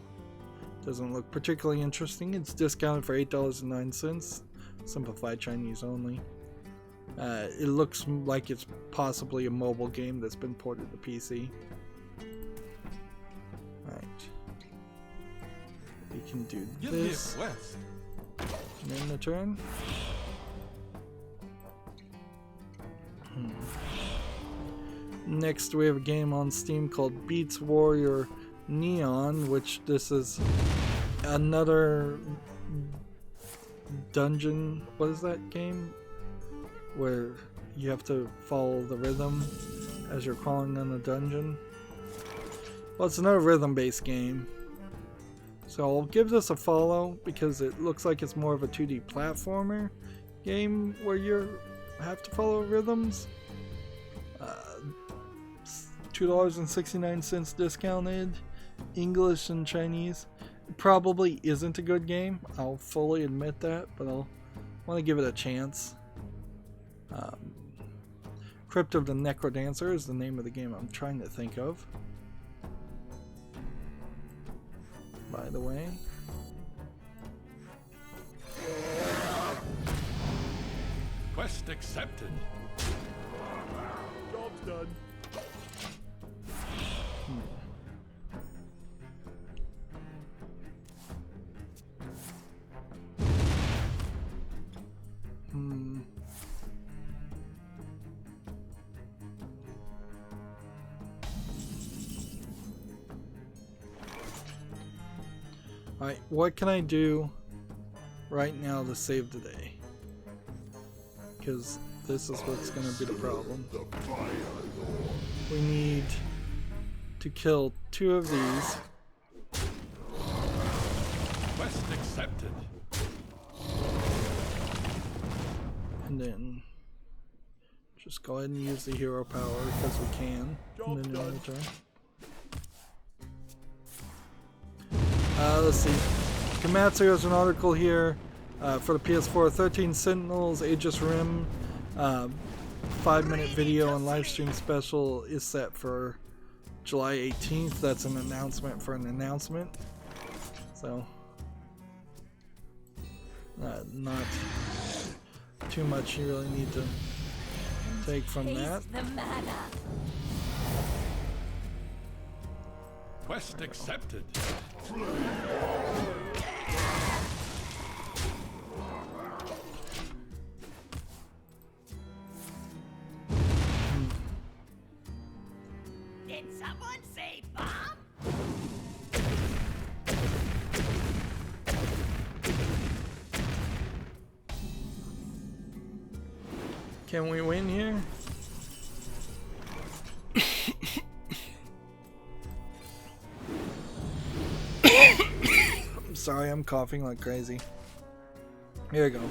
Doesn't look particularly interesting. It's discounted for $8.09, simplified Chinese only. It looks like it's possibly a mobile game that's been ported to PC. Right. We can do this. And then the turn. Next we have a game on Steam called Beats Warrior Neon, which this is another dungeon. What is that game? Where you have to follow the rhythm as you're crawling in a dungeon. Well, it's another rhythm-based game. So I'll give this a follow because it looks like it's more of a 2D platformer game where you have to follow rhythms. $2.69 discounted, English and Chinese. It probably isn't a good game, I'll fully admit that, but I'll want to give it a chance. Crypt of the Necrodancer is the name of the game I'm trying to think of, by the way. Quest accepted. Job's done. Alright, what can I do right now to save the day? Because this is what's going to be the problem. We need to kill 2 of these. Quest accepted. And then just go ahead and use the hero power because we can. And then another turn. Let's see. Komatsu has an article here for the PS4. 13 Sentinels, Aegis Rim, 5-minute video and live stream special is set for July 18th. That's an announcement for an announcement. So, not too much you really need to take from that. The mana. Quest accepted. Did someone say bomb? Can we win here? I'm sorry, I'm coughing like crazy. Here we go.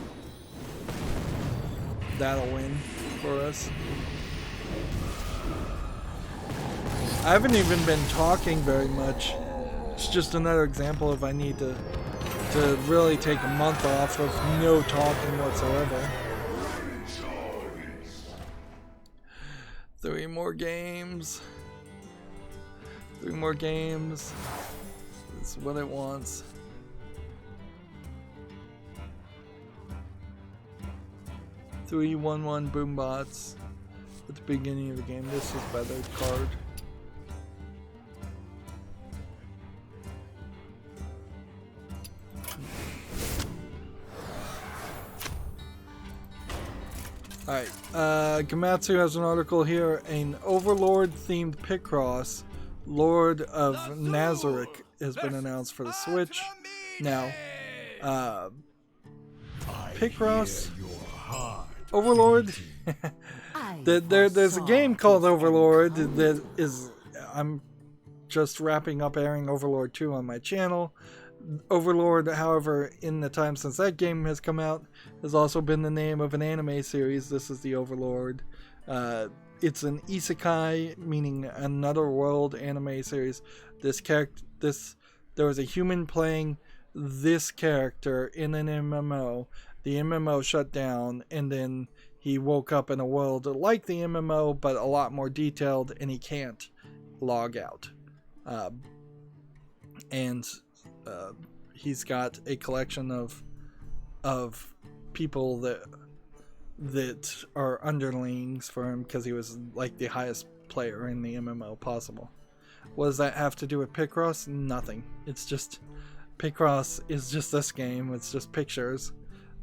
That'll win for us. I haven't even been talking very much. It's just another example of I need to really take a month off of no talking whatsoever. 3 more games. 3 more games. That's what it wants. Three 1/1 boombots at the beginning of the game. This is better card. Alright, Gamatsu has an article here. An Overlord-themed Picross, Lord of Nazarick, has been announced for the Switch. Now, Picross, Overlord, there's a game called Overlord that is, I'm just wrapping up airing Overlord 2 on my channel. Overlord, however, in the time since that game has come out, has also been the name of an anime series. This is the Overlord. It's an isekai, meaning another world anime series. There was a human playing this character in an MMO. The MMO shut down, and then he woke up in a world like the MMO, but a lot more detailed, and he can't log out. He's got a collection of people that are underlings for him because he was like the highest player in the MMO possible. What does that have to do with Picross? Nothing. It's just Picross is just this game. It's just pictures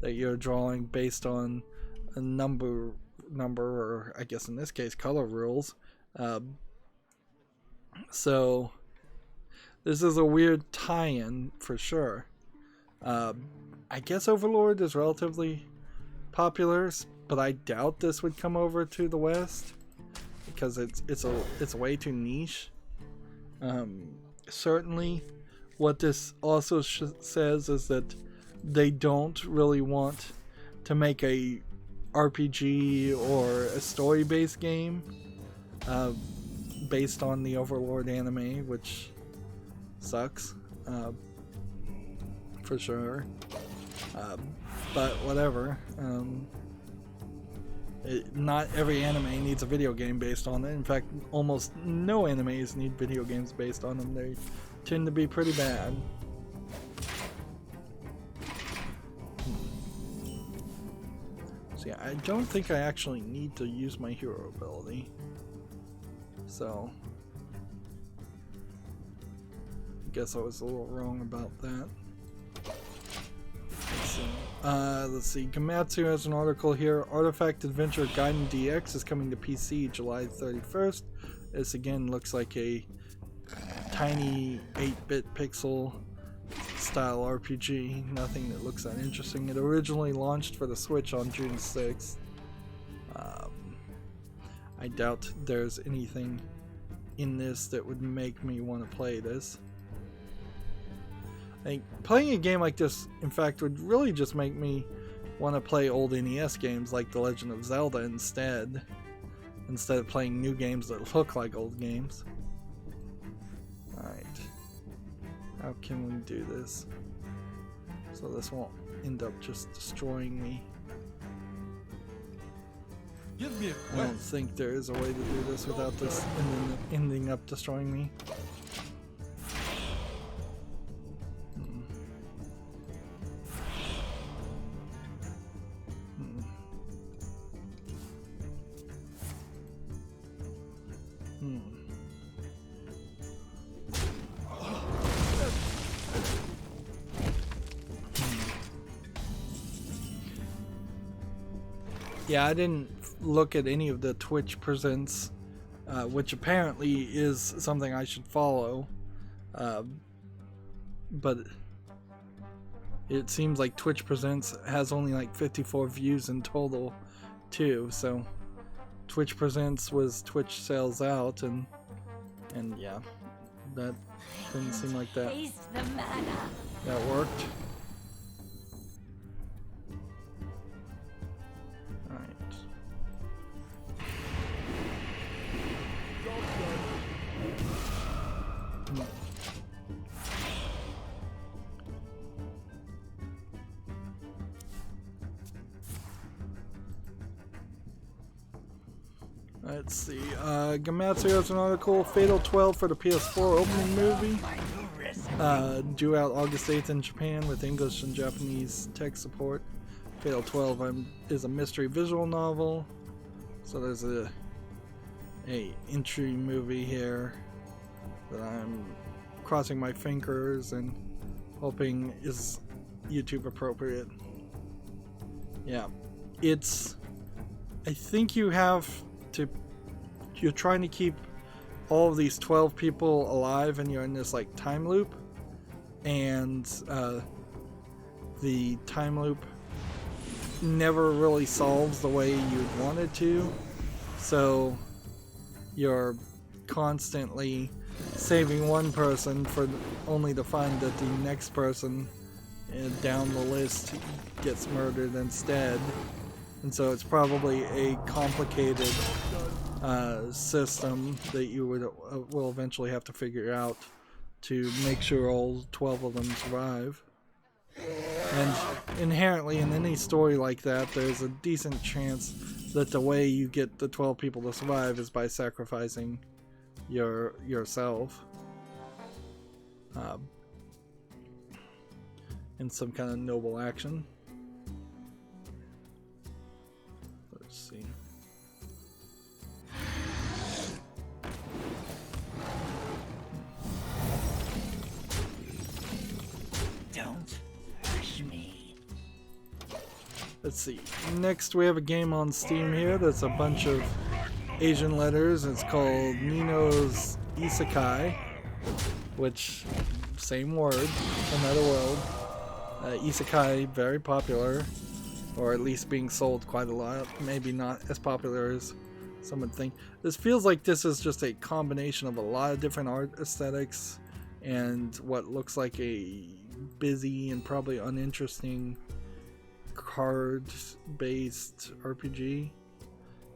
that you're drawing based on a number, or I guess in this case color rules. So this is a weird tie-in for sure. I guess Overlord is relatively popular, but I doubt this would come over to the West because it's way too niche. Certainly, what this also says is that they don't really want to make a RPG or a story-based game based on the Overlord anime, which sucks for sure. But whatever. Not every anime needs a video game based on it. In fact, almost no animes need video games based on them. They tend to be pretty bad. So yeah, I don't think I actually need to use my hero ability. So I guess I was a little wrong about that. Let's see. Gamatsu has an article here. Artifact Adventure Gaiden DX is coming to PC July 31st. This again looks like a tiny 8-bit pixel style RPG. Nothing that looks that interesting. It originally launched for the Switch on June 6th. I doubt there's anything in this that would make me want to play this. I think playing a game like this, in fact, would really just make me want to play old NES games like The Legend of Zelda instead of playing new games that look like old games. Alright. How can we do this so this won't end up just destroying me? Give me a I don't quest. think there is a way to do this without this ending up destroying me. Yeah, I didn't look at any of the Twitch presents, which apparently is something I should follow, but it seems like Twitch presents has only like 54 views in total too, so Twitch presents was Twitch sells out, and yeah, that didn't seem like that Taste the mana. worked. Let's see. Gamatsu has an article. Fatal 12 for the PS4 opening movie. Due out August 8th in Japan with English and Japanese tech support. Fatal 12 is a mystery visual novel. So there's a entry movie here that I'm crossing my fingers and hoping is YouTube appropriate. Yeah, I think you're trying to keep all of these 12 people alive, and you're in this like time loop, and the time loop never really solves the way you'd want it to, so you're constantly saving one person only to find that the next person down the list gets murdered instead. And so it's probably a complicated system that you will eventually have to figure out to make sure all 12 of them survive. And inherently in any story like that, there's a decent chance that the way you get the 12 people to survive is by sacrificing yourself in some kind of noble action. Let's see. Don't push me. Let's see. Next we have a game on Steam here that's a bunch of Asian letters. It's called Nino's Isekai, which, same word, another world. Isekai, very popular, or at least being sold quite a lot. Maybe not as popular as some would think. This feels like this is just a combination of a lot of different art aesthetics and what looks like a busy and probably uninteresting card-based RPG.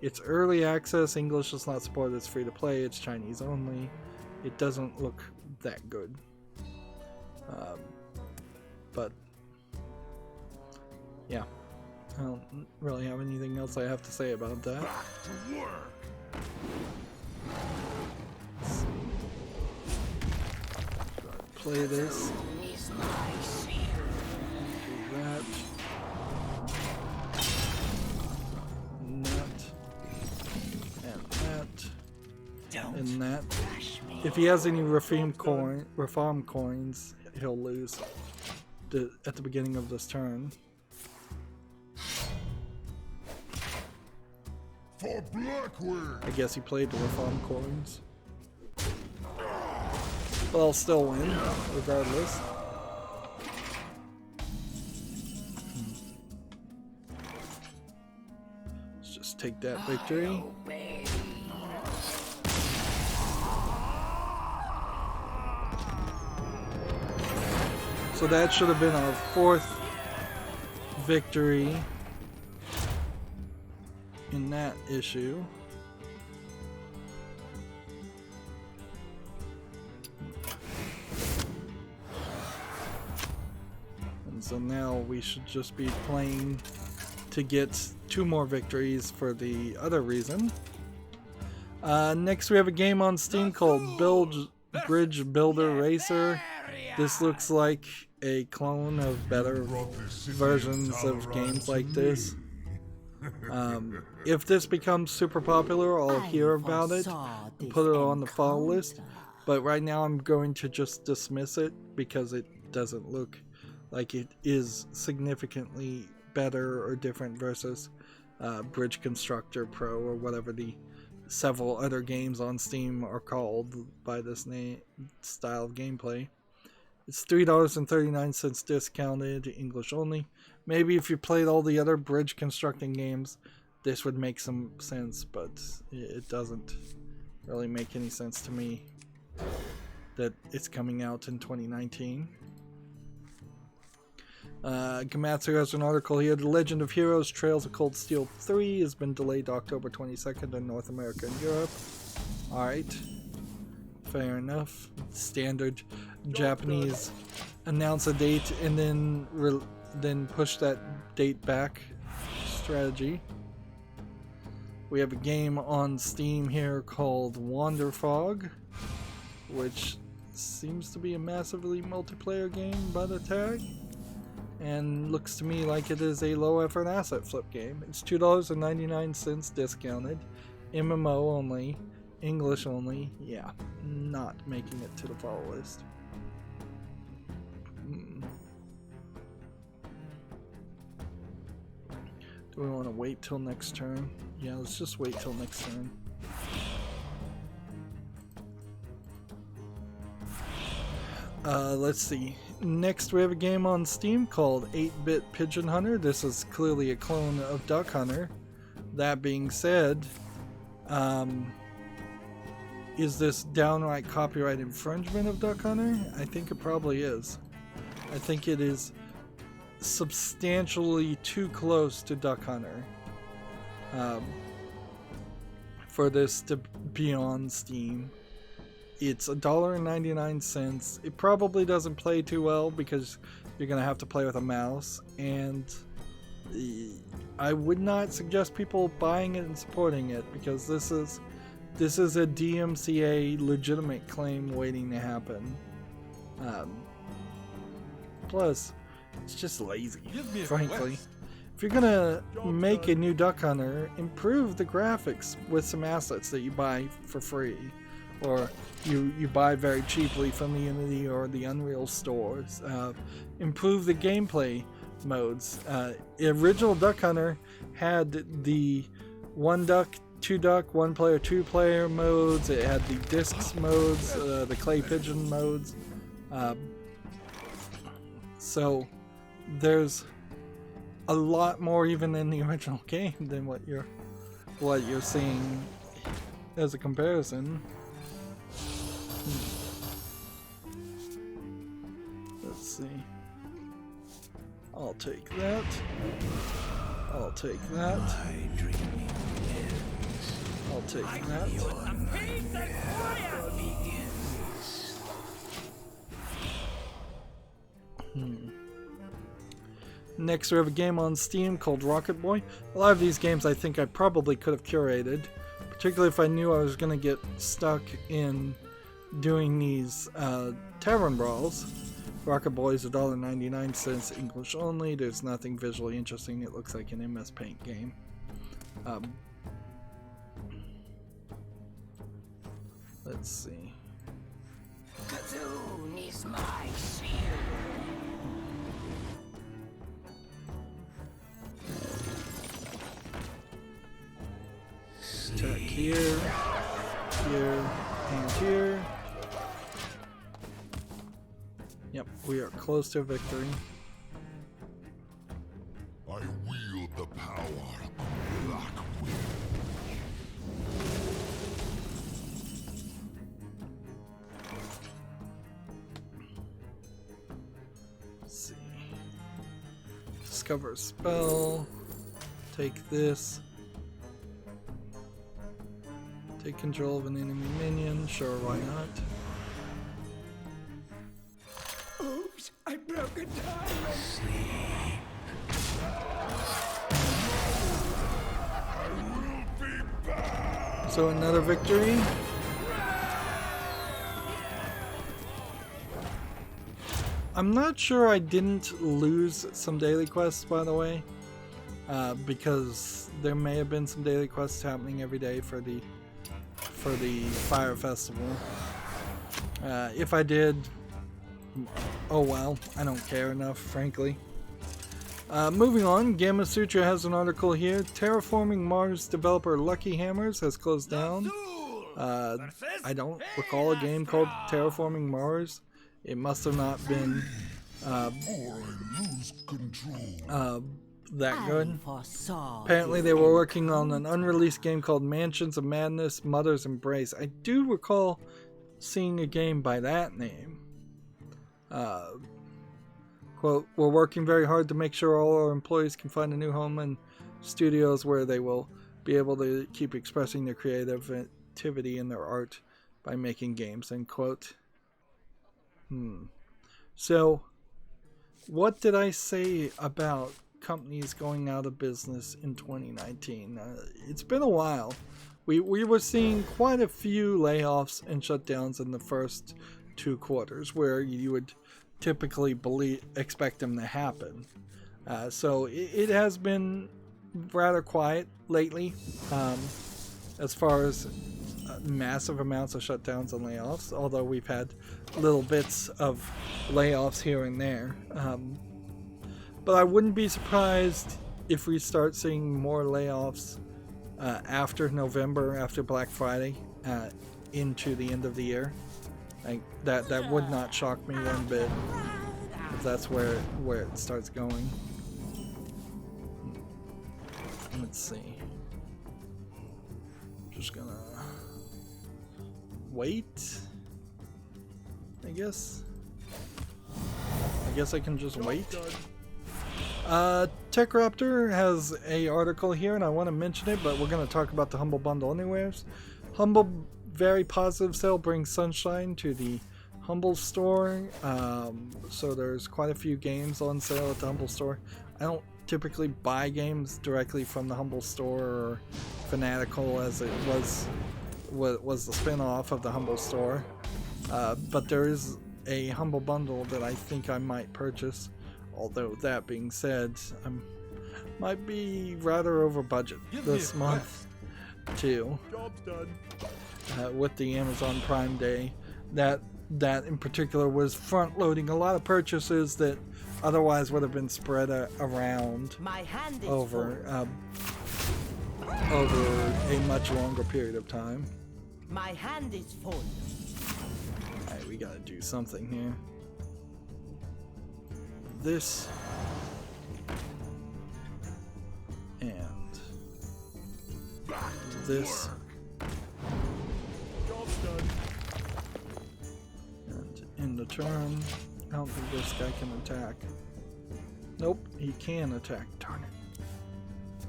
It's early access, English is not supported, it's free to play, it's Chinese only. It doesn't look that good. But yeah, I don't really have anything else I have to say about that. Back to work. Play this. Do that. And that. And that. And that. If he has any reform coins, he'll lose at the beginning of this turn. For Blackwing. I guess he played the reform coins. But I'll still win, regardless. Let's just take that victory. So that should have been our 4th victory in that issue. And so now we should just be playing to get 2 more victories for the other reason. Next we have a game on Steam called Bridge Builder Racer. This looks like a clone of better versions of games like this. If this becomes super popular, I'll hear about it and put it on the follow list. But right now I'm going to just dismiss it because it doesn't look like it is significantly better or different versus Bridge Constructor Pro or whatever the several other games on Steam are called by this style of gameplay. It's $3.39 discounted, English only. Maybe if you played all the other bridge constructing games, this would make some sense, but it doesn't really make any sense to me that it's coming out in 2019. Gamatsu has an article here. The Legend of Heroes Trails of Cold Steel 3 has been delayed to October 22nd in North America and Europe. Alright. Fair enough. Standard Japanese announce a date and then push that date back strategy. We have a game on Steam here called Wanderfog, which seems to be a massively multiplayer game by the tag, and looks to me like it is a low effort asset flip game. It's $2.99 discounted, MMO only, English only. Yeah, not making it to the follow list. Do we want to wait till next turn? Yeah, let's just wait till next turn. Let's see. Next we have a game on Steam called 8-Bit Pigeon Hunter. This is clearly a clone of Duck Hunter. That being said, is this downright copyright infringement of Duck Hunter? I think it probably is. I think it is substantially too close to Duck Hunter for this to be on Steam. It's $1.99. It probably doesn't play too well because you're gonna have to play with a mouse, and I would not suggest people buying it and supporting it, because this is a DMCA legitimate claim waiting to happen. Plus, it's just lazy, frankly. If you're gonna make a new Duck Hunter, improve the graphics with some assets that you buy for free, or you buy very cheaply from the Unity or the Unreal stores. Improve the gameplay modes. Original Duck Hunter had the 1 duck, 2 duck, 1 player, 2 player modes. It had the discs modes, the clay pigeon modes. So there's a lot more even in the original game than what you're seeing as a comparison. Let's see. I'll take that. I'll take that. I'll take that. Next we have a game on Steam called Rocket Boy. A lot of these games I think I probably could have curated, particularly if I knew I was going to get stuck in doing these tavern brawls. Rocket Boy is $1.99, English only. There's nothing visually interesting. It looks like an MS Paint game. Let's see. Kazoo is my shield. Attack here, here, and here. Yep, we are close to victory. I wield the power of Black Wind. Let's see. Discover a spell. Take this. Take control of an enemy minion. Sure, why not? Oops, I broke a diamond. So another victory. I'm not sure I didn't lose some daily quests, by the way, because there may have been some daily quests happening every day for the Fire Festival. If I did, oh well, I don't care enough, frankly. Moving on, Gamma Sutra has an article here. Terraforming Mars developer Lucky Hammers has closed down. I don't recall a game called Terraforming Mars. It must have not been that good. Apparently they were working on an unreleased game called Mansions of Madness, Mother's Embrace. I do recall seeing a game by that name. Quote, we're working very hard to make sure all our employees can find a new home and studios where they will be able to keep expressing their creativity and their art by making games, end quote. So, what did I say about companies going out of business in 2019. It's been a while. We were seeing quite a few layoffs and shutdowns in the first 2 quarters, where you would typically expect them to happen. So it has been rather quiet lately, as far as massive amounts of shutdowns and layoffs, although we've had little bits of layoffs here and there. But I wouldn't be surprised if we start seeing more layoffs after November, after Black Friday, into the end of the year. That would not shock me one bit, if that's where it starts going. Let's see. Just gonna wait, I guess. I can just wait. TechRaptor has a article here, and I want to mention it, but we're going to talk about the Humble Bundle anyways. Humble, very positive sale brings sunshine to the Humble Store. So there's quite a few games on sale at the Humble Store. I don't typically buy games directly from the Humble Store or Fanatical, as it was the spin-off of the Humble Store. But there is a Humble Bundle that I think I might purchase. Although that being said, I might be rather over budget this month too. Job's done. With the Amazon Prime Day, that in particular was front loading a lot of purchases that otherwise would have been spread around over a much longer period of time. My hand is full. Alright, we gotta do something here. This and this Job's done. and in the turn, I don't think this guy can attack. Nope, he can attack. Darn it.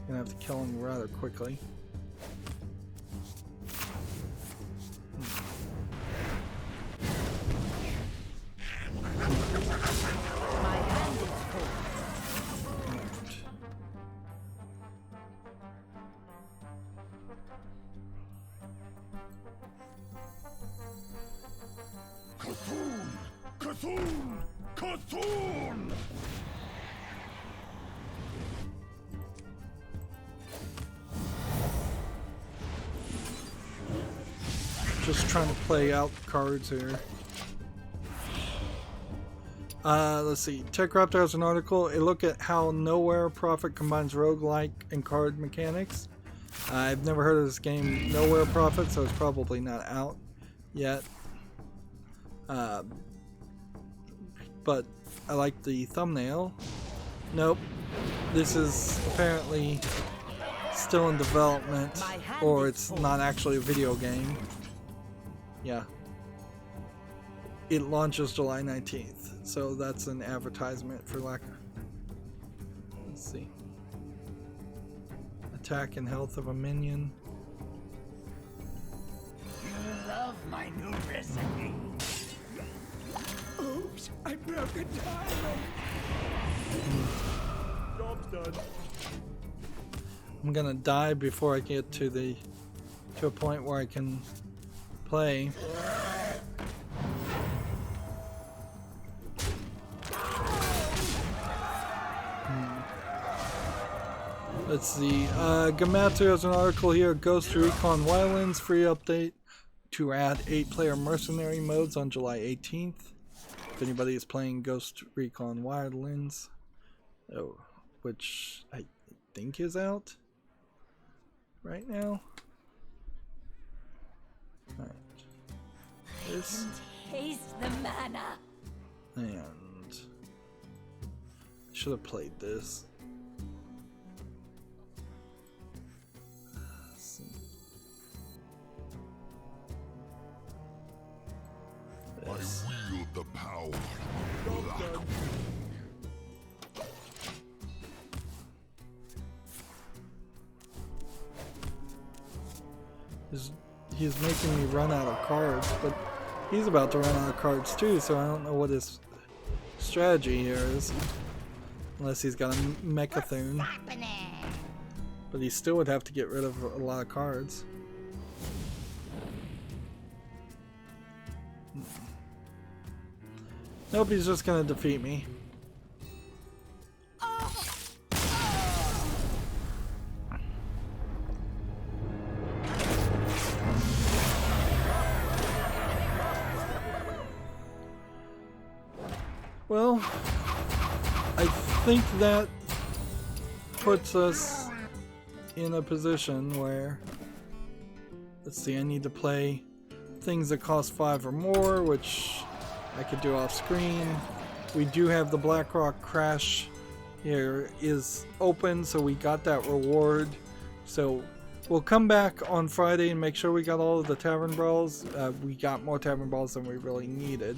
Gonna have to kill him rather quickly. Cthulhu! Cthulhu! Just trying to play out cards here. Let's see. TechRaptor has an article. A look at how Nowhere Prophet combines roguelike and card mechanics. I've never heard of this game, Nowhere Prophet, so it's probably not out yet. But I like the thumbnail. Nope. This is apparently still in development, or it's not actually a video game. Yeah. It launches July 19th, so that's an advertisement for lack of... Let's see. Attack and health of a minion. You love my new recipe. Oops, I broke a diamond. Job's done. I'm gonna die before I get to a point where I can play. Let's see. Gamatsu has an article here. Ghost Recon Wildlands free update to add 8-player mercenary modes on July 18th. If anybody is playing Ghost Recon Wildlands, which I think is out right now. Alright. This. Taste the mana. And I should have played this. Let's see. This. I wield the power of black. He's making me run out of cards, but he's about to run out of cards too, so I don't know what his strategy here is. Unless he's got a Mechathune. Happening. But he still would have to get rid of a lot of cards. Nope, he's just gonna defeat me. Well, I think that puts us in a position where, let's see, I need to play things that cost 5 or more, which I could do off screen. We do have the BlackRock crash here is open, so we got that reward. So we'll come back on Friday and make sure we got all of the Tavern Brawls. We got more Tavern Brawls than we really needed.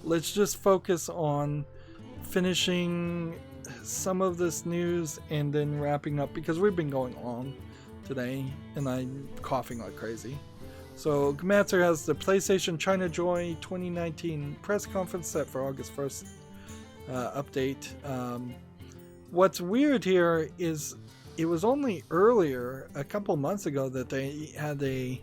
Let's just focus on finishing some of this news and then wrapping up, because we've been going long today and I'm coughing like crazy. So Gamatzer has the PlayStation China Joy 2019 press conference set for August 1st update. What's weird here is it was only earlier, a couple months ago, that they had a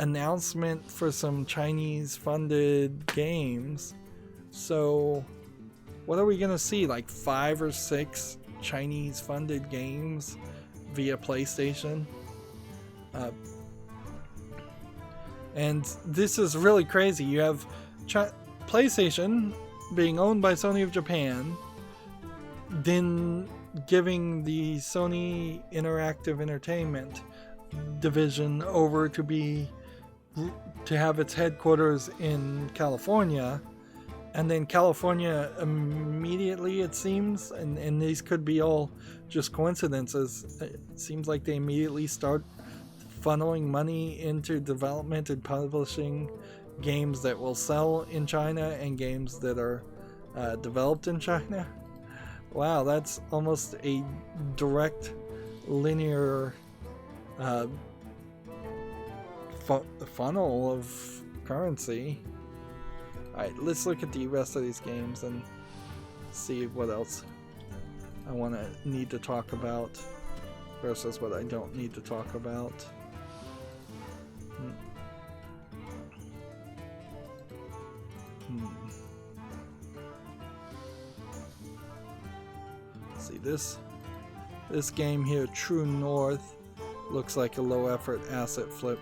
announcement for some Chinese funded games. So what are we gonna see, like 5 or 6 Chinese funded games via PlayStation? And this is really crazy. You have PlayStation being owned by Sony of Japan, then giving the Sony Interactive Entertainment division over to have its headquarters in California, and then California immediately, it seems, and these could be all just coincidences, it seems like they immediately start funneling money into development and publishing games that will sell in China and games that are developed in China. Wow, that's almost a direct linear funnel of currency. Alright, let's look at the rest of these games and see what else I need to talk about versus what I don't need to talk about. See, this game here, True North, looks like a low effort asset flip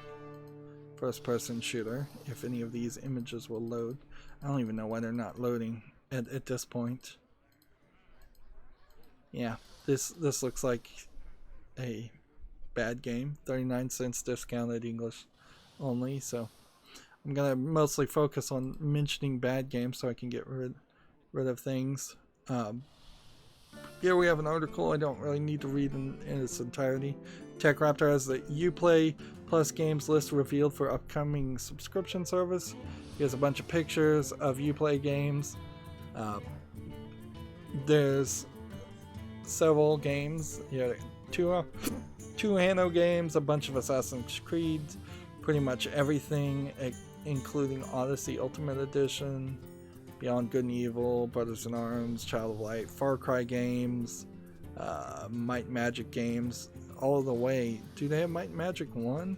first person shooter. If any of these images will load. I don't even know why they're not loading at this point. Yeah, this looks like a bad game. 39 cents discounted English only, so I'm gonna mostly focus on mentioning bad games so I can get rid of things. Here we have an article I don't really need to read in its entirety. TechRaptor has the Uplay Plus games list revealed for upcoming subscription service. He has a bunch of pictures of Uplay games. There's several games. Yeah, two Hano games, a bunch of Assassin's Creed, pretty much everything, including Odyssey Ultimate Edition, Beyond Good and Evil, Brothers in Arms, Child of Light, Far Cry games, Might and Magic games, all the way. Do they have Might and Magic 1?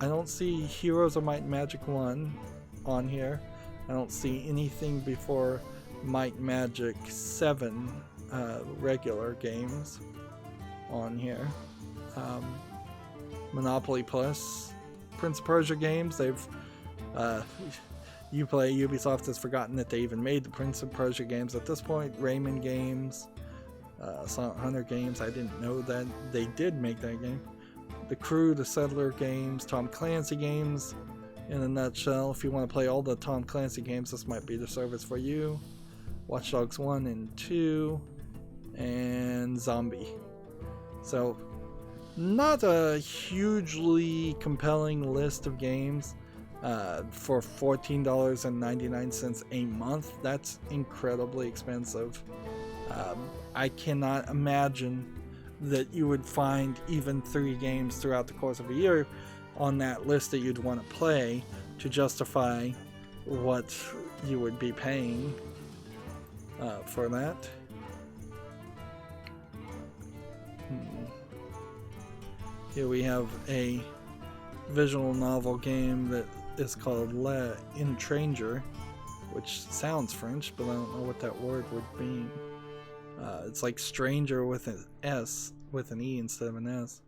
I don't see Heroes of Might and Magic 1 on here. I don't see anything before Might and Magic 7 regular games on here. Monopoly Plus, Prince of Persia games, they've Ubisoft has forgotten that they even made the Prince of Persia games at this point. Rayman games, Silent Hunter games, I didn't know that they did make that game. The Crew, the Settler games, Tom Clancy games in a nutshell. If you want to play all the Tom Clancy games, this might be the service for you. Watch Dogs 1 and 2, and Zombie. So, not a hugely compelling list of games for $14.99 a month. That's incredibly expensive. I cannot imagine that you would find even 3 games throughout the course of a year on that list that you'd want to play to justify what you would be paying for that. Here we have a visual novel game that is called Le Intranger, which sounds French, but I don't know what that word would mean. It's like stranger with an S, with an E instead of an S.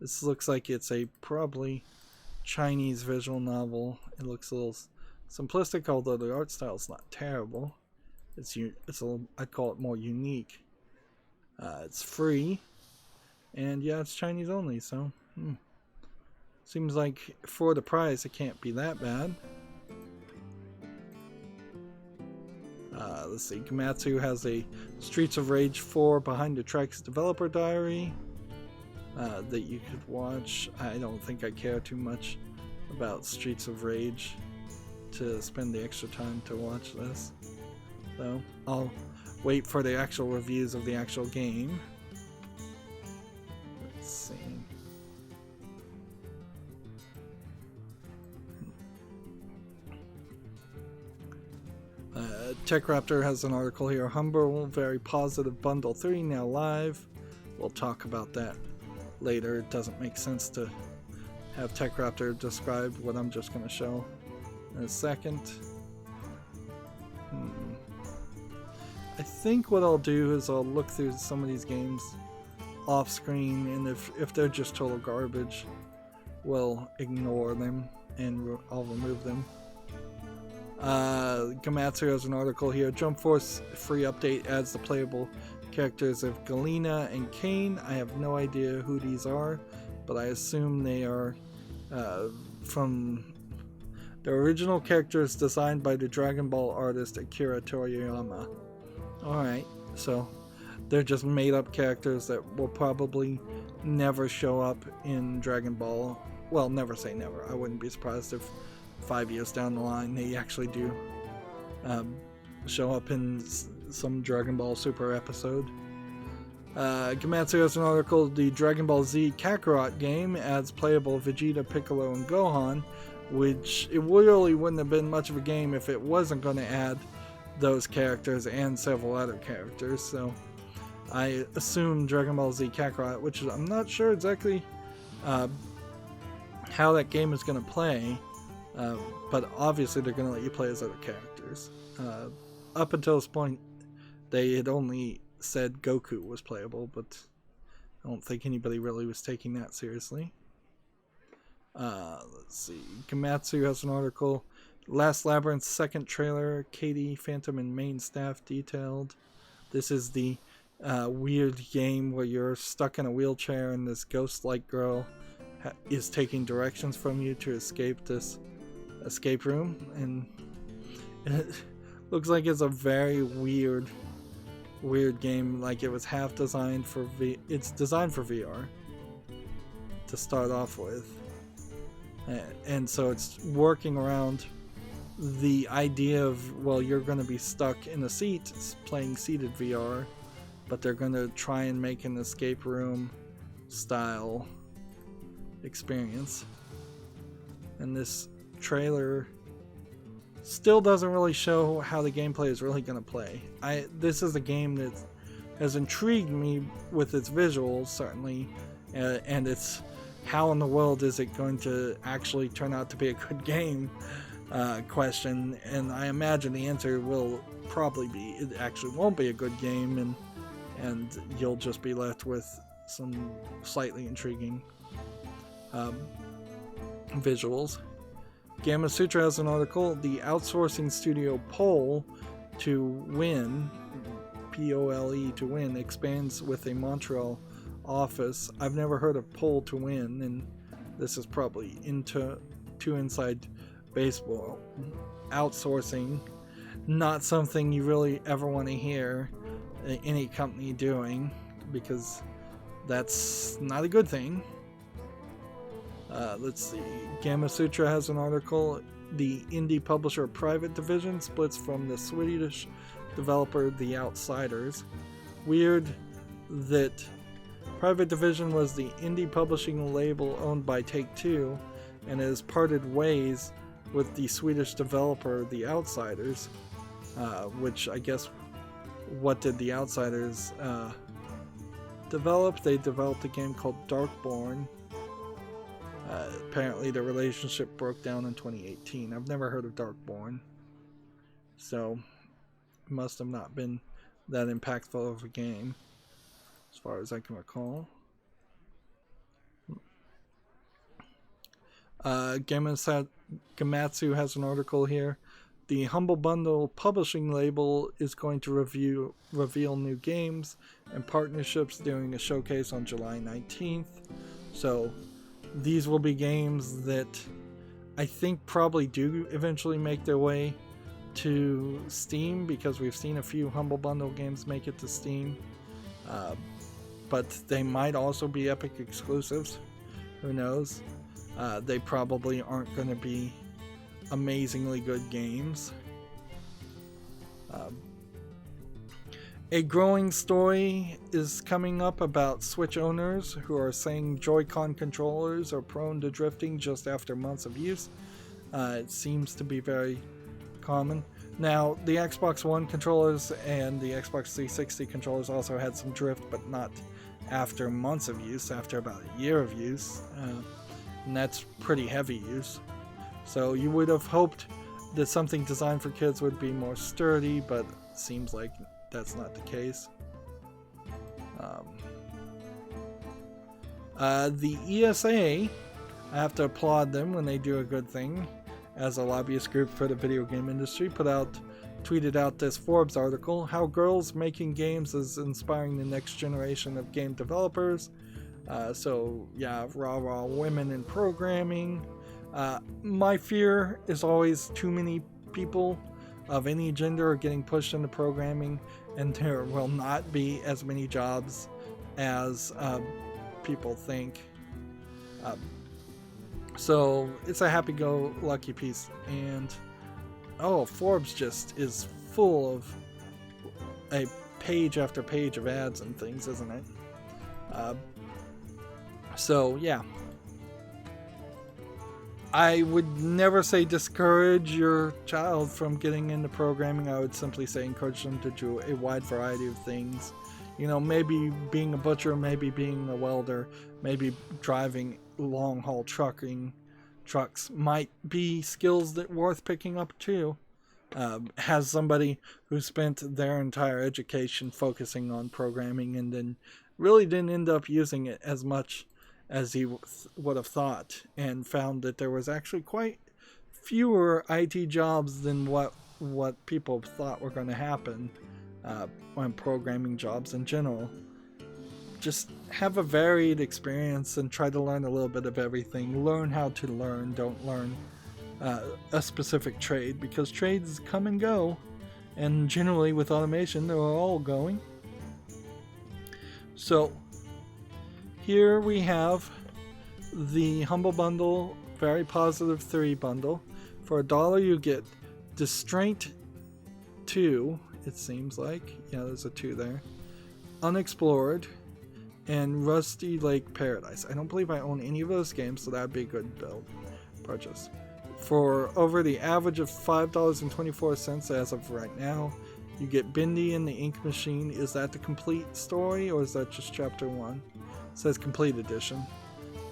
This looks like it's a probably Chinese visual novel. It looks a little simplistic, although the art style is not terrible. It's a little, I'd call it more unique. It's free, and yeah, it's Chinese only, so seems like for the price it can't be that bad. Let's see, Gamatsu has a Streets of Rage 4 Behind the Tracks developer diary that you could watch. I don't think I care too much about Streets of Rage to spend the extra time to watch this, so I'll wait for the actual reviews of the actual game. Let's see. TechRaptor has an article here. Humble, very positive Bundle 3 now live. We'll talk about that later. It doesn't make sense to have TechRaptor describe what I'm just going to show in a second. I think what I'll do is I'll look through some of these games off screen, and if they're just total garbage, we'll ignore them and I'll remove them. Gamatsu has an article here. Jump Force free update adds the playable characters of Galena and Kane. I have no idea who these are, but I assume they are from the original characters designed by the Dragon Ball artist Akira Toriyama. Alright, so they're just made up characters that will probably never show up in Dragon Ball. Well, never say never. I wouldn't be surprised if 5 years down the line they actually do show up in some Dragon Ball Super episode. Gamatsu has an article. The Dragon Ball Z Kakarot game adds playable Vegeta, Piccolo, and Gohan, which it really wouldn't have been much of a game if it wasn't going to add those characters and several other characters. So I assume Dragon Ball Z Kakarot, which I'm not sure exactly how that game is going to play. But obviously they're going to let you play as other characters. Up until this point, they had only said Goku was playable, but I don't think anybody really was taking that seriously. Let's see. Gamatsu has an article. Last Labyrinth's second trailer. Katie, Phantom, and main staff detailed. This is the weird game where you're stuck in a wheelchair and this ghost-like girl is taking directions from you to escape this escape room, and it looks like it's a very weird game. Like it was half designed for it's designed for VR to start off with, and so it's working around the idea of, well, you're going to be stuck in a seat playing seated VR, but they're going to try and make an escape room style experience. And this trailer still doesn't really show how the gameplay is really going to play. This is a game that has intrigued me with its visuals, certainly, and it's how in the world is it going to actually turn out to be a good game question, and I imagine the answer will probably be it actually won't be a good game, and you'll just be left with some slightly intriguing visuals. Gamma Sutra has an article. The outsourcing studio Pole to Win, P-O-L-E to Win, expands with a Montreal office. I've never heard of Pole to Win, and this is probably into too inside baseball. Outsourcing, not something you really ever want to hear any company doing, because that's not a good thing. Let's see. Gamma Sutra has an article. The indie publisher Private Division splits from the Swedish developer The Outsiders. Weird that Private Division was the indie publishing label owned by Take-Two and has parted ways with the Swedish developer The Outsiders, which I guess, what did The Outsiders develop? They developed a game called Darkborn. Apparently the relationship broke down in 2018. I've never heard of Darkborn, so it must have not been that impactful of a game as far as I can recall. Gamatsu has an article here. The Humble Bundle publishing label is going to reveal new games and partnerships during a showcase on July 19th. So these will be games that I think probably do eventually make their way to Steam, because we've seen a few Humble Bundle games make it to Steam. But they might also be Epic exclusives. Who knows? They probably aren't going to be amazingly good games. A growing story is coming up about Switch owners who are saying Joy-Con controllers are prone to drifting just after months of use. It seems to be very common. Now, the Xbox One controllers and the Xbox 360 controllers also had some drift, but not after months of use, after about a year of use. And that's pretty heavy use. So you would have hoped that something designed for kids would be more sturdy, but it seems like that's not the case. The ESA, I have to applaud them when they do a good thing. As a lobbyist group for the video game industry, tweeted out this Forbes article, How Girls Making Games is Inspiring the Next Generation of Game Developers. So yeah, rah women in programming. My fear is always too many people of any gender are getting pushed into programming, and there will not be as many jobs as people think. So it's a happy-go-lucky piece, and Forbes just is full of a page after page of ads and things, isn't it? So yeah, I would never say discourage your child from getting into programming. I would simply say encourage them to do a wide variety of things. You know, maybe being a butcher, maybe being a welder, maybe driving long-haul trucks might be skills that worth picking up too. Has somebody who spent their entire education focusing on programming and then really didn't end up using it as much as he would have thought, and found that there was actually quite fewer IT jobs than what people thought were going to happen on programming jobs in general. Just have a varied experience and try to learn a little bit of everything. Learn how to learn. Don't learn a specific trade, because trades come and go, and generally with automation they're all going. So here we have the Humble Bundle, very positive 3 bundle. For $1 you get Distraint 2, it seems like. Yeah, there's a 2 there. Unexplored, and Rusty Lake Paradise. I don't believe I own any of those games, so that'd be a good build purchase. For over the average of $5.24 as of right now, you get Bindi and the Ink Machine. Is that the complete story, or is that just chapter 1? It says complete edition.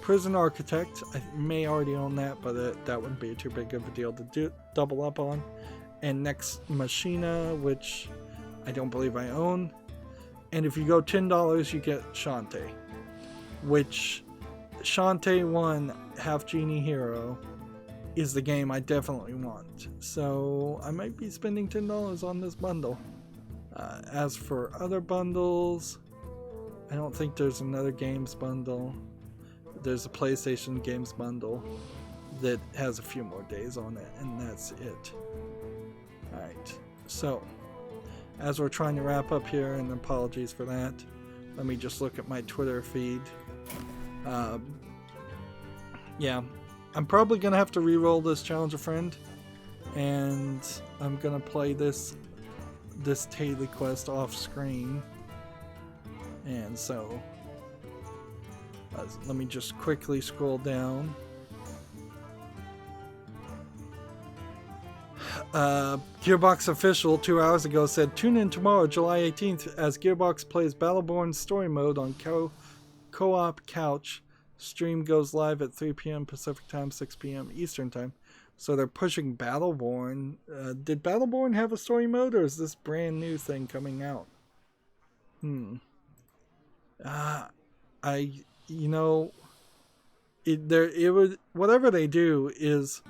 Prison Architect, I may already own that, but that wouldn't be too big of a deal to double up on. And Next Machina, which I don't believe I own. And if you go $10, you get Shantae, which Shantae 1 Half Genie Hero is the game I definitely want. So I might be spending $10 on this bundle. As for other bundles, I don't think there's another games bundle. There's a PlayStation games bundle that has a few more days on it, and that's it. Alright, so as we're trying to wrap up here, and apologies for that, let me just look at my Twitter feed. Yeah, I'm probably going to have to re-roll this Challenge a Friend, and I'm going to play this Daily Quest off screen. And so let me just quickly scroll down. Gearbox official 2 hours ago said, tune in tomorrow, July 18th, as Gearbox plays Battleborn story mode on co-op couch. Stream goes live at 3 p.m. Pacific time, 6 p.m. Eastern time. So they're pushing Battleborn. Did Battleborn have a story mode, or is this brand new thing coming out? Whatever they do is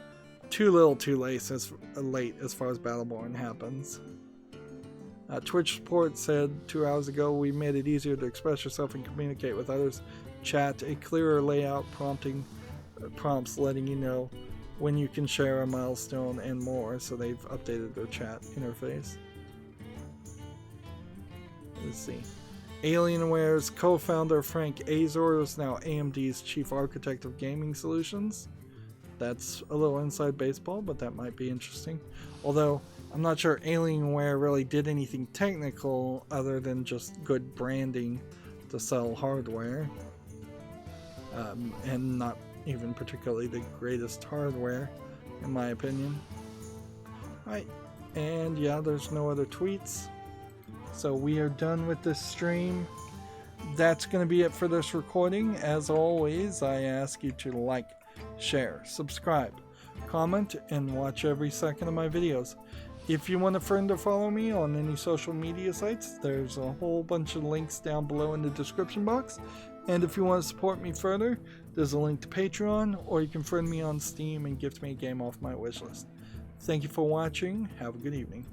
too little too late as far as Battleborn happens. Twitch support said 2 hours ago, we made it easier to express yourself and communicate with others. Chat, a clearer layout, prompts letting you know when you can share a milestone and more. So they've updated their chat interface. Let's see. Alienware's co-founder Frank Azor is now AMD's chief architect of gaming solutions. That's a little inside baseball, but that might be interesting. Although, I'm not sure Alienware really did anything technical other than just good branding to sell hardware. And not even particularly the greatest hardware, in my opinion. Alright, and yeah, there's no other tweets. So we are done with this stream. That's going to be it for this recording. As always, I ask you to like, share, subscribe, comment, and watch every second of my videos. If you want a friend to follow me on any social media sites, there's a whole bunch of links down below in the description box. And if you want to support me further, there's a link to Patreon, or you can friend me on Steam and gift me a game off my wishlist. Thank you for watching. Have a good evening.